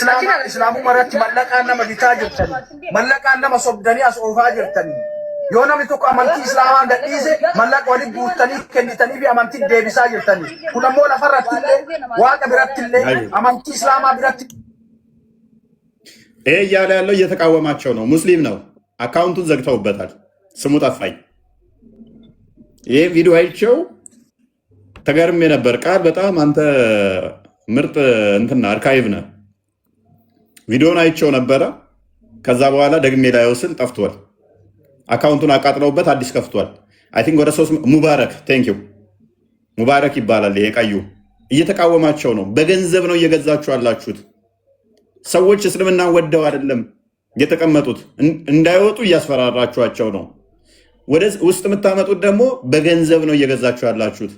islaamu maratti mallaqaan nama bitaa jirtani mallaqaan nama sobdanii as oofaa jirtani yoo namni tokko amantii islaamaa gadhiise mallaqa waliin guuttanii kennitanii fi amantii deebisaa jirtani kun ammoo lafarratti illee waaqa biratti illee amantii islaamaa biratti ይሄ እያለ ያለው እየተቃወማቸው ነው። ሙስሊም ነው። አካውንቱን ዘግተውበታል። ስሙ ጠፋኝ። ይህ ቪዲዮ አይቼው ተገርሜ ነበር። ቃል በጣም አንተ ምርጥ እንትና አርካይቭ ነህ። ቪዲዮን አይቼው ነበረ። ከዛ በኋላ ደግሜ ላየው ስል ጠፍቷል። አካውንቱን አቃጥለውበት አዲስ ከፍቷል። አይ ቲንክ ወደ 3 ሙባረክ ቴንክ ዩ ሙባረክ ይባላል። ይሄ ቀዩ እየተቃወማቸው ነው። በገንዘብ ነው እየገዛችሁ ያላችሁት። ሰዎች እስልምናን ወደው አይደለም የተቀመጡት፣ እንዳይወጡ እያስፈራራችኋቸው ነው። ወደ ውስጥ የምታመጡት ደግሞ በገንዘብ ነው እየገዛችሁ ያላችሁት።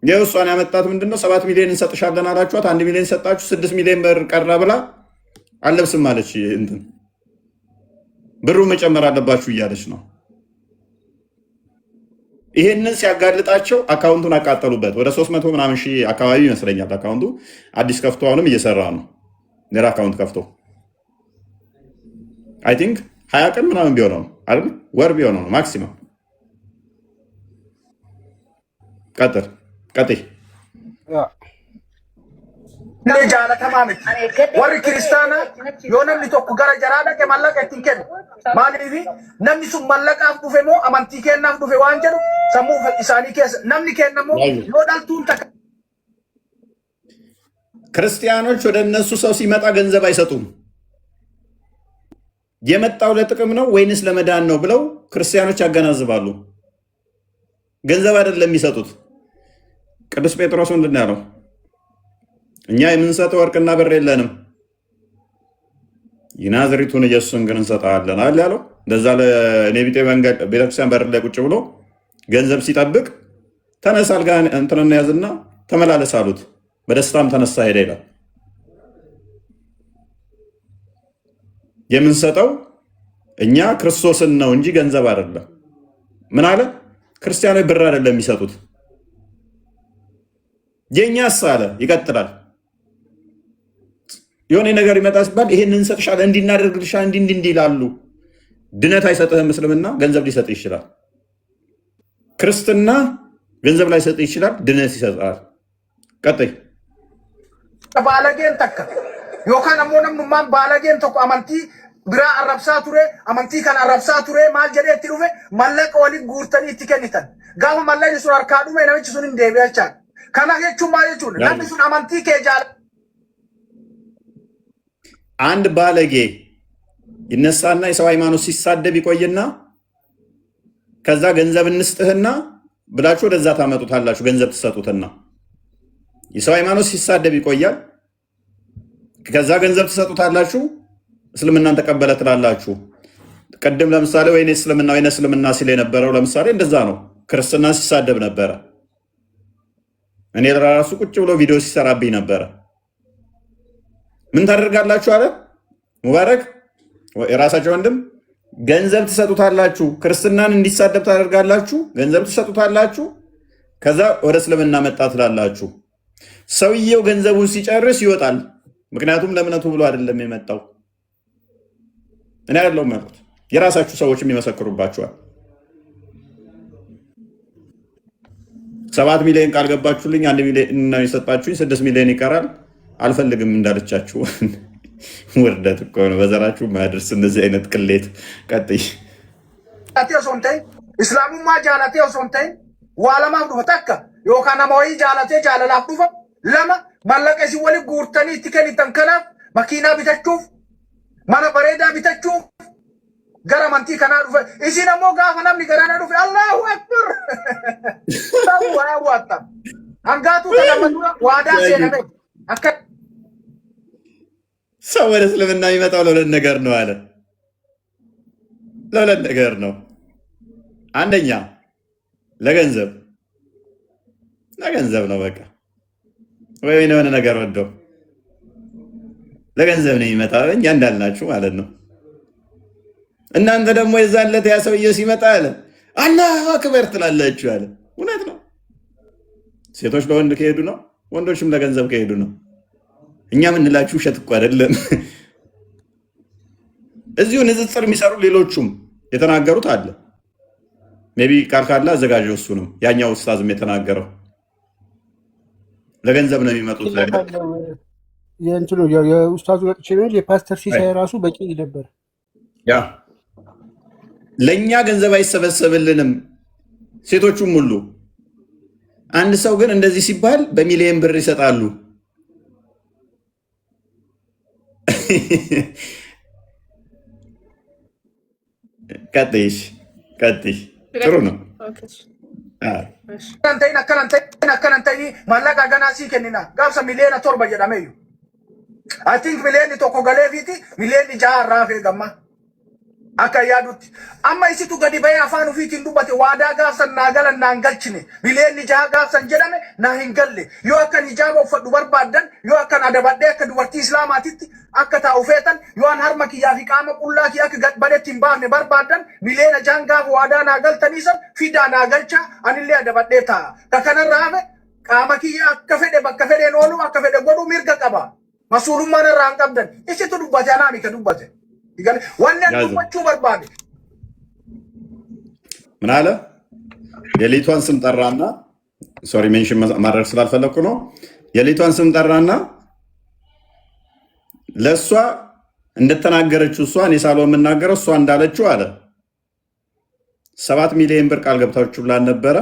የእሷን ያመጣት ምንድነው? 7 ሚሊዮን እንሰጥሻለን አላችኋት። 1 ሚሊዮን ሰጣችሁ፣ 6 ሚሊዮን ብር ቀረ ብላ አለብስም ማለች። እንትን ብሩ መጨመር አለባችሁ እያለች ነው። ይሄንን ሲያጋልጣቸው አካውንቱን አቃጠሉበት። ወደ 300 ምናምን ሺህ አካባቢ ይመስለኛል አካውንቱ አዲስ ከፍቶ አሁንም እየሰራ ነው። ሌላ አካውንት ከፍቶ አይ ቲንክ 20 ቀን ምናምን ቢሆነው ነው አይደል? ወር ቢሆነው ነው ማክሲመም። ቀጥል jaalatamaa miti warri kiristaanaa yoo namni tokko gara jaraa dhaqe mallaqa ittiin kennu maaliif namni sun mallaqaaf dhufe moo amantii kennaaf dhufe waan jedhu sammuu isaanii keessa namni kennamoo yoo dhaltuun takka ክርስቲያኖች ወደ እነሱ ሰው ሲመጣ ገንዘብ አይሰጡም። የመጣው ለጥቅም ነው ወይንስ ለመዳን ነው ብለው ክርስቲያኖች ያገናዝባሉ። ገንዘብ አይደለም የሚሰጡት። ቅዱስ ጴጥሮስ ምንድን ነው ያለው? እኛ የምንሰጠው ወርቅና ብር የለንም፣ የናዝሬቱን ኢየሱስን ግን እንሰጣለን አለ ያለው። እንደዛ ለእኔ ቢጤ መንገድ ቤተክርስቲያን በር ላይ ቁጭ ብሎ ገንዘብ ሲጠብቅ ተነሳ አልጋ እንትንና ያዝና ተመላለስ አሉት። በደስታም ተነሳ ሄደ ይላል። የምንሰጠው እኛ ክርስቶስን ነው እንጂ ገንዘብ አይደለም። ምን አለ? ክርስቲያኖች ብር አይደለም የሚሰጡት። የኛስ አለ ይቀጥላል። የሆነ ነገር ይመጣ ሲባል ይሄንን እንሰጥሻለን፣ እንዲናደርግልሻል፣ እንዲህ ይላሉ። ድነት አይሰጥህም። እስልምና ገንዘብ ሊሰጥ ይችላል። ክርስትና ገንዘብ ላይ ሰጥ ይችላል፣ ድነት ይሰጣል። ቀጥይ ባለጌን ተካ ዮካን አሞ ነምኑማን ባለጌን ተኮ አማንቲ ብራ አረብሳ ቱሬ አማንቲ ከን አረብሳ ቱሬ ማል ጀዴ እቲ ዱፌ ማለቀ ወሊ ጉርተኒ እቲ ከኒተን ጋማ ማለኝ ሱን አርካዱ ነምች ሱን እንደቢያቻ ከና የቹ ማለቹ ለምን ሱን አማንቲ ከጃለ አንድ ባለጌ ይነሳና የሰው ሃይማኖት ሲሳደብ ይቆይና ከዛ ገንዘብ እንስጥህና ብላችሁ ወደዛ ታመጡታላችሁ። ገንዘብ ትሰጡትና የሰው ሃይማኖት ሲሳደብ ይቆያል። ከዛ ገንዘብ ትሰጡታላችሁ። እስልምናን ተቀበለ ትላላችሁ። ቀደም ለምሳሌ ወይኔ እስልምና ሲል የነበረው ለምሳሌ እንደዛ ነው። ክርስትና ሲሳደብ ነበረ። እኔ ለራሱ ቁጭ ብሎ ቪዲዮ ሲሰራብኝ ነበረ። ምን ታደርጋላችሁ አለ ሙባረክ፣ የራሳቸው ወንድም ገንዘብ ትሰጡታላችሁ። ክርስትናን እንዲሳደብ ታደርጋላችሁ። ገንዘብ ትሰጡታላችሁ። ከዛ ወደ እስልምና መጣ ትላላችሁ። ሰውየው ገንዘቡን ሲጨርስ ይወጣል። ምክንያቱም ለእምነቱ ብሎ አይደለም የመጣው። እኔ አይደለሁም ያልኩት፣ የራሳችሁ ሰዎችም ይመሰክሩባችኋል። 7 ሚሊዮን ቃል ገባችሁልኝ፣ 1 ሚሊዮን ነው የሰጣችሁኝ፣ 6 ሚሊዮን ይቀራል። አልፈልግም እንዳለቻችሁ ውርደት እኮ ነው። በዘራችሁ ማያደርስ እንደዚህ አይነት ቅሌት። ቀጥይ ሶንተይ እስላሙማ ጃላቴ ሶንተይ ዋለማ ዱፈ ተካ ዮካን አሞይ ጃላቴ ጃለላፍ ዱፈ ለማ ማለቀ ሲወል ጉርተኒ ትከኒ ተንከና መኪና ቢተቹፍ ማነ በሬዳ ቢተቹፍ gara amantii kanaa dhufe isin ammoo gaafa namni garana dhufe Allahu akbar ta'u waa waata hangaatu kana dura waadaa seename akka ሰው ወደ እስልምና የሚመጣው ለሁለት ነገር ነው አለ። ለሁለት ነገር ነው። አንደኛ ለገንዘብ ነው በቃ ወይ የሆነ ነገር ወዶ ለገንዘብ ነው የሚመጣው። እኛ እንዳልናችሁ ማለት ነው። እናንተ ደግሞ የዛን ዕለት ያ ሰውዬ ሲመጣ አለ አላሁ አክበር ትላላችሁ አለ። እውነት ነው። ሴቶች ለወንድ ከሄዱ ነው፣ ወንዶችም ለገንዘብ ከሄዱ ነው። እኛ ምንላችሁ ውሸት እኮ አይደለም። እዚሁ ንጽጽር የሚሰሩ ሌሎቹም የተናገሩት አለ። ሜቢ ካልካላ አዘጋጀው እሱንም ያኛው ኡስታዝም የተናገረው ለገንዘብ ነው የሚመጡት። የእንትኑ የኡስታዙ ወጥቼ ነው የፓስተር ሲሳይ ራሱ በቂ ነበር። ያ ለኛ ገንዘብ አይሰበሰብልንም ሴቶቹም ሁሉ። አንድ ሰው ግን እንደዚህ ሲባል በሚሊዮን ብር ይሰጣሉ። ቀጥይሽ ጥሩ ነው። akkanantay maallaqa ganaa kennina gaafsa miliyoona 7 jedhameeyyu I think miliyoonni 1 galeefiiti miliyoonni 6 irraa hafee gamma akka yaadutti amma isitu gadi bahee afaan ofiitiin dubbate waadaa gaafsan naa galan naan galchine miliyoonni 6 gaafsan jedhame naa hin galle yoo akkan hijaaba uffadhu barbaaddan yoo akkan adabadhee akka dubartii islaamaatitti akka taa'u feetan yoo an harma kiyyaa fi qaama qullaa kiyya akka badetti hin baafne barbaaddan miliyoona 6 gaafa waadaa naa galtaniisan fidaa naa galcha anillee adabadhee taa'a ka kanarraa hafe qaama kiyya akka fedhe bakka fedheen oolu akka fedhe godhu mirga qaba masuulummaan irraa hin qabdan isitu dubbate anaami ka dubbate wanne dubbachuu barbaade ምን አለ? የሌቷን ስም ጠራና ሶሪ ሜንሽን ማድረግ ስላልፈለኩ ነው። የሌቷን ስም ጠራና ለሷ እንደተናገረችው እሷ እኔ ሳልሆን የምናገረው እሷ እንዳለችው አለ 7 ሚሊዮን ብር ቃል ገብታችሁላት ነበረ።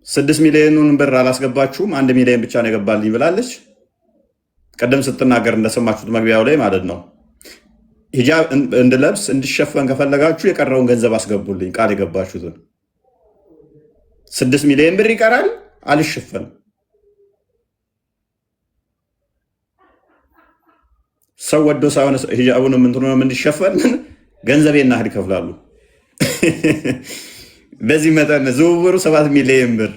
6 ሚሊዮኑን ብር አላስገባችሁም፣ 1 ሚሊዮን ብቻ ነው የገባልኝ ብላለች። ቀደም ስትናገር እንደሰማችሁት መግቢያው ላይ ማለት ነው። ሂጃብ እንድለብስ እንድሸፈን ከፈለጋችሁ የቀረውን ገንዘብ አስገቡልኝ፣ ቃል የገባችሁትን 6 ሚሊዮን ብር ይቀራል፣ አልሸፈንም። ሰው ወዶ ሳይሆን ሂጃቡን ምንትነው እንዲሸፈን ገንዘቤና እህል ይከፍላሉ። በዚህ መጠን ዝውውሩ 7 ሚሊዮን ብር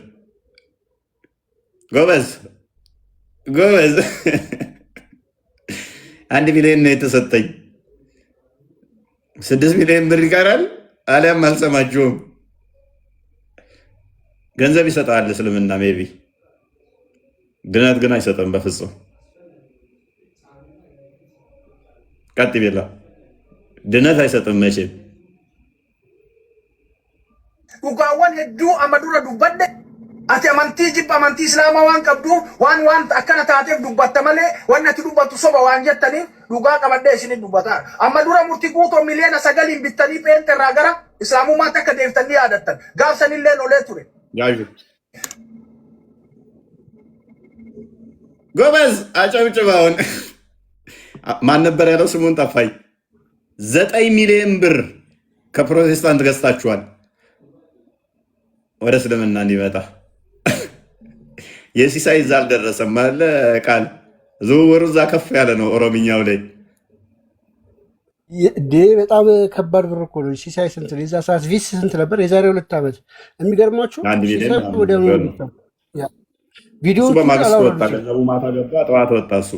ጎበዝ 1 ሚሊዮን ነው የተሰጠኝ። 6 ሚሊዮን ብር ይቀራል፣ አሊያም አልሰማችሁም። ገንዘብ ይሰጣል እስልምና ሜቢ፣ ድነት ግን አይሰጥም በፍጹም። ቀጥ ቢላ ድነት አይሰጥም መቼም። dhugaawwan hedduu amma dura dubbadde ati amantii jibba amantii islaamaa waan qabduuf waan akkana taateef dubbatta malee wanni ati dubbattu soba waan jettaniif dhugaa qabadhee isinit dubbataa. Amma dura murtii guutoo miliyoona 9 bittanii peente irraa gara islaamummaatti akka deeftanii yaadattan gaafsanillee lolee ture. ጎበዝ አጨብጭባውን ማን ነበር ያለው? ስሙን ጠፋኝ። 9 ሚሊዮን ብር ከፕሮቴስታንት ገዝታችኋል ወደ እስልምና እንዲመጣ። የሲሳይ እዛ አልደረሰም አለ ቃል ዝውውሩ እዛ ከፍ ያለ ነው። ኦሮምኛው ላይ በጣም ከባድ ብር እኮ ነው። ሲሳይ ስንት ነው? የዛ ሰዓት ቪስ ስንት ነበር? የዛሬ 2 ዓመት የሚገርማችሁ ወደ ቪዲዮ በማግስቱ ወጣ። ገንዘቡ ማታ ገባ፣ ጠዋት ወጣ። እሱ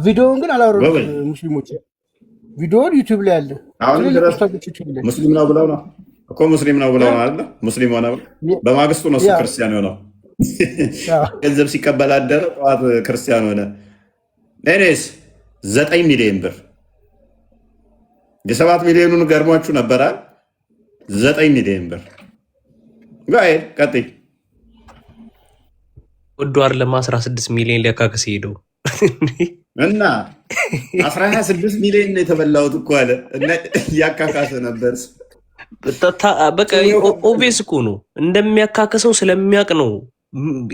ቪዲዮውን ግን አላወረዱም ሙስሊሞች። ቪዲዮውን ዩቲዩብ ላይ አለ። አሁን ድረስ ሙስሊም ነው ብለው ነው እኮ ሙስሊም ነው ብለው ነው አይደል? ሙስሊም ሆነ በማግስቱ ነው እሱ ክርስቲያን ሆነው። ገንዘብ ሲቀበል አደረ፣ ጠዋት ክርስቲያን ሆነ። እኔስ 9 ሚሊዮን ብር የ7 ሚሊዮኑን ገርሟችሁ ነበረ። 9 ሚሊዮን ብር ጋይ ቀጥይ ወዶ አይደለም 16 ሚሊዮን ሊያካክስ ሄደው እና 16 ሚሊዮን ነው የተበላሁት እኮ አለ እና ያካካሰ ነበር። በቃ ኦቤስ እኮ ነው እንደሚያካክሰው ስለሚያውቅ ነው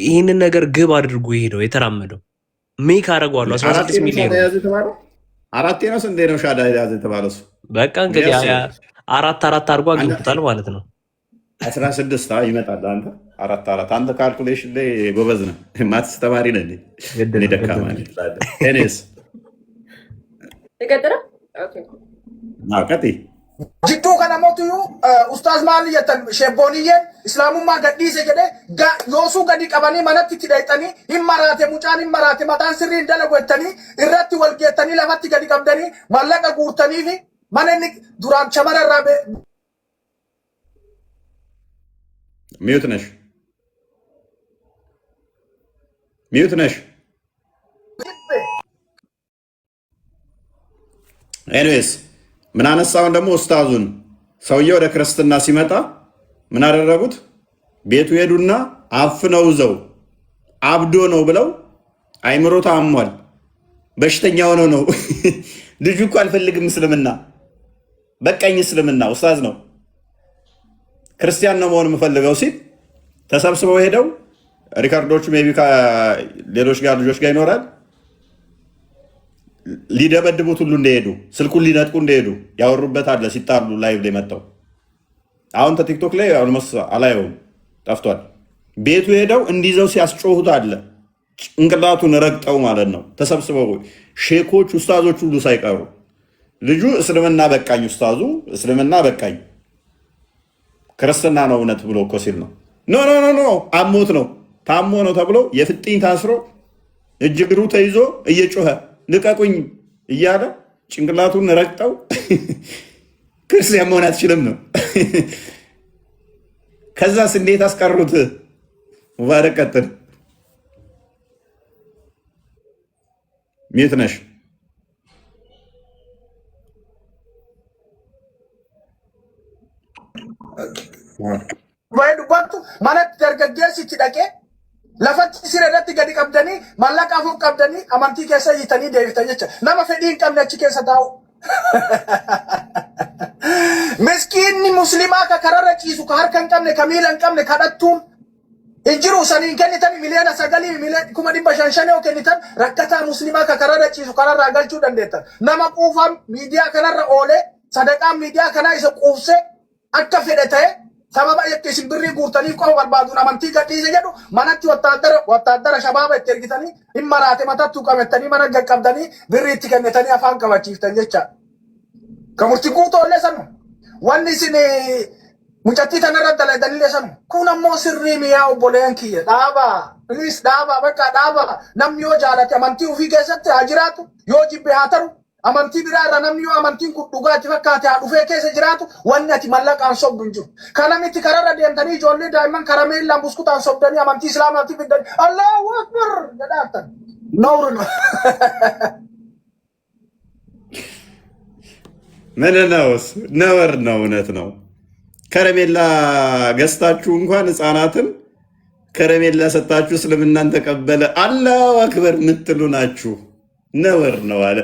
ይህንን ነገር ግብ አድርጎ ሄደው የተራመደው። ሜክ አደርገዋለሁ 16 ሚሊዮን 4 ነው ስንዴ ነው ሻዳ ያዘ የተባለው? በቃ እንግዲህ 4 አድርጎ አግኝቶታል ማለት ነው። 16 ይመጣል። አንተ 4 አንተ ካልኩሌሽን ላይ ጎበዝ ነህ። ማትስ ተማሪ ነህ። እኔ ደካማ ነኝ። እኔስ jidduu kana mootu ustaaz maal jettan shebbooniyyeen islaamummaa gadhiise jedhe yoosuu gadi qabanii manatti itti dhayxanii hin maraate mucaan hin maraate mataan sirrii hin dalagu jettanii irratti wal geettanii lafatti gadi qabdanii mallaqa guurtanii fi mana inni duraan shamara irraa ሚዩት ነሽ። ኤኒዌይስ ምን አነሳውን ደግሞ ኡስታዙን ሰውየው ወደ ክርስትና ሲመጣ ምን አደረጉት? ቤቱ ሄዱና አፍነው ዘው አብዶ ነው ብለው አይምሮ ታሟል፣ በሽተኛ ሆኖ ነው። ልጁ እኮ አልፈልግም እስልምና በቃኝ፣ እስልምና ኡስታዝ ነው ክርስቲያን ነው መሆን የምፈልገው ሲል ተሰብስበው ሄደው ሪካርዶቹ ሜይ ቢ ከሌሎች ጋር ልጆች ጋር ይኖራል ሊደበድቡት ሁሉ እንደሄዱ ስልኩን ሊነጥቁ እንደሄዱ ያወሩበት አለ። ሲጣሉ ላይቭ ላይ መጣው። አሁን ቲክቶክ ላይ አላየውም፣ ጠፍቷል። ቤቱ ሄደው እንዲዘው ሲያስጮሁት አለ። ጭንቅላቱን ረግጠው ማለት ነው። ተሰብስበው ሼኮች ኡስታዞች ሁሉ ሳይቀሩ ልጁ እስልምና በቃኝ፣ ኡስታዙ እስልምና በቃኝ ክርስትና ነው እውነት ብሎ እኮ ሲል ነው። ኖ አሞት ነው ታሞ ነው ተብሎ የፍጥኝ ታስሮ እጅ እግሩ ተይዞ እየጮኸ ልቀቁኝ እያለ ጭንቅላቱን ረግጠው ክርስቲያን መሆን አትችልም ነው። ከዛስ እንዴት አስቀሩት? ሙባረክ ቀጥል። ሚት ነሽ ወይ ዱባቱ ማለት ደርገጌስ ይችላል lafatti sirratti gadi qabdanii mallaqa afur qabdanii amantii keessa hiitanii deebitan jecha nama fedhii hin qabne achi keessa taa'u. Miskiinni muslimaa ka kararra ciisu ka harka hin qabne ka miila hin qabne kadhattuun injiru saniin kennitan miliyoona 9 miliyoona 500 yoo kennitan rakkataa muslimaa ka kararra ciisu kararraa galchuu dandeettan. Nama quufaan miidiyaa kanarra oolee sadaqaan miidiyaa kanaa isa quufsee akka fedhe ta'e sababa isin birrii guurtanii qofa barbaaduun amantii gadhiise jedhu manatti wattaaddara shabaaba itti ergitanii hin maraate matattuu qabettanii mana gaqqabdanii birrii itti kennitanii afaan qabachiiftan jecha. Ka murtii guutoollee sanu wanni isin mucattii tanarra dalaydaniillee sanu kun ammoo sirrii miyaa obboleen kiyya dhaabaa please dhaabaa bakka dhaabaa namni yoo jaalate amantii ofii keessatti haa jiraatu yoo jibbe haa taru. Amantii biraa irraa namni yoo amantiin kun dhugaatti fakkaate haa dhufee keessa jiraatu wanni ati mallaqaan sobdu hin jiru. Kana miti kararra deemtanii ijoollee daa'imman karameellaan buskutaan sobdanii amantii islaamaatti fiddanii Allahu Akbar jedhaatan. ነውር ነው። ምን ነውስ? ነውር ነው። እውነት ነው። ከረሜላ ገዝታችሁ እንኳን ህፃናትን ከረሜላ ሰጣችሁ እስልምናን ተቀበለ አላሁ አክበር የምትሉ ናችሁ። ነውር ነው አለ።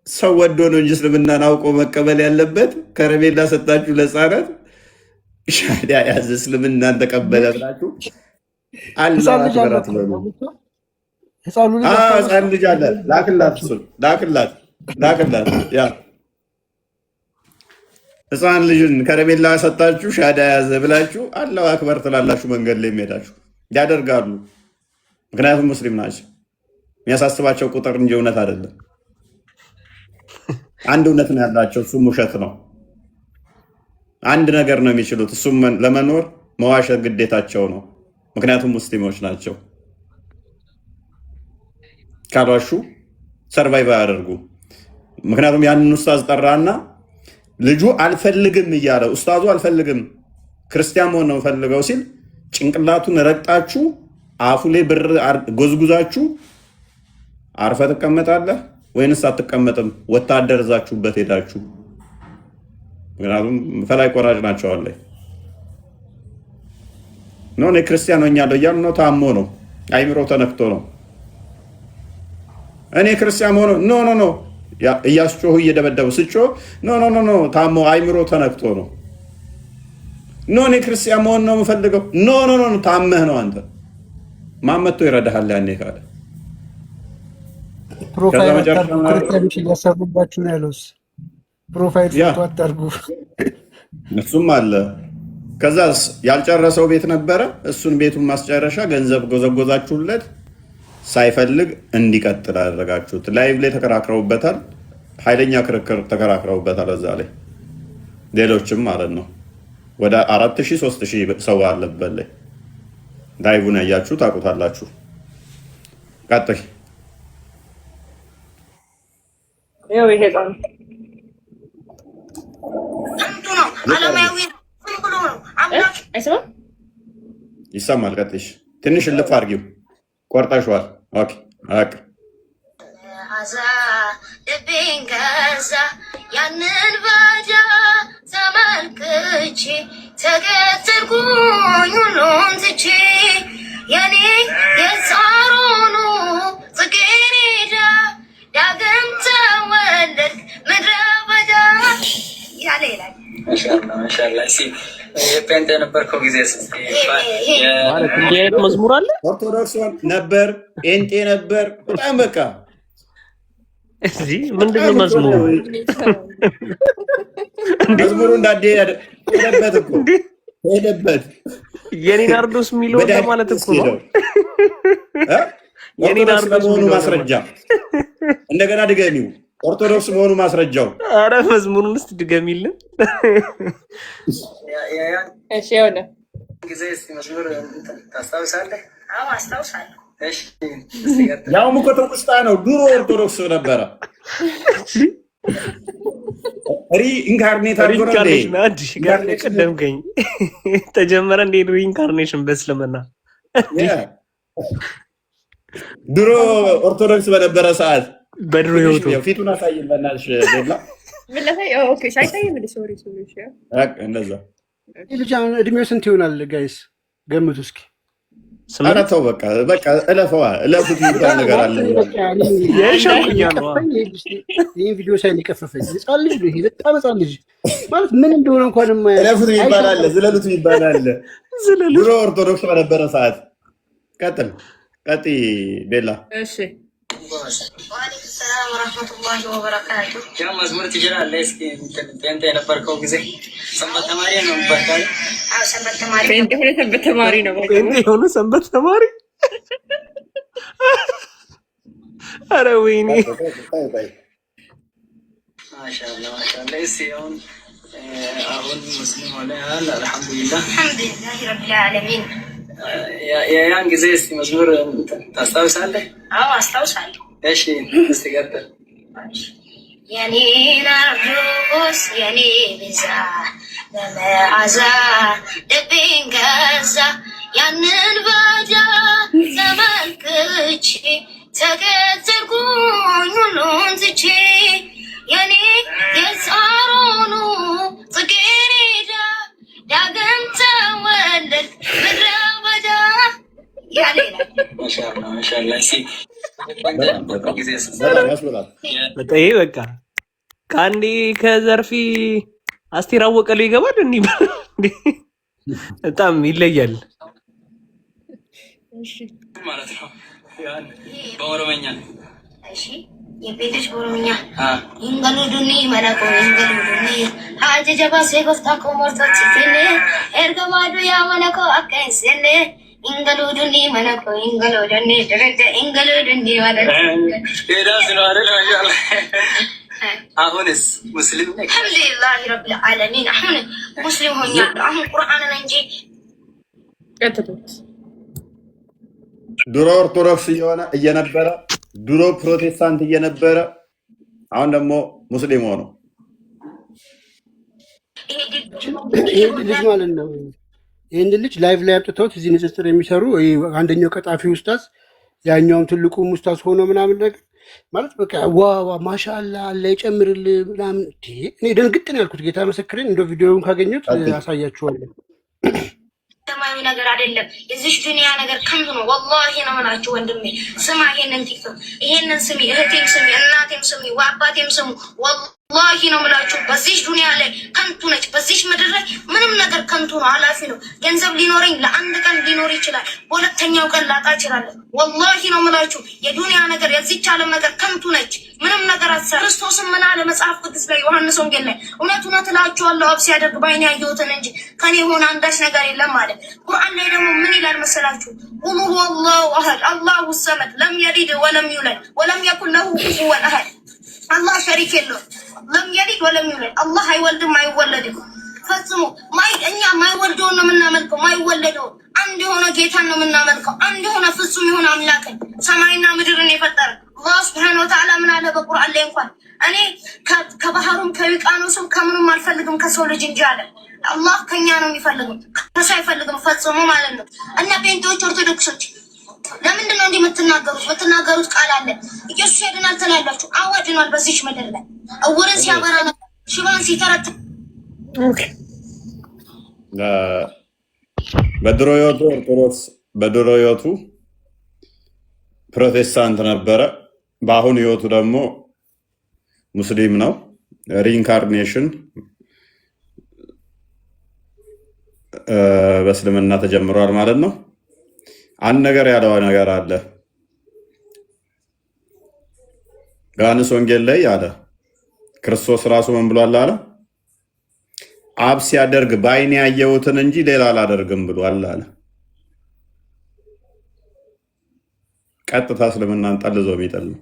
ሰው ወዶ ነው እንጂ እስልምናን አውቆ መቀበል ያለበት። ከረሜላ ሰጣችሁ ለህፃናት ሻዳ ያዘ እስልምናን ተቀበለ ብላችሁ አላሁ አክበር አትበሉ። ህፃን ልጅ አለ ላክላት ያ ህፃን ልጅን ከረሜላ ሰጣችሁ ሻዳ ያዘ ብላችሁ አላሁ አክበር ትላላችሁ። መንገድ ላይ የሚሄዳችሁ ያደርጋሉ። ምክንያቱም ሙስሊም ናቸው። የሚያሳስባቸው ቁጥር እንጂ እውነት አይደለም። አንድ እውነት ነው ያላቸው፣ እሱም ውሸት ነው። አንድ ነገር ነው የሚችሉት፣ እሱም ለመኖር መዋሸት ግዴታቸው ነው። ምክንያቱም ሙስሊሞች ናቸው። ካልዋሹ ሰርቫይቭ አያደርጉ። ምክንያቱም ያንን ኡስታዝ ጠራና ልጁ አልፈልግም እያለ ኡስታዙ አልፈልግም ክርስቲያን መሆን ነው ፈልገው ሲል ጭንቅላቱን ረግጣችሁ አፉ ላይ ብር ጎዝጉዛችሁ አርፈ ትቀመጣለህ ወይንስ አትቀመጥም? ወታደር እዛችሁበት ሄዳችሁ። ምክንያቱም ፈላይ ቆራጭ ናቸው አለ ነው። እኔ ክርስቲያን ሆኛለሁ እያሉ ነው። ታሞ ነው፣ አይምሮ ተነክቶ ነው። እኔ ክርስቲያን ሆኖ ኖ እያስጮሁ እየደበደቡ ስጮህ ኖ ታሞ አይምሮ ተነክቶ ነው። ኖ እኔ ክርስቲያን መሆን ነው የምፈልገው። ኖ ታመህ ነው አንተ። ማን መጥቶ ይረዳሃል? ያኔ ካለ ፕሮፋይል አታርጉ፣ ክርስቲያኖች እያሰሩባችሁ ነው ያለውስ። ፕሮፋይል ፎቶ አታርጉ። እሱም አለ። ከዛስ ያልጨረሰው ቤት ነበረ። እሱን ቤቱን ማስጨረሻ ገንዘብ ጎዘጎዛችሁለት፣ ሳይፈልግ እንዲቀጥል አደረጋችሁት። ላይቭ ላይ ተከራክረውበታል። ኃይለኛ ክርክር ተከራክረውበታል። እዛ ላይ ሌሎችም ማለት ነው። ወደ 4000 3000 ሰው አለበት ላይ ላይቭን ያያችሁ ታውቁታላችሁ። ቀጥይ። ይኸው ይሄ ጣም አይሰማም? ይሰማል። ቀጥይሽ። ትንሽ እልፍ አድርጊው። ቆርጠሽዋል። ኦኬ አቅ ልቤን ገዛ ያንን ባጃ ተመልክቼ ተገተርኩኝ ሁሉን ትቼ የኔ የሳሮኑ ጽጌረዳ ዳግም ተወለድክ ምድረ በዳ ያለ ይላል። ማሻአላህ ጴንጤ ነበርከው ጊዜ ማለት እንዲህ አይነት መዝሙር አለ። ኦርቶዶክስ ነበር፣ ጴንጤ ነበር። በጣም በቃ እዚህ ምንድነው መዝሙሩ? መዝሙሩ ሄደበት እኮ ሄደበት። የኔ ናርዶስ የሚለው ማለት እኮ ነው። የኔ ናርዶስ መሆኑ ማስረጃ። እንደገና ድገሚው። ኦርቶዶክስ መሆኑ ማስረጃው። አረ መዝሙሩን እስቲ ድገሚልን። እሺ ያውና ጊዜ መዝሙር ታስታውሳለህ? አዎ አስታውሳለሁ። ያውም እኮ ትውስታ ነው። ድሮ ኦርቶዶክስ ነበረ። ሪኢንካርኔት አድርጎ ቀደምከኝ ተጀመረ እንደ ሪኢንካርኔሽን በእስልምና ድሮ ኦርቶዶክስ በነበረ ሰዓት በድሮ ህይወቱ ፊቱን አሳይን በእናትሽ ሌላ ምን ላይ ኦኬ ሳይታይ ምን ሶሪ እንደዛ ልጅ አሁን እድሜው ስንት ይሆናል ጋይስ? ገምቱ እስኪ። ኧረ ተው በቃ እለፈዋ። እለፉት የሚባል ነገር አለ። ይህን ቪዲዮ ሳይ የቀፈፈኝ ህፃን ልጅ ነው ይሄ። በጣም ህፃን ልጅ ማለት ምን እንደሆነ እንኳን እለፉት የሚባል አለ፣ ዝለሉት የሚባል አለ። ድሮ ኦርቶዶክስ በነበረ ሰዓት። ቀጥይ ቤላ። እሺ ወአለይኩም ሰላም ወራህመቱላሂ ወበረካቱ። ያ መዝሙር ትችላለህ? እስኪ ጴንጤ የነበርከው ጊዜ ሰንበት ተማሪ ነው የሚባለው? አዎ ሰንበት ተማሪ ጴንጤ ሆነ ሰንበት ተማሪ ነው። ጴንጤ ሆነ ሰንበት ተማሪ። አረ ወይኔ ማሻአላህ ማሻአላህ። እስኪ አሁን ሙስሊም ሆነሃል? አልሐምዱሊላህ ረቢል ዓለሚን። ያን ጊዜ እስኪ መዝሙር ታስታውሳለህ? አዎ አስታውሳለሁ። እሺ እስኪ ቀጥል። የኔ ናርዶስ የኔ ቤዛ በመዓዛ ልቤን ገዛ ያንን ባጃ ተመልክቼ ተገተርኩኝ ሁሉን ትቼ የኔ የሳሮኑ ጽጌረዳ ዳግም ተወለድክ ምድረ በዳ ያለ ይላል። ማሻአላህ ማሻአላህ። በጣም በቃ ከአንዴ ከዘርፊ አስቴር አወቀ ይገባል። በጣም ይለያል ማለት ነው በኦሮመኛ። እሺ የቤትሽ በኦሮምኛ ኢንገሉዱኒ መለኮ ኢንገሉዱኒ አጀጀባ ሴጎፍታ ኮሞርቶች ፊኔ ኤርገማዱ ያ መለኮ አቀንስኔ ኢንገሉዱኒ መለኮ ኢንገሉዱኒ ደረደ ኢንገሉዱኒ ማለት ሌላስ ነው አይደል? ማሻአላህ። አሁንስ ሙስሊም ነህ? አልሐምዱሊላህ ረቢል ዓለሚን። አሁን ሙስሊም ሆኛለሁ። አሁን ቁርአንን እንጂ ድሮ ኦርቶዶክስ እየነበረ ድሮ ፕሮቴስታንት እየነበረ አሁን ደግሞ ሙስሊም ሆኖ ይሄን ልጅ ማለት ነው። ይሄን ልጅ ላይቭ ላይ አምጥተውት እዚህ ንጽጽር የሚሰሩ አንደኛው ቀጣፊ ኡስታዝ ያኛውም ትልቁ ኡስታዝ ሆኖ ምናምን ነገር ማለት በቃ ዋዋ ማሻአላ አለ ይጨምርል ምናምን። እኔ ደንግጥ ነው ያልኩት። ጌታ መሰክረኝ። እንደው ቪዲዮውን ካገኙት አሳያችኋለሁ። ሰማያዊ ነገር አይደለም። የዚህ ዱንያ ነገር ከንቱ ነው። ወላሂ ነው የምላችሁ ወንድሜ፣ ስማ ይሄንን ቲክቶክ፣ ይሄንን ስሚ፣ እህቴም ስሚ፣ እናቴም ስሚ፣ አባቴም ስሙ። ወላሂ ነው የምላችሁ በዚህ ዱንያ ላይ ከንቱ ነች። በዚህ ምድር ላይ ምንም ነገር ከንቱ ነው፣ ኃላፊ ነው። ገንዘብ ሊኖረኝ ለአንድ ቀን ሊኖር ይችላል፣ በሁለተኛው ቀን ላጣ እችላለሁ። ወላሂ ነው የምላችሁ የዱንያ ነገር የዚች ዓለም ነገር ከንቱ ነች። ምንም ነገር አትሰራ። ክርስቶስም ምን አለ መጽሐፍ ቅዱስ ላይ ዮሐንስ ወንጌል ላይ እውነት እውነት እላችኋለሁ አብ ሲያደርግ ባይኔ ያየሁትን እንጂ ከኔ የሆነ አንዳች ነገር የለም አለ። ቁርአን ላይ ደግሞ ምን ይላል መሰላችሁ? ቁል ሁወላሁ አሐድ አላሁ ሰመድ ለም የሊድ ወለም ዩለድ ወለም የኩን ለሁ ኩፉወን አሐድ። አላህ ሸሪክ የለውም። ለም የሊድ ወለም ዩለድ፣ አላህ አይወልድም አይወለድም ፈጽሞ። እኛ ማይወልደውን ነው የምናመልከው፣ ማይወለደው አንድ የሆነ ጌታን ነው የምናመልከው። አንድ የሆነ ፍጹም የሆነ አምላክን ሰማይና ምድርን የፈጠረ አላህ ሱብሓነሁ ወተዓላ ምን አለ በቁርአን ላይ እንኳን እኔ ከባህሩም ከውቅያኖሱም ከምንም አልፈልግም ከሰው ልጅ እንጂ አለ። አላህ ከኛ ነው የሚፈልገው፣ ከሰው አይፈልግም ፈጽሞ ማለት ነው። እና ጴንጤዎች፣ ኦርቶዶክሶች ለምንድን ነው እንዲህ የምትናገሩት? የምትናገሩት ቃል አለ ኢየሱስ ያድናል ትላላችሁ። አዎ ያድናል። በዚህች ምድር ላይ እውርን ሲያበራ ነበር፣ ሽባን ሲተረት በድሮ ህይወቱ ኦርቶዶክስ፣ በድሮ ህይወቱ ፕሮቴስታንት ነበረ። በአሁኑ ህይወቱ ደግሞ ሙስሊም ነው። ሪኢንካርኔሽን በእስልምና ተጀምሯል ማለት ነው። አንድ ነገር ያለው ነገር አለ። ዮሐንስ ወንጌል ላይ አለ ክርስቶስ ራሱ ምን ብሏል አለ? አብ ሲያደርግ በዓይኔ ያየሁትን እንጂ ሌላ አላደርግም ብሏል አለ። ቀጥታ እስልምናን ጠልዞ የሚጥል ነው።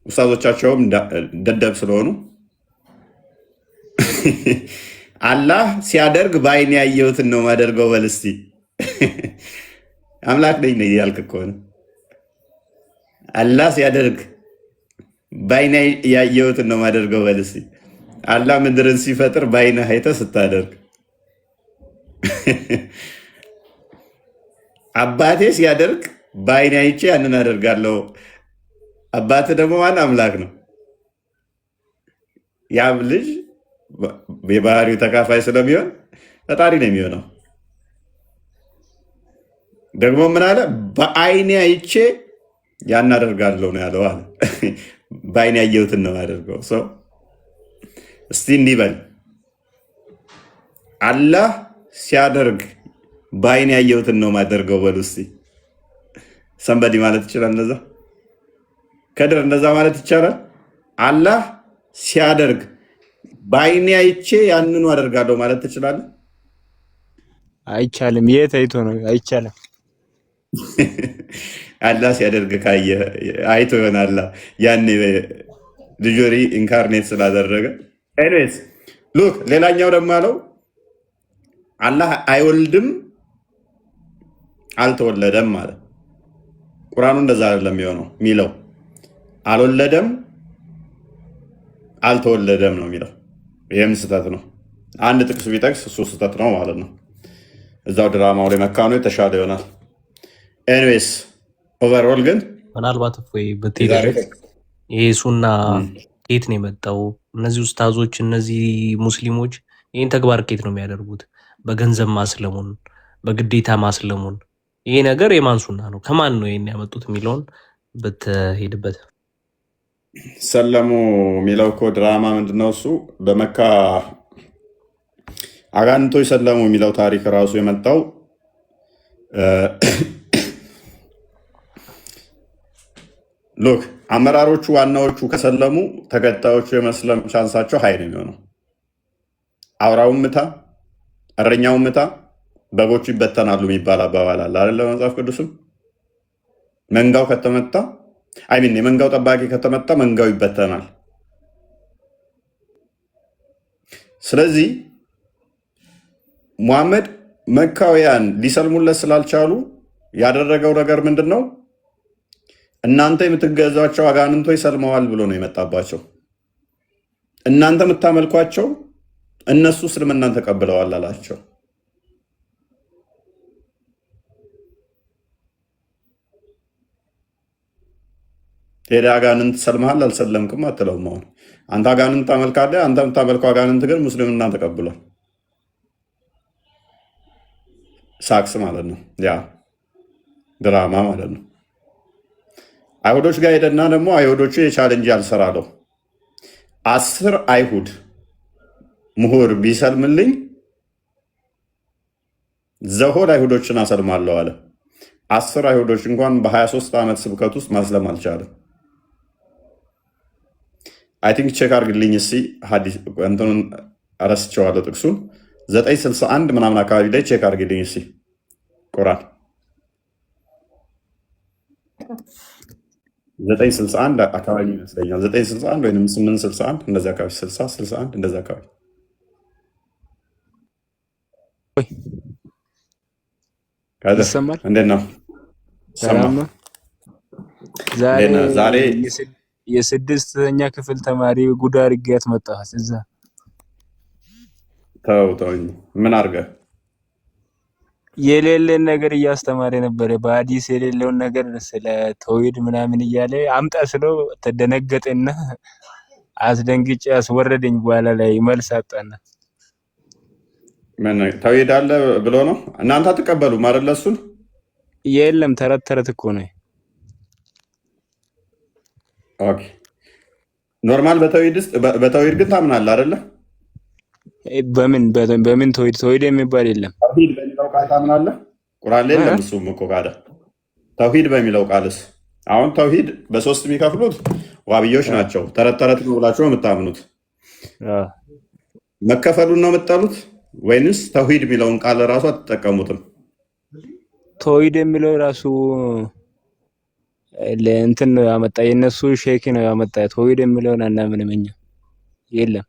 ኡስታዞቻቸውም ደደብ ስለሆኑ አላህ ሲያደርግ በዓይኔ ያየሁትን ነው ማደርገው በል እስቲ። አምላክ ነኝ ነው ያልክ ከሆነ አላህ ሲያደርግ በዓይኔ ያየሁትን ነው ማደርገው በል እስቲ። አላህ ምድርን ሲፈጥር በዓይንህ አይተህ ስታደርግ፣ አባቴ ሲያደርግ በዓይኔ አይቼ ያንን አደርጋለሁ። አባት ደግሞ ማን አምላክ ነው። ያም ልጅ የባህሪው ተካፋይ ስለሚሆን ፈጣሪ ነው የሚሆነው። ደግሞ ምን አለ? በዓይኔ አይቼ ያን አደርጋለሁ ነው ያለው አለ። በዓይኔ ያየሁትን ነው ያደርገው። ሰው እስቲ እንዲህ በል፣ አላህ ሲያደርግ በዓይኔ ያየሁትን ነው ማደርገው በሉ እስቲ። ሰንበዲ ማለት ይችላል እንደዛ? ከድር እንደዛ ማለት ይቻላል? አላህ ሲያደርግ በዓይኔ አይቼ ያንኑ አደርጋለሁ ማለት ትችላለህ? አይቻልም። የት አይቶ ነው? አይቻልም። አላህ ሲያደርግ ካየ አይቶ ይሆናል። ያኔ ልጆሪ ኢንካርኔት ስላደረገ። ኤኒዌይስ ሉክ፣ ሌላኛው ደግሞ አለው አላህ አይወልድም አልተወለደም ማለት። ቁርአኑ እንደዛ አይደለም የሚሆነው የሚለው አልወለደም አልተወለደም ነው የሚለው። ይህም ስህተት ነው። አንድ ጥቅስ ቢጠቅስ እሱ ስህተት ነው ማለት ነው። እዛው ድራማው ላይ መካኑ የተሻለ ይሆናል። ኤኒዌይስ ኦቨርኦል ግን ምናልባት ወይ በቴሌቪዥን ይሄ ሱና ኬት ነው የመጣው? እነዚህ ኡስታዞች፣ እነዚህ ሙስሊሞች ይህን ተግባር ኬት ነው የሚያደርጉት? በገንዘብ ማስለሙን፣ በግዴታ ማስለሙን። ይሄ ነገር የማን ሱና ነው? ከማን ነው ይሄን ያመጡት የሚለውን ብትሄድበት። ሰለሙ የሚለው እኮ ድራማ ምንድነው? እሱ በመካ አጋንንቶች ሰለሙ የሚለው ታሪክ ራሱ የመጣው ሎክ አመራሮቹ ዋናዎቹ ከሰለሙ ተከታዮቹ የመስለም ቻንሳቸው ሀይ ነው የሚሆነው። አውራውን ምታ፣ እረኛውን ምታ፣ በጎቹ ይበተናሉ የሚባል አባባል አለ አይደለ? መጽሐፍ ቅዱስም መንጋው ከተመታ አይሚን የመንጋው ጠባቂ ከተመታ መንጋው ይበተናል። ስለዚህ ሙሐመድ መካውያን ሊሰልሙለት ስላልቻሉ ያደረገው ነገር ምንድን ነው? እናንተ የምትገዛቸው አጋንንቶች ሰልመዋል ብሎ ነው የመጣባቸው። እናንተ የምታመልኳቸው እነሱ እስልምናን ተቀብለዋል አላቸው። ሄደ አጋንንት ሰልመሃል አልሰለምክም አትለውም። አሁን አንተ አጋንንት ታመልካለህ። አንተ የምታመልከው አጋንንት ግን ሙስሊምና ተቀብሏል። ሳክስ ማለት ነው፣ ያ ድራማ ማለት ነው። አይሁዶች ጋር ሄደና ደግሞ አይሁዶቹ የቻሌንጅ ያልሰራለው 10 አይሁድ ምሁር ቢሰልምልኝ ዘሆል አይሁዶችን አሰልማለሁ አለ። 10 አይሁዶች እንኳን በ23 ዓመት ስብከት ውስጥ ማስለም አልቻለም። አይ ቲንክ ቼክ አድርግልኝ እስኪ ሐዲስ እንትኑን አረስቸዋለሁ ጥቅሱን 961 ምናምን አካባቢ ላይ ቼክ አድርግልኝ እስኪ ቁርአን 961 አካባቢ ይመስለኛል። 961 ወይም 861 እንደዛ አካባቢ 60 61 እንደዛ አካባቢ ይሰማል። እንዴት ነው? ሰላም ነው። ዛሬ የስድስተኛ ክፍል ተማሪ ጉድ አድርጌያት መጣኋት። እዛ ተውኝ። ምን አድርገህ? የሌለን ነገር እያስተማረ ነበረ። በሐዲስ የሌለውን ነገር ስለ ተውሂድ ምናምን እያለ አምጣ ስለው ተደነገጠና አስደንግጬ አስወረደኝ። በኋላ ላይ መልስ አጣና ምን ተውሂድ አለ ብሎ ነው። እናንተ አትቀበሉም አይደል? እሱን የለም ተረት ተረት እኮ ነው። ኦኬ ኖርማል። በተውሂድ ግን ታምናለህ አይደለ? በምን ተውሂድ የሚባል የለም። ተውሂድ በሚለው ቃል ታምናለህ? ቁርአን ላይ የለም። እሱም እኮ ካደ ተውሂድ በሚለው ቃልስ አሁን ተውሂድ በሶስት የሚከፍሉት ዋብዮች ናቸው። ተረት ተረት ነው ብላችሁ የምታምኑት መከፈሉን ነው የምትጠሉት ወይንስ ተውሂድ የሚለውን ቃል ራሱ አትጠቀሙትም? ተውሂድ የሚለው ራሱ ለእንትን ነው ያመጣ፣ የነሱ ሼክ ነው ያመጣ። ተውሂድ የሚለውን አናምንም እኛ የለም።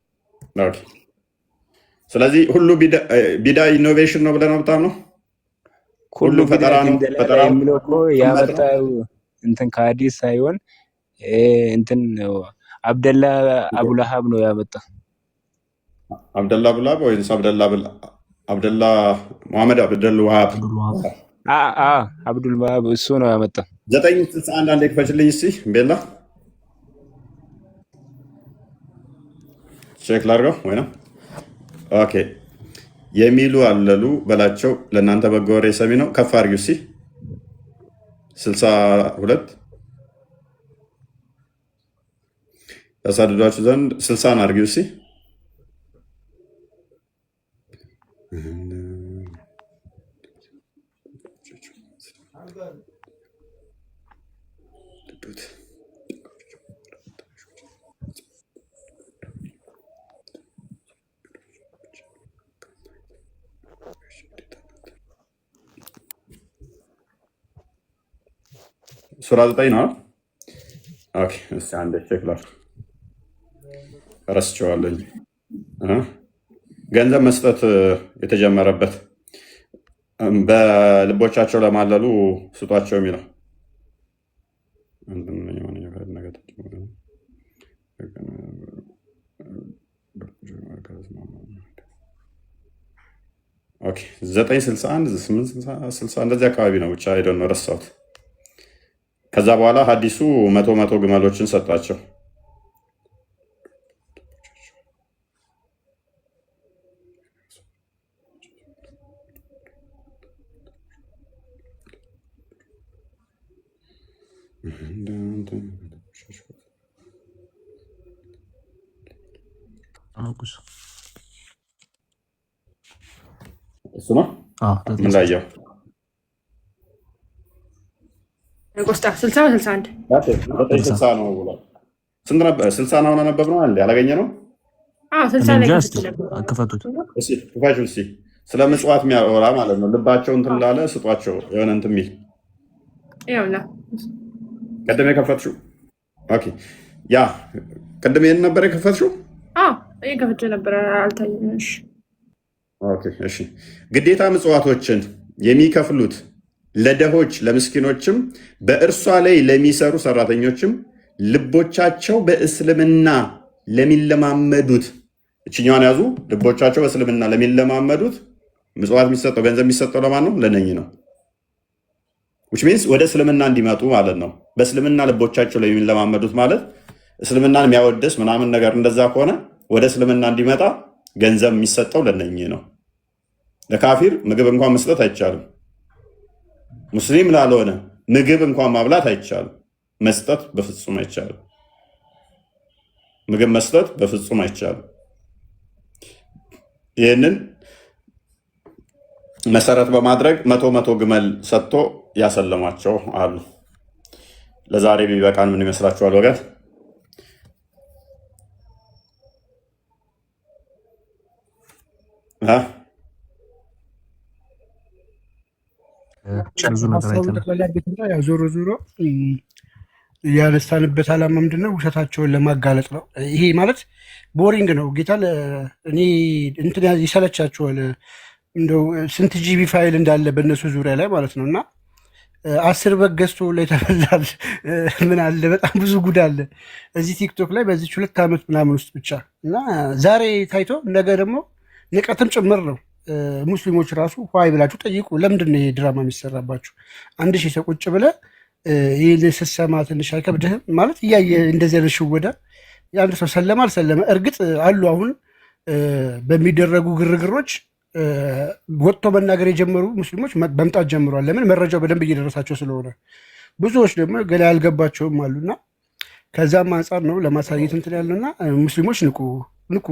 ኦኬ ስለዚህ ሁሉ ቢዳ ኢኖቬሽን ነው ብለህ ነው የምታምነው? ሁሉ ፈጠራ ነው። ፈጠራ የሚለው እኮ ያመጣው እንትን ከሐዲስ ሳይሆን እንትን አብደላ አቡላሃብ ነው ያመጣ። አብደላ አቡላሃብ ወይስ አብደላ መሐመድ አብደል ወሃብ? አብዱል ወሃብ እሱ ነው ያመጣ። 961 አንዴ ክፈችልኝ እስኪ ቤላ ቼክ ላድርገው ወይ ነው። ኦኬ የሚሉ አለሉ በላቸው ለእናንተ በጎ ወሬ ሰሚ ነው። ከፍ አድርጊው እስኪ 62 ያሳድዷችሁ ዘንድ 60 አድርጊው እስኪ ሱራ 9 ነው። ኦኬ እስቲ አንዴ ቼክ ላድርግ። ረስቼዋለሁ። ገንዘብ መስጠት የተጀመረበት በልቦቻቸው ለማለሉ ስጧቸው የሚለው ኦኬ 961 860 እንደዚህ አካባቢ ነው። ብቻ ሄደን ነው ረሳሁት። ከዛ በኋላ ሐዲሱ መቶ ግመሎችን ሰጣቸው። እሱ ነው ምን ላየው ቆስጣ 60 61 ነው ብሏል። ስንት ነበር? 60 ነው አነበብ ነው አለ ያላገኘ ነው። 60 ላይ ከፈቱት። እሺ ክፋሹ እስኪ ስለ ምጽዋት የሚያወራ ማለት ነው። ልባቸው እንትን ላለ ስጧቸው የሆነ እንትን የሚል ይኸውና ቅድም የከፈትሽው ኦኬ ያ ቅድም ይሄን ነበር የከፈትሽው? ይሄ ከፍቼ ነበር አልታየም። እሺ ኦኬ እሺ ግዴታ ምጽዋቶችን የሚከፍሉት ለደሆች ለምስኪኖችም በእርሷ ላይ ለሚሰሩ ሰራተኞችም ልቦቻቸው በእስልምና ለሚለማመዱት እችኛዋን ያዙ። ልቦቻቸው በእስልምና ለሚለማመዱት ምጽዋት የሚሰጠው ገንዘብ የሚሰጠው ለማን ነው? ለነኝ ነው። which means ወደ እስልምና እንዲመጡ ማለት ነው። በእስልምና ልቦቻቸው ላይ የሚለማመዱት ማለት እስልምናን የሚያወድስ ምናምን ነገር እንደዛ ከሆነ ወደ እስልምና እንዲመጣ ገንዘብ የሚሰጠው ለነኚህ ነው። ለካፊር ምግብ እንኳን መስጠት አይቻልም። ሙስሊም ላልሆነ ምግብ እንኳን ማብላት አይቻልም። መስጠት በፍጹም አይቻልም። ምግብ መስጠት በፍጹም አይቻልም። ይህንን መሰረት በማድረግ 100 ግመል ሰጥቶ ያሰለሟቸው አሉ። ለዛሬ ቢበቃን ምን ይመስላችኋል ወገን? ዞሮ ዞሮ ያነሳንበት ዓላማ ምንድነው? ውሸታቸውን ለማጋለጥ ነው። ይሄ ማለት ቦሪንግ ነው። ጌታ እኔ እንትን ይሰለቻቸዋል። እንደው ስንት ጂቢ ፋይል እንዳለ በእነሱ ዙሪያ ላይ ማለት ነው። እና 10 በግ ገዝቶ ላይ ተፈላል ምን አለ፣ በጣም ብዙ ጉድ አለ እዚህ ቲክቶክ ላይ በዚህ 2 ዓመት ምናምን ውስጥ ብቻ። እና ዛሬ ታይቶ ነገ ደግሞ ንቀትም ጭምር ነው። ሙስሊሞች ራሱ ሆይ ብላችሁ ጠይቁ። ለምንድን ነው ይሄ ድራማ የሚሰራባችሁ? 1000 ሰው ቁጭ ብለህ ይህን ስትሰማ ትንሽ አይከብድህም? ማለት እያየ እንደዚህ አይነት ሽወዳ የአንድ ሰው ሰለመ አልሰለመ። እርግጥ አሉ አሁን በሚደረጉ ግርግሮች ወጥቶ መናገር የጀመሩ ሙስሊሞች መምጣት ጀምሯል። ለምን? መረጃው በደንብ እየደረሳቸው ስለሆነ። ብዙዎች ደግሞ ገላ ያልገባቸውም አሉና ከዛም አንጻር ነው ለማሳየት እንትን ያለውና ሙስሊሞች ንቁ ንቁ።